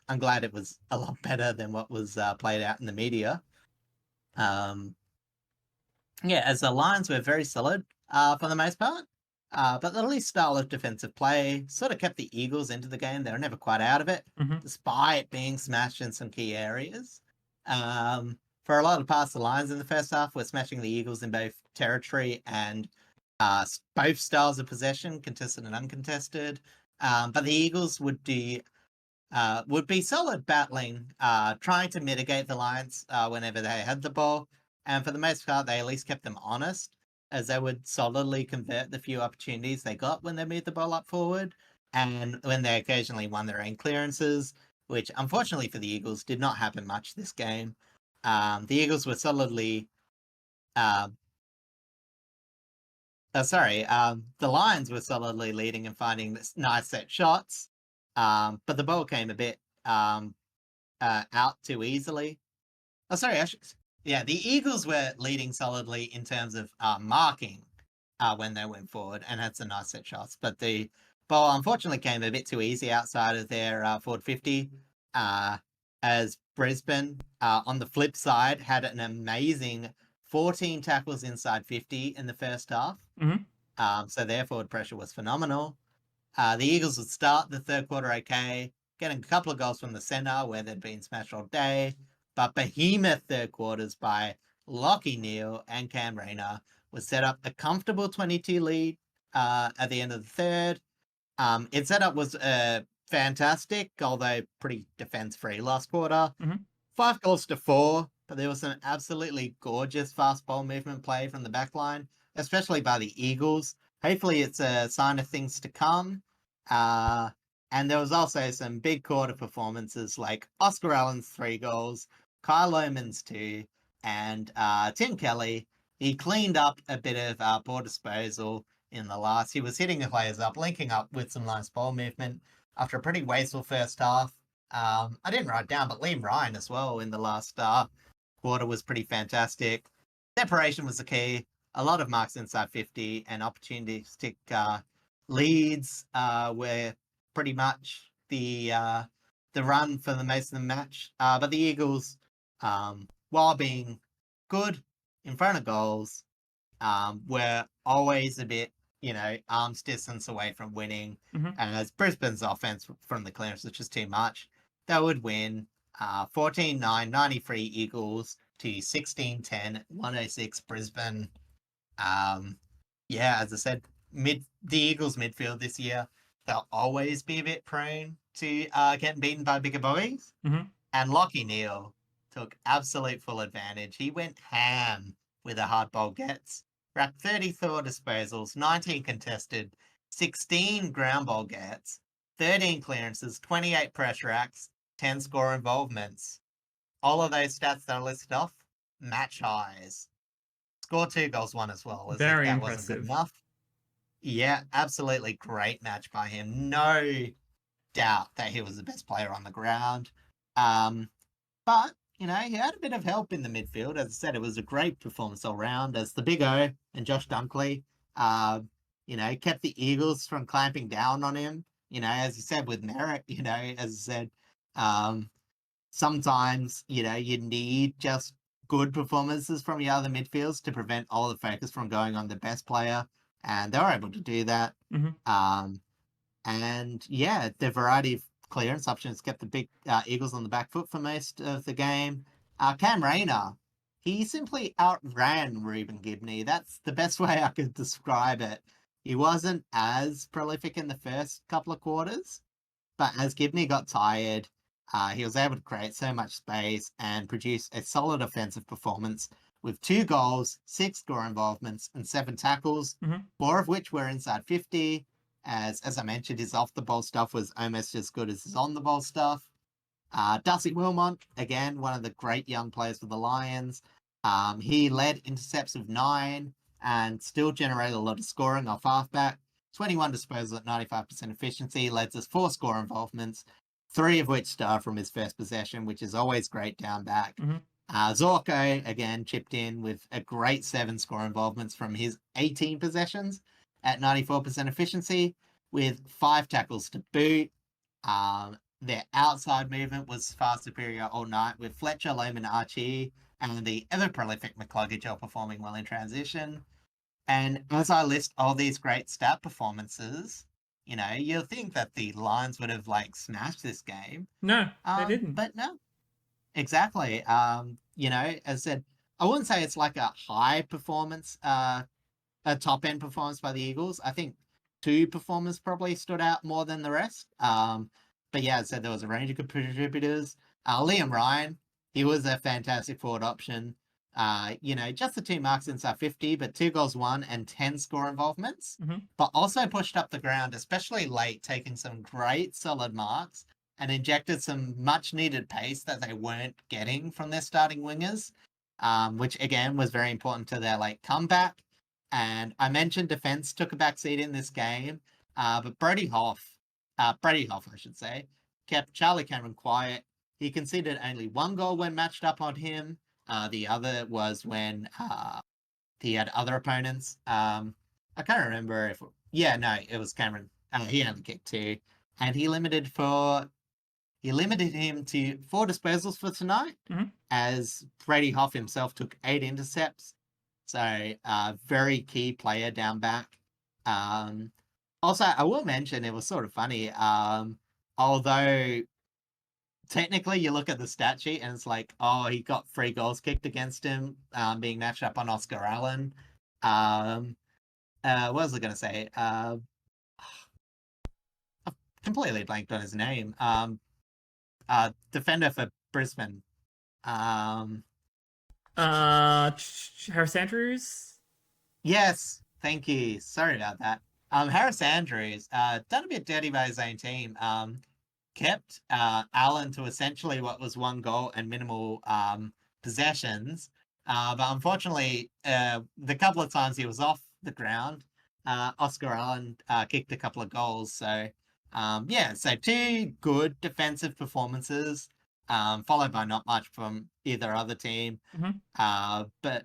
I'm glad it was a lot better than what was played out in the media. As the Lions were very solid for the most part. But the least style of defensive play sort of kept the Eagles into the game. They were never quite out of it, despite being smashed in some key areas. For a lot of parts, the Lions in the first half were smashing the Eagles in both territory and both styles of possession, contested and uncontested. But the Eagles would be solid battling, trying to mitigate the Lions whenever they had the ball. And for the most part, they at least kept them honest, as they would solidly convert the few opportunities they got when they moved the ball up forward, and when they occasionally won their own clearances, which unfortunately for the Eagles did not happen much this game. The Eagles were solidly The Lions were solidly leading and finding nice set shots, but the ball came a bit out too easily. The Eagles were leading solidly in terms of marking when they went forward and had some nice set shots, but the ball unfortunately came a bit too easy outside of their forward 50, as Brisbane, on the flip side, had an amazing 14 tackles inside 50 in the first half. So their forward pressure was phenomenal. The Eagles would start the third quarter okay, getting a couple of goals from the centre where they'd been smashed all day, but behemoth third quarters by Lachie Neale and Cam Rayner was set up a comfortable 22 lead at the end of the third. Its setup was fantastic, although pretty defense-free last quarter. 5 goals to 4, but there was some absolutely gorgeous fast ball movement play from the back line, especially by the Eagles. Hopefully it's a sign of things to come. And there was also some big quarter performances like Oscar Allen's 3 goals, Kyle Lohmann's 2, and Tim Kelly. He cleaned up a bit of poor disposal in the last. He was hitting the players up, linking up with some nice ball movement after a pretty wasteful first half. I didn't write down, but Liam Ryan as well in the last quarter was pretty fantastic. Separation was the key. A lot of marks inside 50 and opportunistic leads were pretty much the run for the most of the match. But the Eagles, while being good in front of goals, were always a bit, arm's distance away from winning. And as Brisbane's offense from the clearance was just too much, they would win 14-9, 93 Eagles to 16-10, 106 Brisbane. As I said, the Eagles midfield this year, they'll always be a bit prone to getting beaten by bigger boys. And Lachie Neale took absolute full advantage. He went ham with a hard ball gets, racked 34 disposals, 19 contested, 16 ground ball gets, 13 clearances, 28 pressure acts, 10 score involvements. All of those stats that I listed off, match highs. Scored 2 goals, 1 as well. Very that impressive. Wasn't good enough. Yeah, absolutely great match by him. No doubt that he was the best player on the ground. But, he had a bit of help in the midfield. As I said, it was a great performance all round as the Big O and Josh Dunkley, kept the Eagles from clamping down on him. As you said, with merit, as I said, sometimes, you need just good performances from your other midfields to prevent all the focus from going on the best player. And they were able to do that. The variety of clearance options kept the big Eagles on the back foot for most of the game. Cam Rayner, he simply outran Ruben Gibney. That's the best way I could describe it. He wasn't as prolific in the first couple of quarters, but as Gibney got tired, he was able to create so much space and produce a solid offensive performance with 2 goals, 6 score involvements, and 7 tackles, 4 of which were inside 50. As I mentioned, his off-the-ball stuff was almost as good as his on-the-ball stuff. Darcy Wilmot, again, one of the great young players for the Lions. He led intercepts with 9 and still generated a lot of scoring off halfback. 21 disposals at 95% efficiency, led us 4 score involvements, 3 of which start from his first possession, which is always great down back. Zorko, again, chipped in with a great 7 score involvements from his 18 possessions at 94% efficiency, with 5 tackles to boot. Their outside movement was far superior all night, with Fletcher, Lohmann, Archie, and the ever-prolific McCluggage all performing well in transition. And as I list all these great stat performances, you'll think that the Lions would have, smashed this game. No, they didn't. But no. Exactly. As I said, I wouldn't say it's like a high performance, a top-end performance by the Eagles. I think 2 performers probably stood out more than the rest. But yeah, as I said, there was a range of good contributors. Liam Ryan, he was a fantastic forward option. Just the 2 marks inside 50, but 2 goals, 1 and 10 score involvements. But also pushed up the ground, especially late, taking some great solid marks and injected some much-needed pace that they weren't getting from their starting wingers, which, again, was very important to their comeback. And I mentioned defense took a backseat in this game, but Brady Hoff, I should say, kept Charlie Cameron quiet. He conceded only one goal when matched up on him. The other was when he had other opponents. I can't remember if... it was Cameron. He only kicked 2. And he limited him to 4 disposals for tonight, as Brady Hoff himself took 8 intercepts. So, very key player down back. Also, I will mention, it was sort of funny, although technically you look at the stat sheet and it's like, oh, he got 3 goals kicked against him, being matched up on Oscar Allen. What was I going to say? I've completely blanked on his name. Defender for Brisbane. Harris Andrews? Yes, thank you. Sorry about that. Harris Andrews, done a bit dirty by his own team. Kept Allen to essentially what was 1 goal and minimal possessions. But unfortunately, the couple of times he was off the ground, Oscar Allen kicked a couple of goals. So, so 2 good defensive performances, followed by not much from either other team. But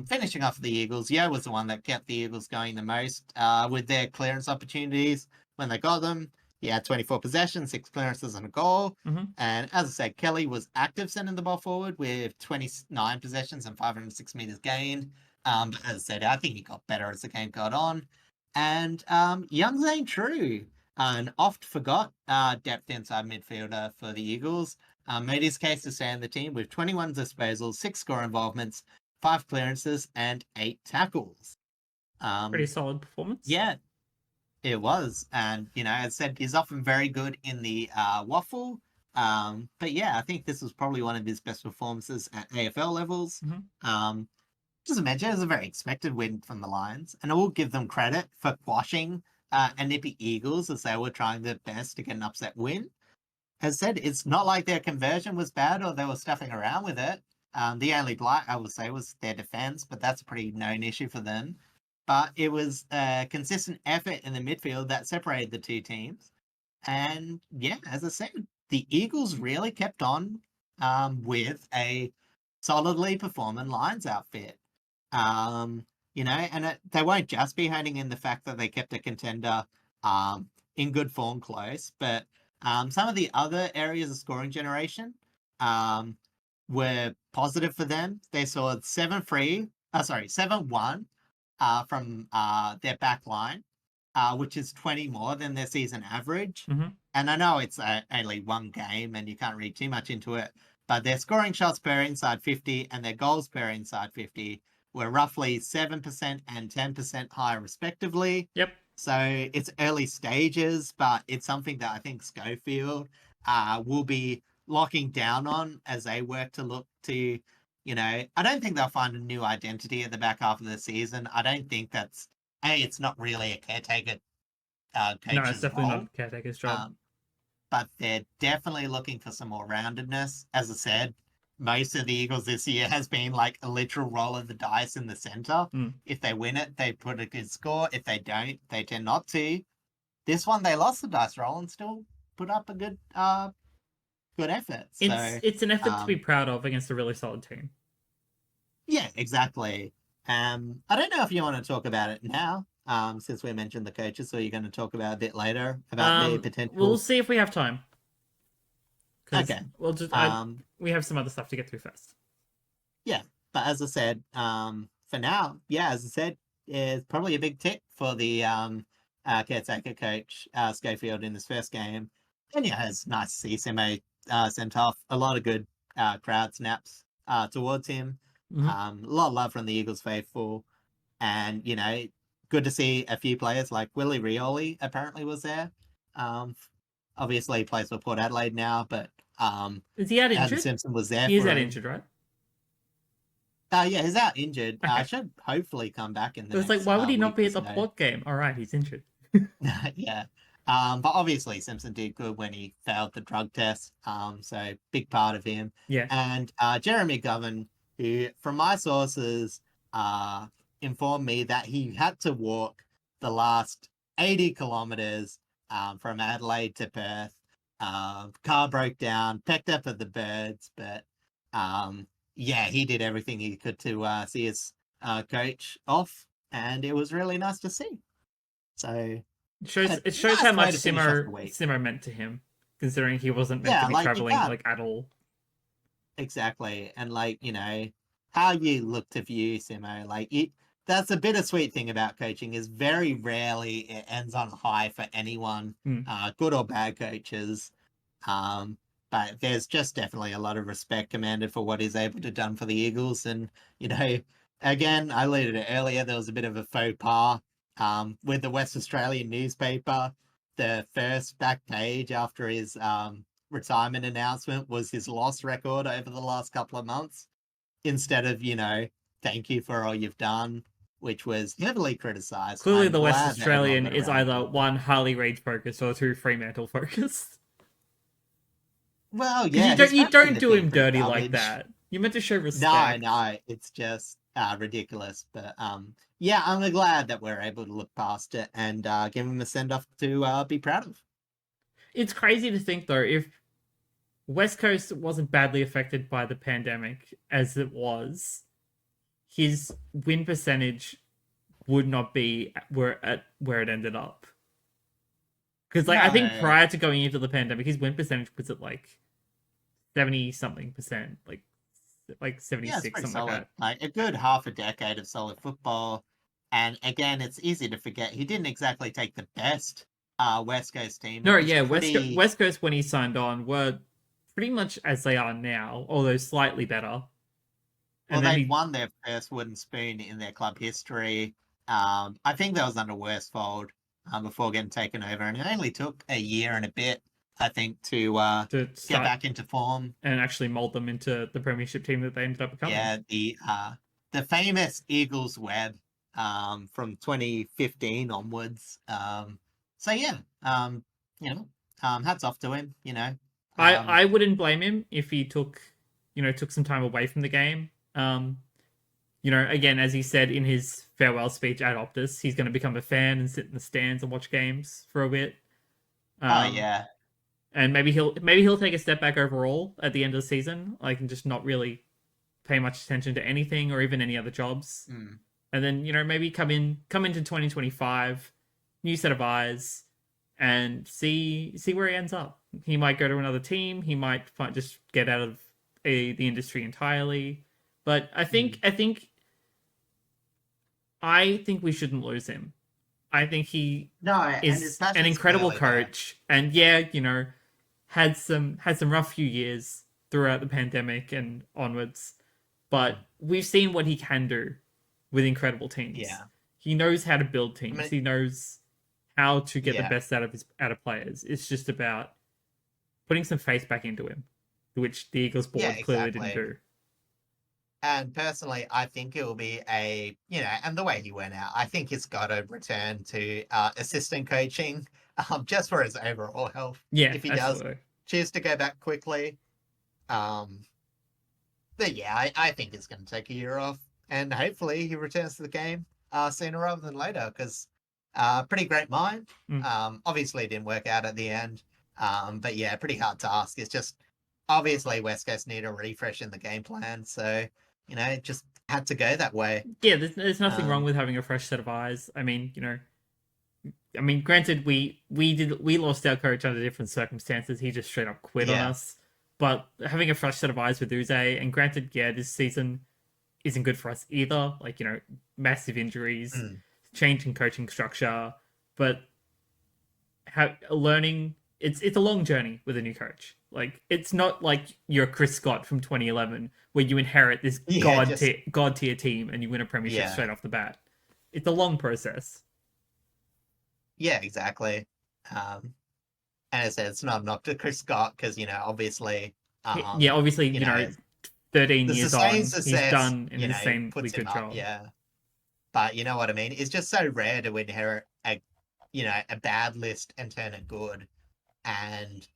finishing off the Eagles, was the one that kept the Eagles going the most with their clearance opportunities when they got them. He had 24 possessions, 6 clearances and a goal. And as I said, Kelly was active sending the ball forward with 29 possessions and 506 metres gained. But as I said, I think he got better as the game got on. And Young Zane True, an oft-forgot depth inside midfielder for the Eagles, made his case to stay in the team with 21 disposals, 6 score involvements, 5 clearances, and 8 tackles. Pretty solid performance. Yeah, it was. And, as I said, he's often very good in the waffle. But I think this was probably one of his best performances at AFL levels. Just to mention, it was a very expected win from the Lions, and I will give them credit for quashing a nippy Eagles as they were trying their best to get an upset win. As said, it's not like their conversion was bad or they were stuffing around with it. The only blight, I would say, was their defense, but that's a pretty known issue for them. But it was a consistent effort in the midfield that separated the 2 teams. And as I said, the Eagles really kept on with a solidly performing Lions outfit. And they won't just be honing in the fact that they kept a contender in good form close, but some of the other areas of scoring generation were positive for them. They saw 7-1 from their back line, which is 20 more than their season average. And I know it's only 1 game and you can't read too much into it, but their scoring shots per inside 50 and their goals per inside 50 were roughly 7% and 10% higher respectively. Yep. So it's early stages, but it's something that I think Schofield will be locking down on as they work to look to, I don't think they'll find a new identity at the back half of the season. I don't think that's, it's not really a caretaker coach's No, it's definitely role. not a caretaker's job. But they're definitely looking for some more roundedness. As I said, most of the Eagles this year has been like a literal roll of the dice in the center. If they win it, they put a good score. If they don't, they tend not to. This one, they lost the dice roll and still put up a good effort. It's an effort to be proud of against a really solid team. Yeah, exactly. I don't know if you want to talk about it now, since we mentioned the coaches, or you're going to talk about a bit later about the potential. We'll see if we have time. Okay. We'll just we have some other stuff to get through first. Yeah, but as I said, for now, as I said, it's probably a big tick for the caretaker coach Schofield in this first game. And it's nice to see Simo sent off. A lot of good crowd snaps towards him. A lot of love from the Eagles faithful, and good to see a few players like Willie Rioli apparently was there. Obviously, he plays for Port Adelaide now, but is he out injured? Simpson was there. He is out injured, right? He's out injured. Okay. Should hopefully come back in the. It was next, like, why would he not be at or the so. Port game? All right, he's injured. Yeah. But obviously Simpson did good when he failed the drug test. So big part of him. Yeah. And Jeremy Govan, who, from my sources, informed me that he had to walk the last 80 kilometers from Adelaide to Perth. Car broke down, pecked up at the birds, but yeah, he did everything he could to see his coach off, and it was really nice to see. So it shows how much Simmer meant to him, considering he wasn't meant to be traveling like at all. Exactly, and like, you know, how you look to view Simo, like that's a bittersweet thing about coaching, is very rarely it ends on high for anyone, good or bad coaches. But there's just definitely a lot of respect commanded for what he's able to done for the Eagles. And, you know, again, I alluded it earlier, there was a bit of a faux pas with the West Australian newspaper. The first back page after his retirement announcement was his loss record over the last couple of months, instead of, you know, thank you for all you've done, which was heavily criticised. Clearly, the West Australian is either one Harley Reid focused or two Fremantle focused. Well, yeah, you don't do him dirty like that. You're meant to show respect. No, it's just ridiculous. But yeah, I'm glad that we're able to look past it and give him a send off to be proud of. It's crazy to think though, if West Coast wasn't badly affected by the pandemic as it was, his win percentage would not be where it ended up. Because I think prior to going into the pandemic, his win percentage was at like 70-something%, like 76, something solid. like that. Like a good half a decade of solid football. And again, it's easy to forget he didn't exactly take the best West Coast team. No, yeah, West Coast when he signed on were pretty much as they are now, although slightly better. Well, they won their first wooden spoon in their club history. I think that was under Worsfold before getting taken over, and it only took a year and a bit, I think, to get back into form and actually mold them into the premiership team that they ended up becoming. Yeah, the famous Eagles web from 2015 onwards. So yeah, you know, hats off to him. You know, I wouldn't blame him if he took some time away from the game. You know, again, as he said in his farewell speech at Optus, he's going to become a fan and sit in the stands and watch games for a bit. Yeah. And maybe he'll take a step back overall at the end of the season, like, and just not really pay much attention to anything or even any other jobs. And then, you know, maybe come into 2025, new set of eyes, and see where he ends up. He might go to another team. He might just get out of the industry entirely. But I think we shouldn't lose him. I think he is an incredible coach, and yeah, you know, had some rough few years throughout the pandemic and onwards, but we've seen what he can do with incredible teams. Yeah, he knows how to build teams. He knows how to get the best out of players. It's just about putting some faith back into him, which the Eagles board clearly didn't do. And personally, I think it will be and the way he went out, I think he's got to return to assistant coaching just for his overall health. Yeah, if he absolutely. does choose to go back quickly. But yeah, I think it's going to take a year off, and hopefully he returns to the game sooner rather than later, because pretty great mind. Obviously it didn't work out at the end, but yeah, pretty hard task. It's just obviously West Coast need a refresh in the game plan, so you know, it just had to go that way. Yeah, there's nothing wrong with having a fresh set of eyes. I mean, you know, granted, we lost our coach under different circumstances. He just straight up quit on us. But having a fresh set of eyes with Uze, and granted, yeah, this season isn't good for us either. Like, you know, massive injuries, change in coaching structure, but learning. It's a long journey with a new coach. Like, it's not like you're Chris Scott from 2011, where you inherit this god tier team and you win a premiership straight off the bat. It's a long process. Yeah, exactly. And as I said, it's not a knock to Chris Scott, because, you know, obviously... obviously, you know 13 years on, he's done in the same good job. Yeah. But you know what I mean? It's just so rare to inherit a bad list and turn it good. And,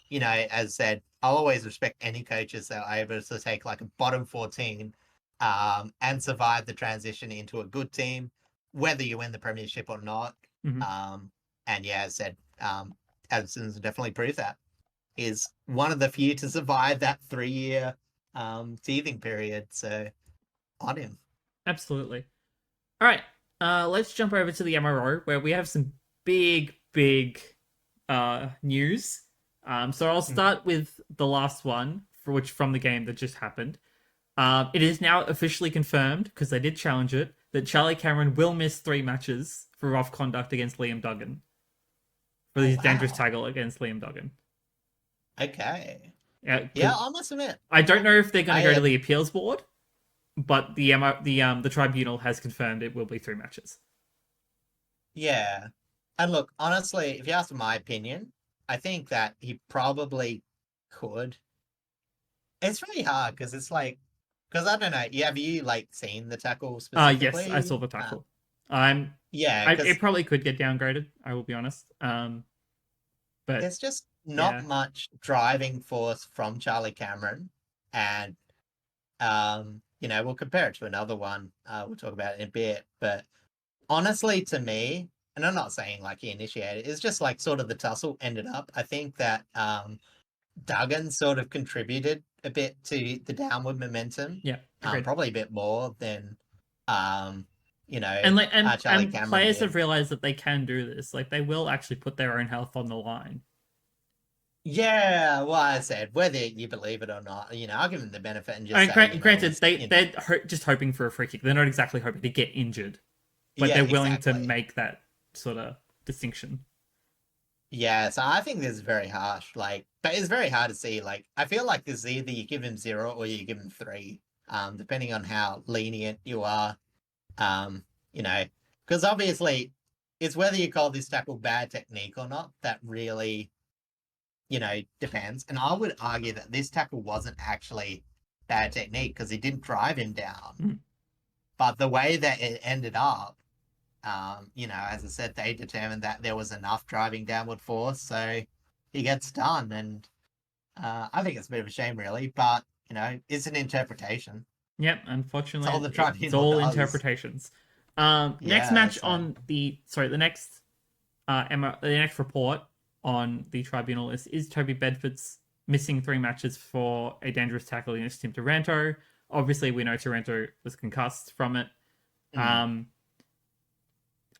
you know, as I said, I'll always respect any coaches that are able to take like a bottom 14 and survive the transition into a good team, whether you win the premiership or not. And yeah, as I said, Addison's definitely proved that. Is one of the few to survive that 3-year teething period. So on him. Absolutely. All right. Let's jump over to the MRO where we have some big news. So I'll start with the last one, from the game that just happened. It is now officially confirmed, because they did challenge it, that Charlie Cameron will miss 3 matches for rough conduct against Liam Duggan. For his dangerous tackle against Liam Duggan. Okay. Yeah, I must admit. I don't know if they're going to go to the appeals board, but the tribunal has confirmed it will be 3 matches. Yeah. And look, honestly, if you ask my opinion, I think that he probably could. It's really hard because it's like, because I don't know, have you like seen the tackle specifically? Yes, I saw the tackle. It probably could get downgraded, I will be honest. But there's just not much driving force from Charlie Cameron, and we'll compare it to another one. We'll talk about it in a bit, but honestly, to me, and I'm not saying like he initiated, it's just like sort of the tussle ended up. I think that Duggan sort of contributed a bit to the downward momentum. Yeah, probably a bit more than Charlie Cameron players have realized that they can do this. Like they will actually put their own health on the line. Yeah, well, I said whether you believe it or not, I'll give them the benefit and just. Granted, they're just hoping for a free kick. They're not exactly hoping to get injured, but they're willing to make that sort of distinction. Yeah, so I think this is very harsh. But it's very hard to see. I feel like this is either you give him 0 or you give him 3, depending on how lenient you are. Because obviously it's whether you call this tackle bad technique or not that really, depends. And I would argue that this tackle wasn't actually bad technique because he didn't drive him down. But the way that it ended up, as I said, they determined that there was enough driving downward force, so he gets done. And I think it's a bit of a shame, really, but, it's an interpretation. Yep, unfortunately, it's all interpretations. Next match on the next report on the tribunal is Toby Bedford's missing 3 matches for a dangerous tackle against Tim Taranto. Obviously, we know Taranto was concussed from it.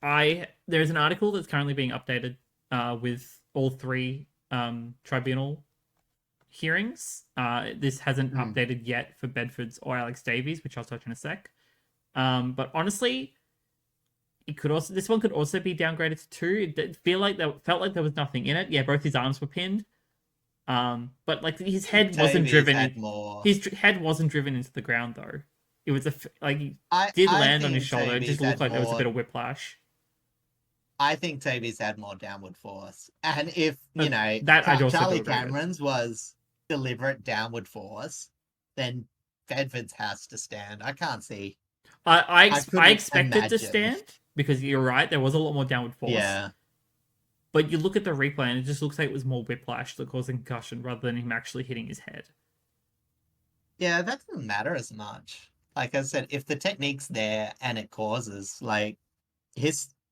There's an article that's currently being updated with all 3 tribunal hearings. This hasn't updated yet for Bedford's or Alex Davies, which I'll touch in a sec. But honestly, this one could also be downgraded to 2. It felt like there was nothing in it. Yeah, both his arms were pinned. But like his head wasn't driven. His head wasn't driven into the ground though. It was he did land on his shoulder. It just looked like there was a bit of whiplash. I think Toby's had more downward force, and if Charlie Cameron's was deliberate downward force, then Bedford's has to stand. I can't see. I expected to stand because you're right. There was a lot more downward force. Yeah. But you look at the replay and it just looks like it was more whiplash that caused the concussion rather than him actually hitting his head. Yeah, that doesn't matter as much. Like I said, if the technique's there and it causes,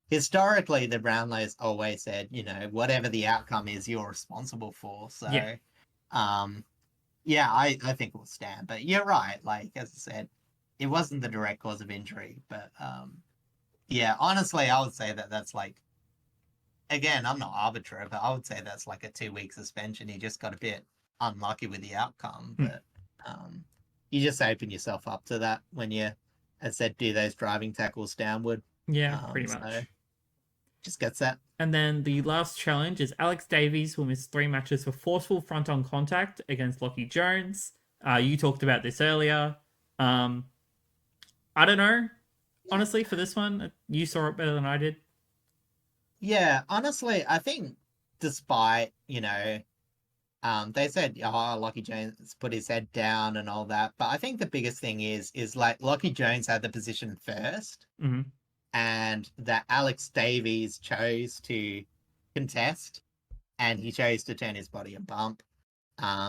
historically, the Brownlows always said, whatever the outcome is, you're responsible for. So, I think we'll stand. But you're right. As I said, it wasn't the direct cause of injury. But, honestly, I would say that that's again, I'm not arbitrary, but I would say that's a 2-week suspension. You just got a bit unlucky with the outcome. But you just open yourself up to that when you, as I said, do those driving tackles downward. Yeah, pretty much. So just gets that. And then the last challenge is Alex Davies will miss 3 matches for forceful front-on contact against Lachie Jones. You talked about this earlier. I don't know. Honestly, for this one, you saw it better than I did. Yeah, honestly, I think despite, they said, Lachie Jones put his head down and all that. But I think the biggest thing is Lachie Jones had the position first. Mm-hmm. And that Alex Davies chose to contest and he chose to turn his body and bump.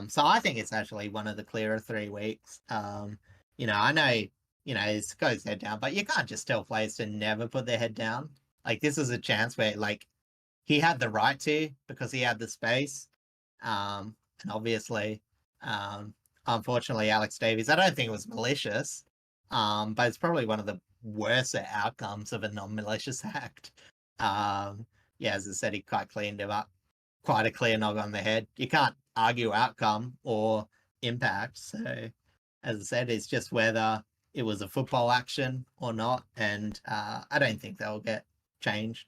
So I think it's actually one of the clearer 3 weeks. I know he's got his head down, but you can't just tell players to never put their head down. Like, this is a chance where, like, he had the right to because he had the space. And obviously, unfortunately, Alex Davies, I don't think it was malicious, but it's probably one of the worst outcomes of a non-malicious act. As I said, he quite cleaned him up. Quite a clear knock on the head. You can't argue outcome or impact. So, as I said, it's just whether it was a football action or not. And I don't think they'll get changed.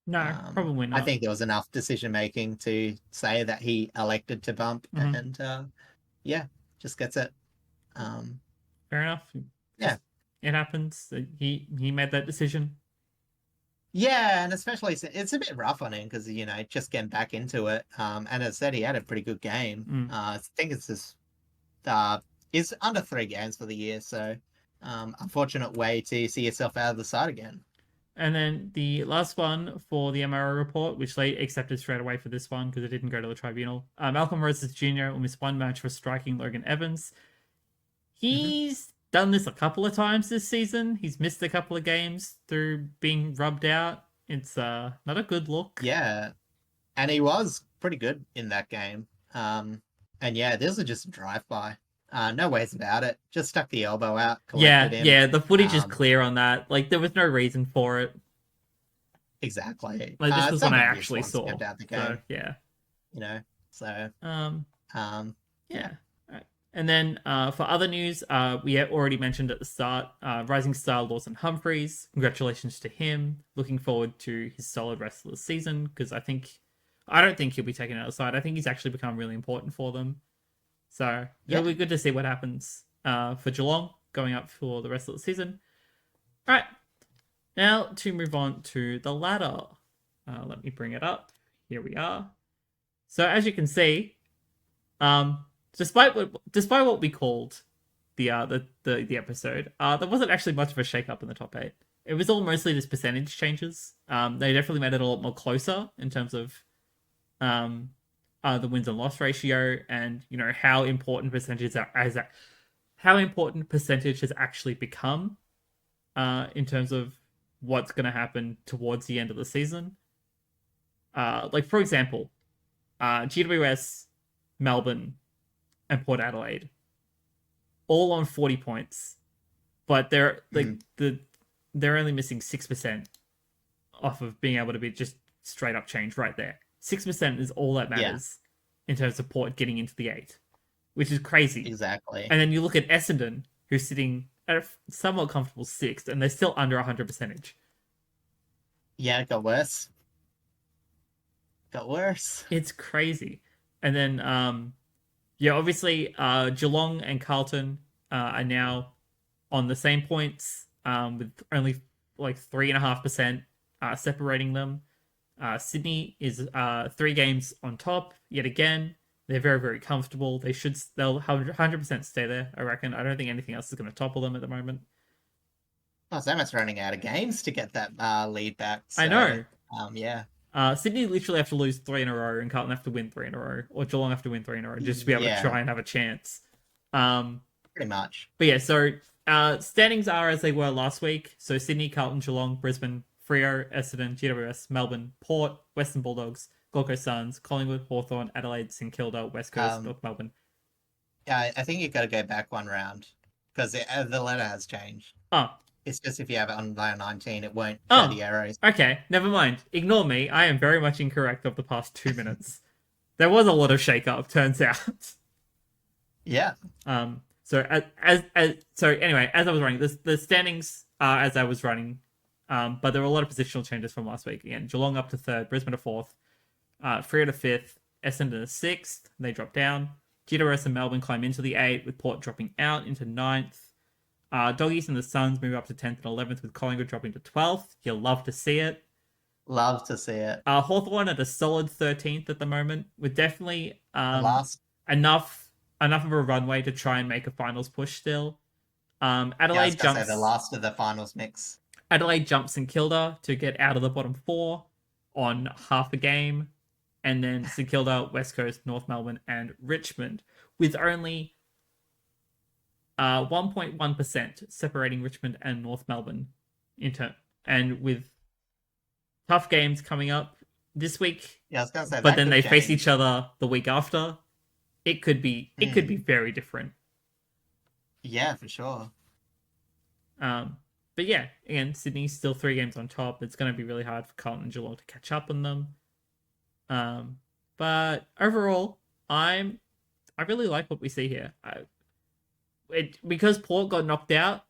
No, probably not. I think there was enough decision making to say that he elected to bump, and just gets it. Fair enough. Yeah, it happens. He made that decision. Yeah, and especially it's a bit rough on him because just getting back into it. And as I said, he had a pretty good game. I think it's just is under 3 games for the year, so unfortunate way to see yourself out of the side again. And then the last one for the MRO report, which they accepted straight away for this one because it didn't go to the tribunal. Malcolm Roses Jr. will miss 1 match for striking Logan Evans. He's done this a couple of times this season. He's missed a couple of games through being rubbed out. It's not a good look. Yeah, and he was pretty good in that game. And this was just a drive-by. No ways about it. Just stuck the elbow out. Yeah, the footage is clear on that. Like, there was no reason for it. Exactly. Like, this was one I actually saw. Out the game. So, yeah. Right. And then for other news, we already mentioned at the start, rising star Lawson Humphreys. Congratulations to him. Looking forward to his solid rest of the season because I don't think he'll be taken out of the side. I think he's actually become really important for them. So it'll be good to see what happens for Geelong going up for the rest of the season. All right, now to move on to the ladder. Let me bring it up. Here we are. So as you can see, despite what we called the episode, there wasn't actually much of a shake-up in the top 8. It was all mostly just percentage changes. They definitely made it a lot more closer in terms of the wins and loss ratio, and how important percentage has actually become in terms of what's going to happen towards the end of the season. Like, for example, GWS, Melbourne, and Port Adelaide, all on 40 points, but they're they're only missing 6% off of being able to be just straight up change right there. 6% is all that matters in terms of Port getting into the 8, which is crazy. Exactly. And then you look at Essendon, who's sitting at a somewhat comfortable 6th, and they're still under 100%. Yeah, it got worse. It's crazy. And then, obviously, Geelong and Carlton are now on the same points, with only like 3.5% separating them. Sydney is 3 games on top yet again. They're very, very comfortable. They'll 100% stay there, I reckon. I don't think anything else is going to topple them at the moment. Oh, so much running out of games to get that lead back. So, I know. Sydney literally have to lose 3 in a row, and Carlton have to win 3 in a row, or Geelong have to win 3 in a row just to be able to try and have a chance. Pretty much. But yeah, so standings are as they were last week. So Sydney, Carlton, Geelong, Brisbane, Freo, Essendon, GWS, Melbourne, Port, Western Bulldogs, Gold Coast Suns, Collingwood, Hawthorn, Adelaide, St Kilda, West Coast, North Melbourne. Yeah, I think you've got to go back one round because the letter has changed. Oh. It's just if you have it on layer 19, it won't show the arrows. Okay, never mind. Ignore me. I am very much incorrect of the past 2 minutes. There was a lot of shake-up, turns out. Yeah. So anyway, as I was running, the standings are as I was running, but there were a lot of positional changes from last week. Again, Geelong up to 3rd, Brisbane to 4th, Freo to 5th, Essendon to 6th. They drop down. GWS and Melbourne climb into the 8, with Port dropping out into 9th. Doggies and the Suns move up to 10th and 11th, with Collingwood dropping to 12th. You'll love to see it. Love to see it. Hawthorn at a solid 13th at the moment, with definitely enough of a runway to try and make a finals push still. Adelaide jumps the last of the finals mix. Adelaide jumps in Kilda to get out of the bottom 4 on half a game, and then St Kilda, West Coast, North Melbourne, and Richmond, with only 1.1% separating Richmond and North Melbourne and with tough games coming up this week. Yeah, I was gonna say but that then could they change. face each other the week after. It could be very different. Yeah, for sure. But yeah, again, Sydney's still 3 games on top. It's going to be really hard for Carlton and Geelong to catch up on them. But overall, I really like what we see here. Because Port got knocked out,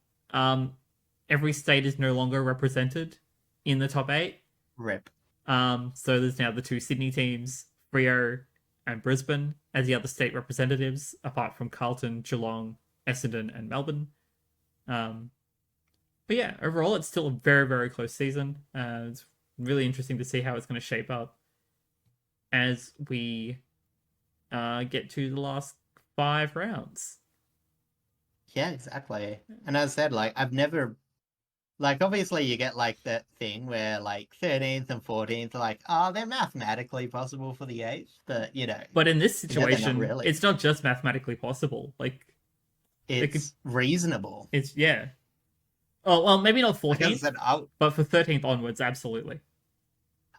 every state is no longer represented in the top 8. Rip. So there's now the 2 Sydney teams, Freo and Brisbane, as the other state representatives, apart from Carlton, Geelong, Essendon, and Melbourne. But yeah, overall, it's still a very, very close season. It's really interesting to see how it's going to shape up as we get to the last 5 rounds. Yeah, exactly. And as I said, like, I've never... Like, obviously, you get, like, that thing where, like, 13th and 14th are like, oh, they're mathematically possible for the 8th, but, you know... But in this situation, not really. It's not just mathematically possible. Like, it's reasonable. It's, yeah. Oh, well, maybe not 14th, said, but for 13th onwards, absolutely.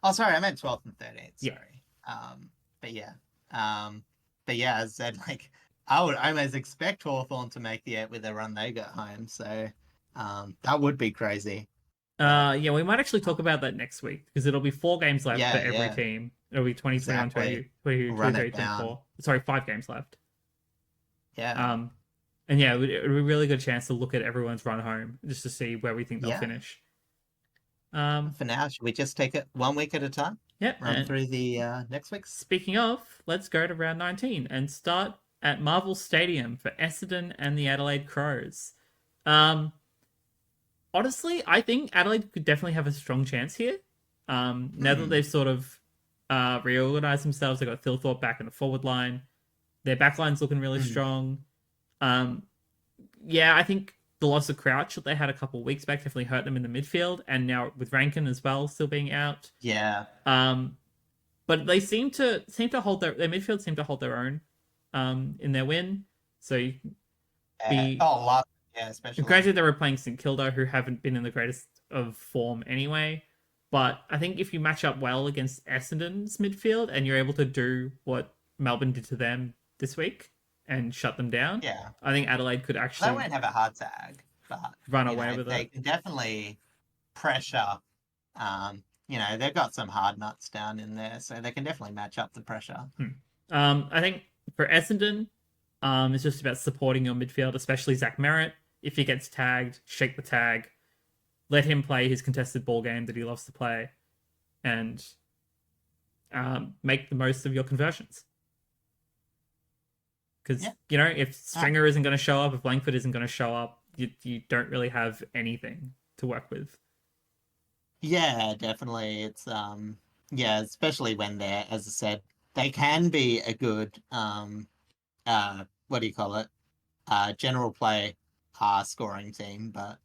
Oh, sorry, I meant 12th and 13th, sorry. Yeah. But yeah, as I said, like, I would almost expect Hawthorn to make the 8 with the run they got home, so... that would be crazy. Yeah, we might actually talk about that next week because it'll be 4 games left for every team. It'll be 20, exactly. 21, 22, 23, 24. Sorry, 5 games left. Yeah. And yeah, it would be a really good chance to look at everyone's run home just to see where we think they'll finish. For now, should we just take it 1 week at a time? Yeah. Run through the next week. Speaking of, let's go to round 19 and start at Marvel Stadium for Essendon and the Adelaide Crows. Honestly, I think Adelaide could definitely have a strong chance here. Now that they've sort of reorganized themselves, they've got Thilthorpe back in the forward line. Their back line's looking really strong. Yeah, I think the loss of Crouch that they had a couple of weeks back definitely hurt them in the midfield, and now with Rankin as well still being out. Yeah. But they seem to hold their midfield seem to hold their own in their win. So you can especially. Granted, they were playing St Kilda, who haven't been in the greatest of form anyway. But I think if you match up well against Essendon's midfield and you're able to do what Melbourne did to them this week and shut them down, I think Adelaide could actually... They won't have a hard tag, but run away with it. They can definitely pressure. They've got some hard nuts down in there, so they can definitely match up the pressure. I think for Essendon, it's just about supporting your midfield, especially Zach Merritt. If he gets tagged, shake the tag, let him play his contested ball game that he loves to play, and make the most of your conversions. Because, if Stringer isn't going to show up, if Langford isn't going to show up, you don't really have anything to work with. Yeah, definitely. It's, especially when they're, as I said, they can be a good, general play scoring team, but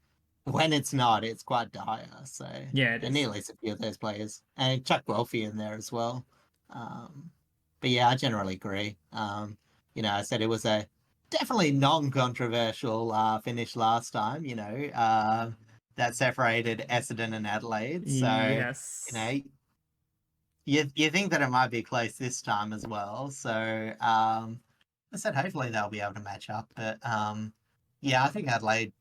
when it's not, it's quite dire. So yeah, they need at least a few of those players, and Chuck Welfie in there as well. But yeah, I generally agree. I said it was a definitely non-controversial finish last time. That separated Essendon and Adelaide. So yes. You think that it might be close this time as well. So I said hopefully they'll be able to match up, but I think Adelaide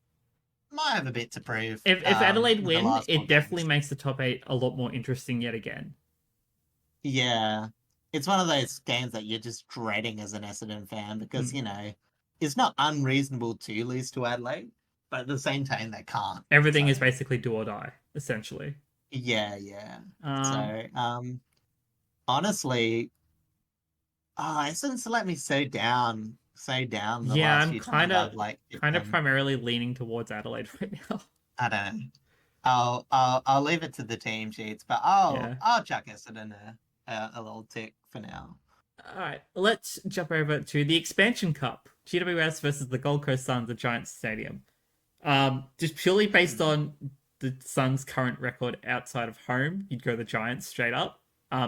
might have a bit to prove. If Adelaide win, it definitely makes the top 8 a lot more interesting yet again. Yeah. It's one of those games that you're just dreading as an Essendon fan because, it's not unreasonable to lose to Adelaide, but at the same time, they can't. Everything is basically do or die, essentially. Yeah. Honestly, Essendon's let me so down. The last few times I'm primarily leaning towards Adelaide right now. I don't know. I'll leave it to the team sheets, but I'll chuck Essendon a little tick for now. All right, let's jump over to the Expansion Cup, GWS versus the Gold Coast Suns at Giants Stadium. Just purely based on the Suns' current record outside of home, you'd go the Giants straight up.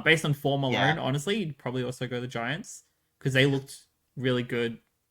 Based on form alone, honestly, you'd probably also go the Giants because they looked really good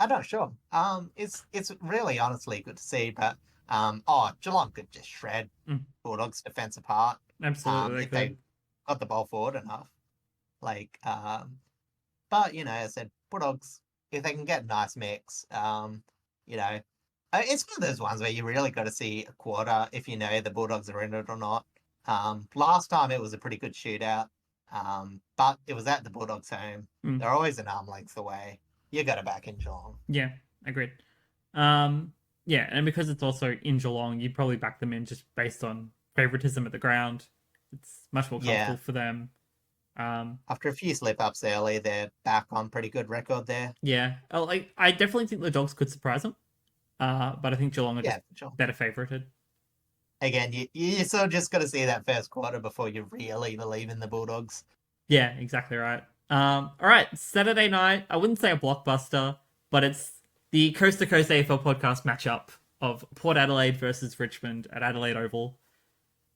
I'm not sure. It's really honestly good to see, but Geelong could just shred Mm, Bulldogs defense apart. absolutely, they If they could. got the ball forward enough. Like, but as I said, Bulldogs, if they can get a nice mix, it's one of those ones where you really got to see a quarter if you know the Bulldogs are in it or not. Last time it was a pretty good shootout, but it was at the Bulldogs' home. Mm, They're always an arm length away. You got to back in Geelong. yeah, agreed. Um, yeah, and because it's also in Geelong, you'd probably back them in just based on favoritism at the ground. It's much more comfortable Yeah, for them. after a few slip ups early, they're back on pretty good record there. Yeah, I definitely think the Dogs could surprise them. But I think Geelong are just Yeah, for sure. better favorited. Again, you sort of just got to see that first quarter before you really believe in the Bulldogs. Yeah, exactly right. All right, Saturday night. I wouldn't say a blockbuster, but it's the Coast AFL podcast matchup of Port Adelaide versus Richmond at Adelaide Oval.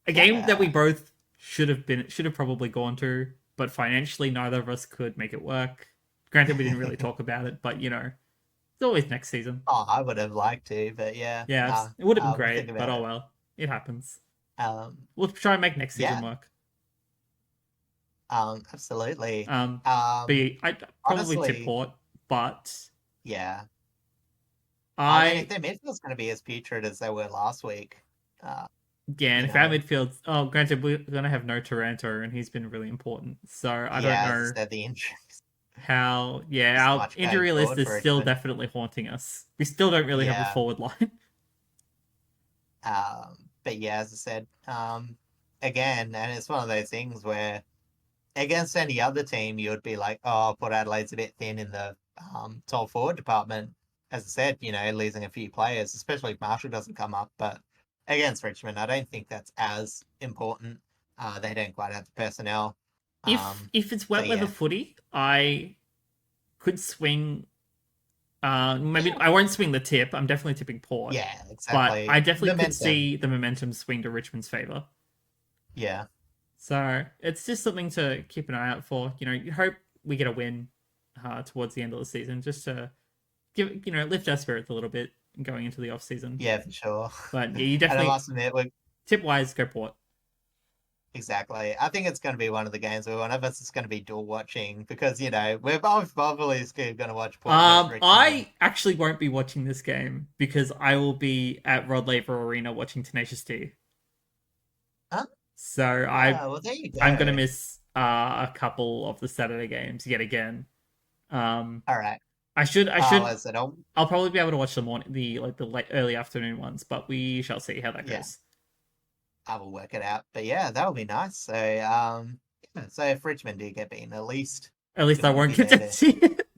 A game that we Yeah. both should have probably gone to, but financially neither of us could make it work. Granted, we didn't really talk about it, but it's always next season. Oh, I would have liked to, but yeah, Yeah, nah, it would have been we'll think great, but about oh it. well, it happens. Um, We'll try and make next season yeah, work. absolutely. But yeah, I probably tip Honestly, Port, but yeah. I mean, if I their midfield's going to be as putrid as they were last week, uh, yeah, and you if our know, midfield, granted we're gonna have no Taranto, and he's been really important, so I don't yeah, as I know said, the injuries how. Yeah, so our much going injury list forward is for still Richmond. definitely haunting us. We still don't really have a Yeah. forward line. But yeah, as I said, again, and it's one of those things where against any other team, you would be like, oh, Port Adelaide's a bit thin in the tall forward department. As I said, losing a few players, especially if Marshall doesn't come up. But against Richmond, I don't think that's as important. They don't quite have the personnel. If it's So wet weather yeah, footy, I could swing. Maybe yeah, I won't swing the tip. I'm definitely tipping Port, yeah, but I exactly. definitely could Momentum. see the momentum swing to Richmond's favor. Yeah, So it's just something to keep an eye out for. You hope we get a win towards the end of the season, just to lift our spirits a little bit going into the off season. yeah, for sure. But yeah, you And I definitely must admit, we tip wise go Port. exactly. I think it's going to be one of the games where one of us is going to be dual watching because we're both probably going to watch Port versus Richmond. I actually won't be watching this game because I will be at Rod Laver Arena watching Tenacious D. Huh? So Well, there you I'm gonna go. miss a couple of the Saturday games yet again. Um, All right. I should I said, oh, I'll probably be able to watch the late early afternoon ones, but we shall see how that yeah, goes. I will work it out. But yeah, that would be nice. So, yeah, so if Richmond do get beaten, at least At least you'll I want to won't be get there to to. see it.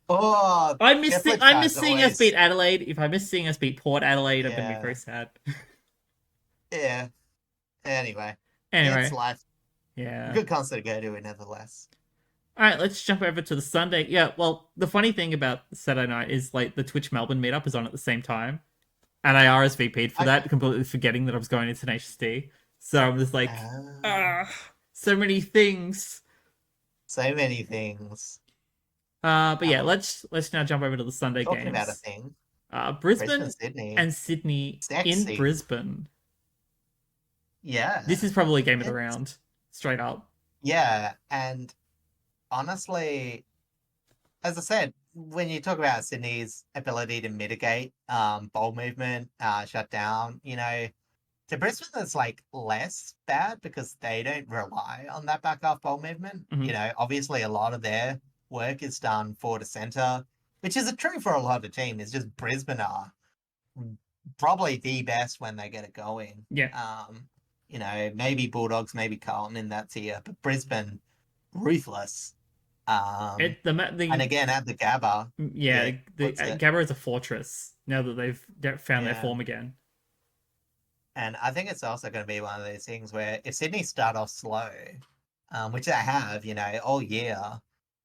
Oh, the flip I miss side's seeing us always, beat Adelaide. If I miss seeing us beat Port Adelaide, I'm gonna be yeah, very sad. yeah. Anyway, it's Anyway, life. yeah. Good concert to go to, nevertheless. All right, let's jump over to the Sunday. Yeah, well, the funny thing about Saturday night is like the Twitch Melbourne meetup is on at the same time, and I RSVP'd for Okay. that, completely forgetting that I was going to Tenacious D. So I'm just like, ah, so many things. So many things. But yeah, let's now jump over to the Sunday Talking about a games. thing, Brisbane, Brisbane Sydney, and Sydney in sexy. Brisbane. This Yeah. is probably game of the It's, round, straight up. yeah. And honestly, as I said, when you talk about Sydney's ability to mitigate ball movement, shut down, to Brisbane it's like less bad because they don't rely on that back half ball movement. Mhm. Obviously a lot of their work is done forward to centre, which is true for a lot of teams. It's just Brisbane are probably the best when they get it going. Yeah, Maybe Bulldogs, maybe Carlton in that tier, but Brisbane ruthless. And the again at the Gabba, yeah, it the puts it. Gabba is a fortress now that they've found their Yeah. form again. And I think it's also going to be one of those things where if Sydney start off slow, which they have, all year,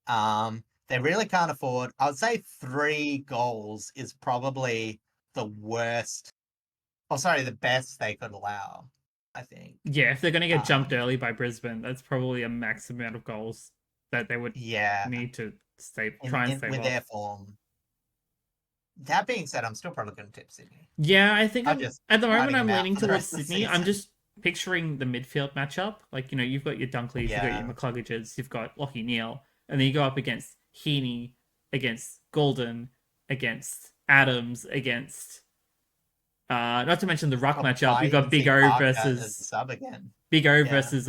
they really can't afford. I would say 3 goals is probably the worst. Oh, sorry, the best they could allow. I think. Yeah, if they're going to get jumped Um, early by Brisbane, that's probably a max amount of goals that they would yeah, need to in, try and in stave with their off. form. That being said, I'm still probably going to tip Sydney. Yeah, I think I'm just at the moment riding I'm them out leaning for the towards rest of the Sydney. I'm season. just picturing the midfield matchup. Like, you've got your Dunkleys, you've got your Yeah. McCluggages, you've got Lockie Neal, and then you go up against Heaney, against Golden, against Adams, against not to mention the ruck Probably matchup. might You've got even Big see O Parker as a versus sub again. Big O Yeah. versus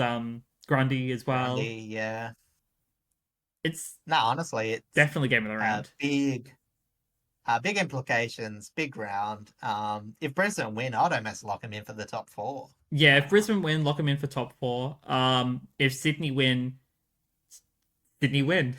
Grundy as well. Grundy, yeah. It's No, honestly, it's definitely game of the round. big implications, big round. If Brisbane win, I'd almost lock them in for the top 4. Yeah, if Brisbane win, lock them in for top 4. If Sydney win, Sydney win.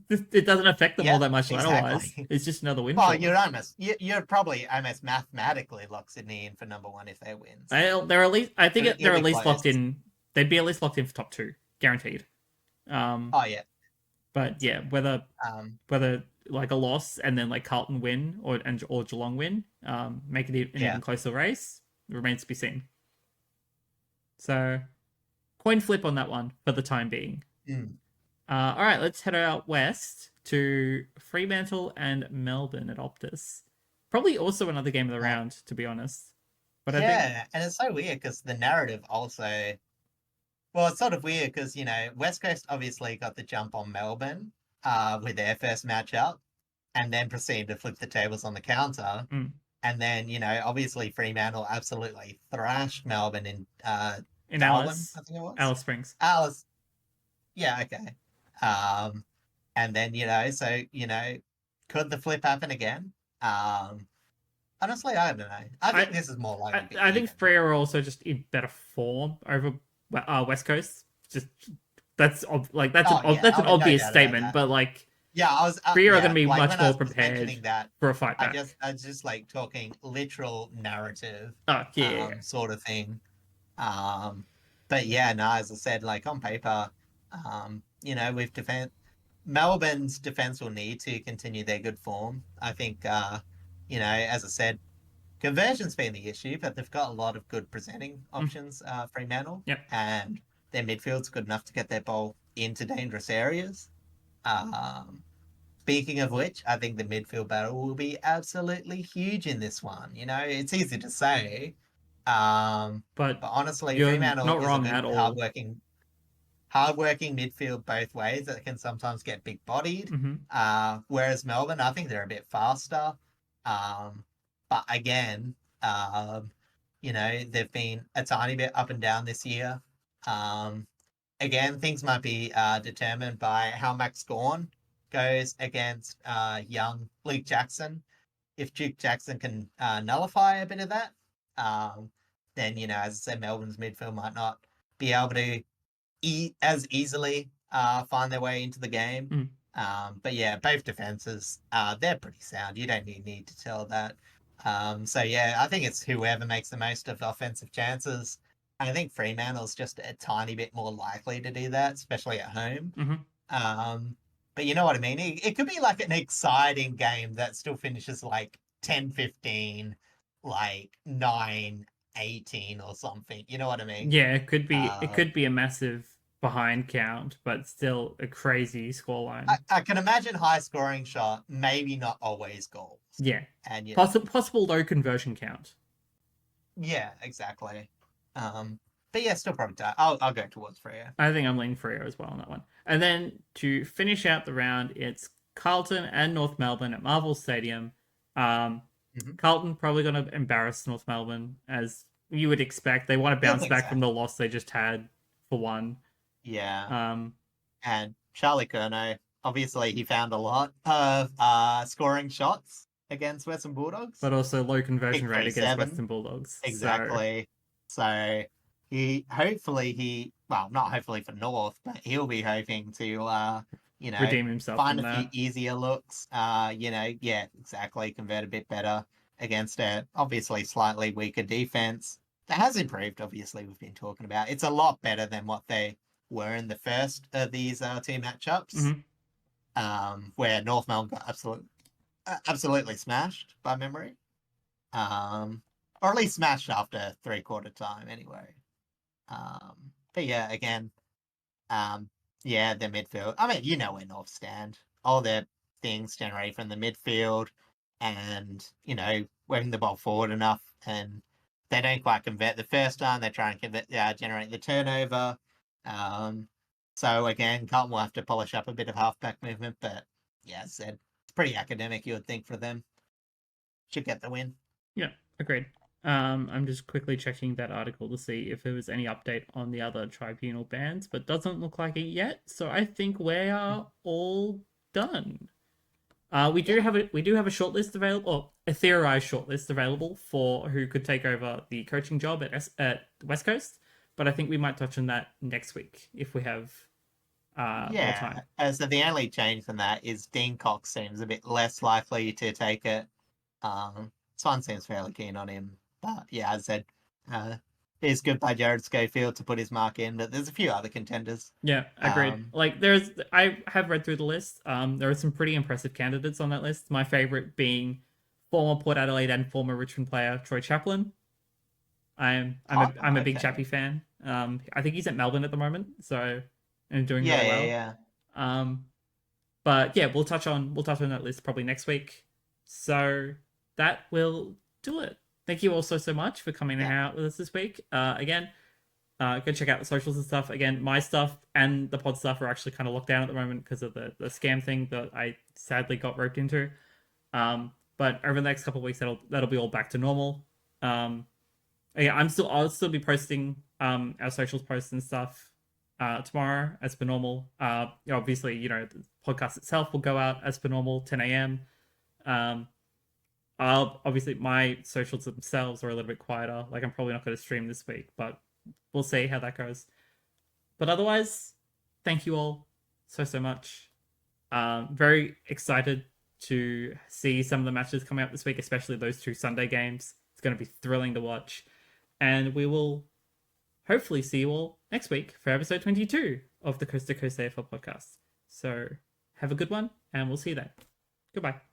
It doesn't affect them all that much ladder-wise. Exactly. It's just another win. Well, you're probably almost mathematically lock Sydney in for number 1 if they win. So. They're at least. I think they're at least close. locked in. They'd be at least locked in for top 2, guaranteed. Oh yeah. But yeah, whether like a loss and then like Carlton win or Geelong win, make it an even closer race, remains to be seen. So, coin flip on that one for the time being. All right, let's head out west to Fremantle and Melbourne at Optus. Probably also another game of the round, to be honest. But and it's so weird because the narrative also. Well, it's sort of weird because, West Coast obviously got the jump on Melbourne with their first matchup and then proceeded to flip the tables on the counter. And then, obviously Fremantle absolutely thrashed Melbourne in Darwin, Alice, I think it was. Alice Springs. Alice. Yeah, okay. And then, so, could the flip happen again? Honestly, I don't know. I think this is more likely. I think Freo are also just in better form over West Coast. Just that's an obvious statement, but like Freo are going to be much more prepared for a fight back. I just like talking literal narrative, sort of thing. But yeah, no, as I said, like on paper, with defense, Melbourne's defense will need to continue their good form. I think, as I said, conversion's been the issue, but they've got a lot of good presenting options, Fremantle. Yep. And their midfield's good enough to get their ball into dangerous areas. Speaking of which, I think the midfield battle will be absolutely huge in this one. It's easy to say, but honestly, Fremantle not is wrong a good, at all. hardworking midfield both ways that can sometimes get big-bodied. Whereas Melbourne, I think they're a bit faster. But again, they've been a tiny bit up and down this year. Again, things might be determined by how Max Gawn goes against young Luke Jackson. If Duke Jackson can nullify a bit of that, then, as I said, Melbourne's midfield might not be able to as easily find their way into the game. But yeah, both defenses, they're pretty sound. You don't need to tell that. So yeah, I think it's whoever makes the most of offensive chances. And I think Fremantle's just a tiny bit more likely to do that, especially at home. But you know what I mean? It could be like an exciting game that still finishes like 10-15, like 9-18 or something. You know what I mean? Yeah, it could be a massive behind count, but still a crazy scoreline. I can imagine high scoring shot, maybe not always goals. Yeah, and possible low conversion count. Yeah, exactly. But yeah, still probably die. I'll go towards Freo. I think I'm leaning Freo as well on that one. And then to finish out the round, it's Carlton and North Melbourne at Marvel Stadium. Carlton probably going to embarrass North Melbourne, as you would expect. They want to bounce back from the loss they just had for one. Yeah. And Charlie Curnow, obviously he found a lot of scoring shots against Western Bulldogs. But also low conversion rate against Western Bulldogs. Exactly. So not hopefully for North, but he'll be hoping to, redeem himself, find a few easier looks, exactly, convert a bit better against a obviously slightly weaker defense. That has improved, obviously, we've been talking about. It's a lot better than what they were in the first of these two matchups, where North Melbourne got absolutely smashed by memory. Or at least smashed after 3/4 time anyway. But yeah, again, their midfield. I mean, where North stand. All their things generated from the midfield. and, wearing the ball forward enough, and they don't quite convert the first time. They try and generate the turnover. So again, Carlton will have to polish up a bit of halfback movement, but yeah, as I said, it's pretty academic, you would think, for them. Should get the win. Yeah, agreed. I'm just quickly checking that article to see if there was any update on the other tribunal bans, but doesn't look like it yet. So I think we are all done. We do have a shortlist available, or a theorized shortlist available for who could take over the coaching job at West Coast. But I think we might touch on that next week if we have more time. So the only change from that is Dean Cox seems a bit less likely to take it. Swan seems fairly keen on him. But yeah, as I said, it's good by Jared Schofield to put his mark in, but there's a few other contenders. Yeah, agreed. I have read through the list. There are some pretty impressive candidates on that list. My favorite being former Port Adelaide and former Richmond player Troy Chaplin. I'm a big Chappie fan. I think he's at Melbourne at the moment, so and doing really well. Yeah. But yeah, we'll touch on that list probably next week. So that will do it. Thank you all so much for coming and hanging out with us this week. Again, go check out the socials and stuff. Again, my stuff and the pod stuff are actually kind of locked down at the moment because of the scam thing that I sadly got roped into. But over the next couple of weeks, that'll be all back to normal. Yeah, I'll still be posting our socials posts and stuff tomorrow as per normal. Obviously, the podcast itself will go out as per normal, 10 a.m. Obviously my socials themselves are a little bit quieter. Like I'm probably not going to stream this week, but we'll see how that goes. But otherwise, thank you all so much. Very excited to see some of the matches coming up this week, especially those 2 Sunday games. It's going to be thrilling to watch. And we will hopefully see you all next week for episode 22 of the Coast AFL podcast. So have a good one, and we'll see you then. Goodbye.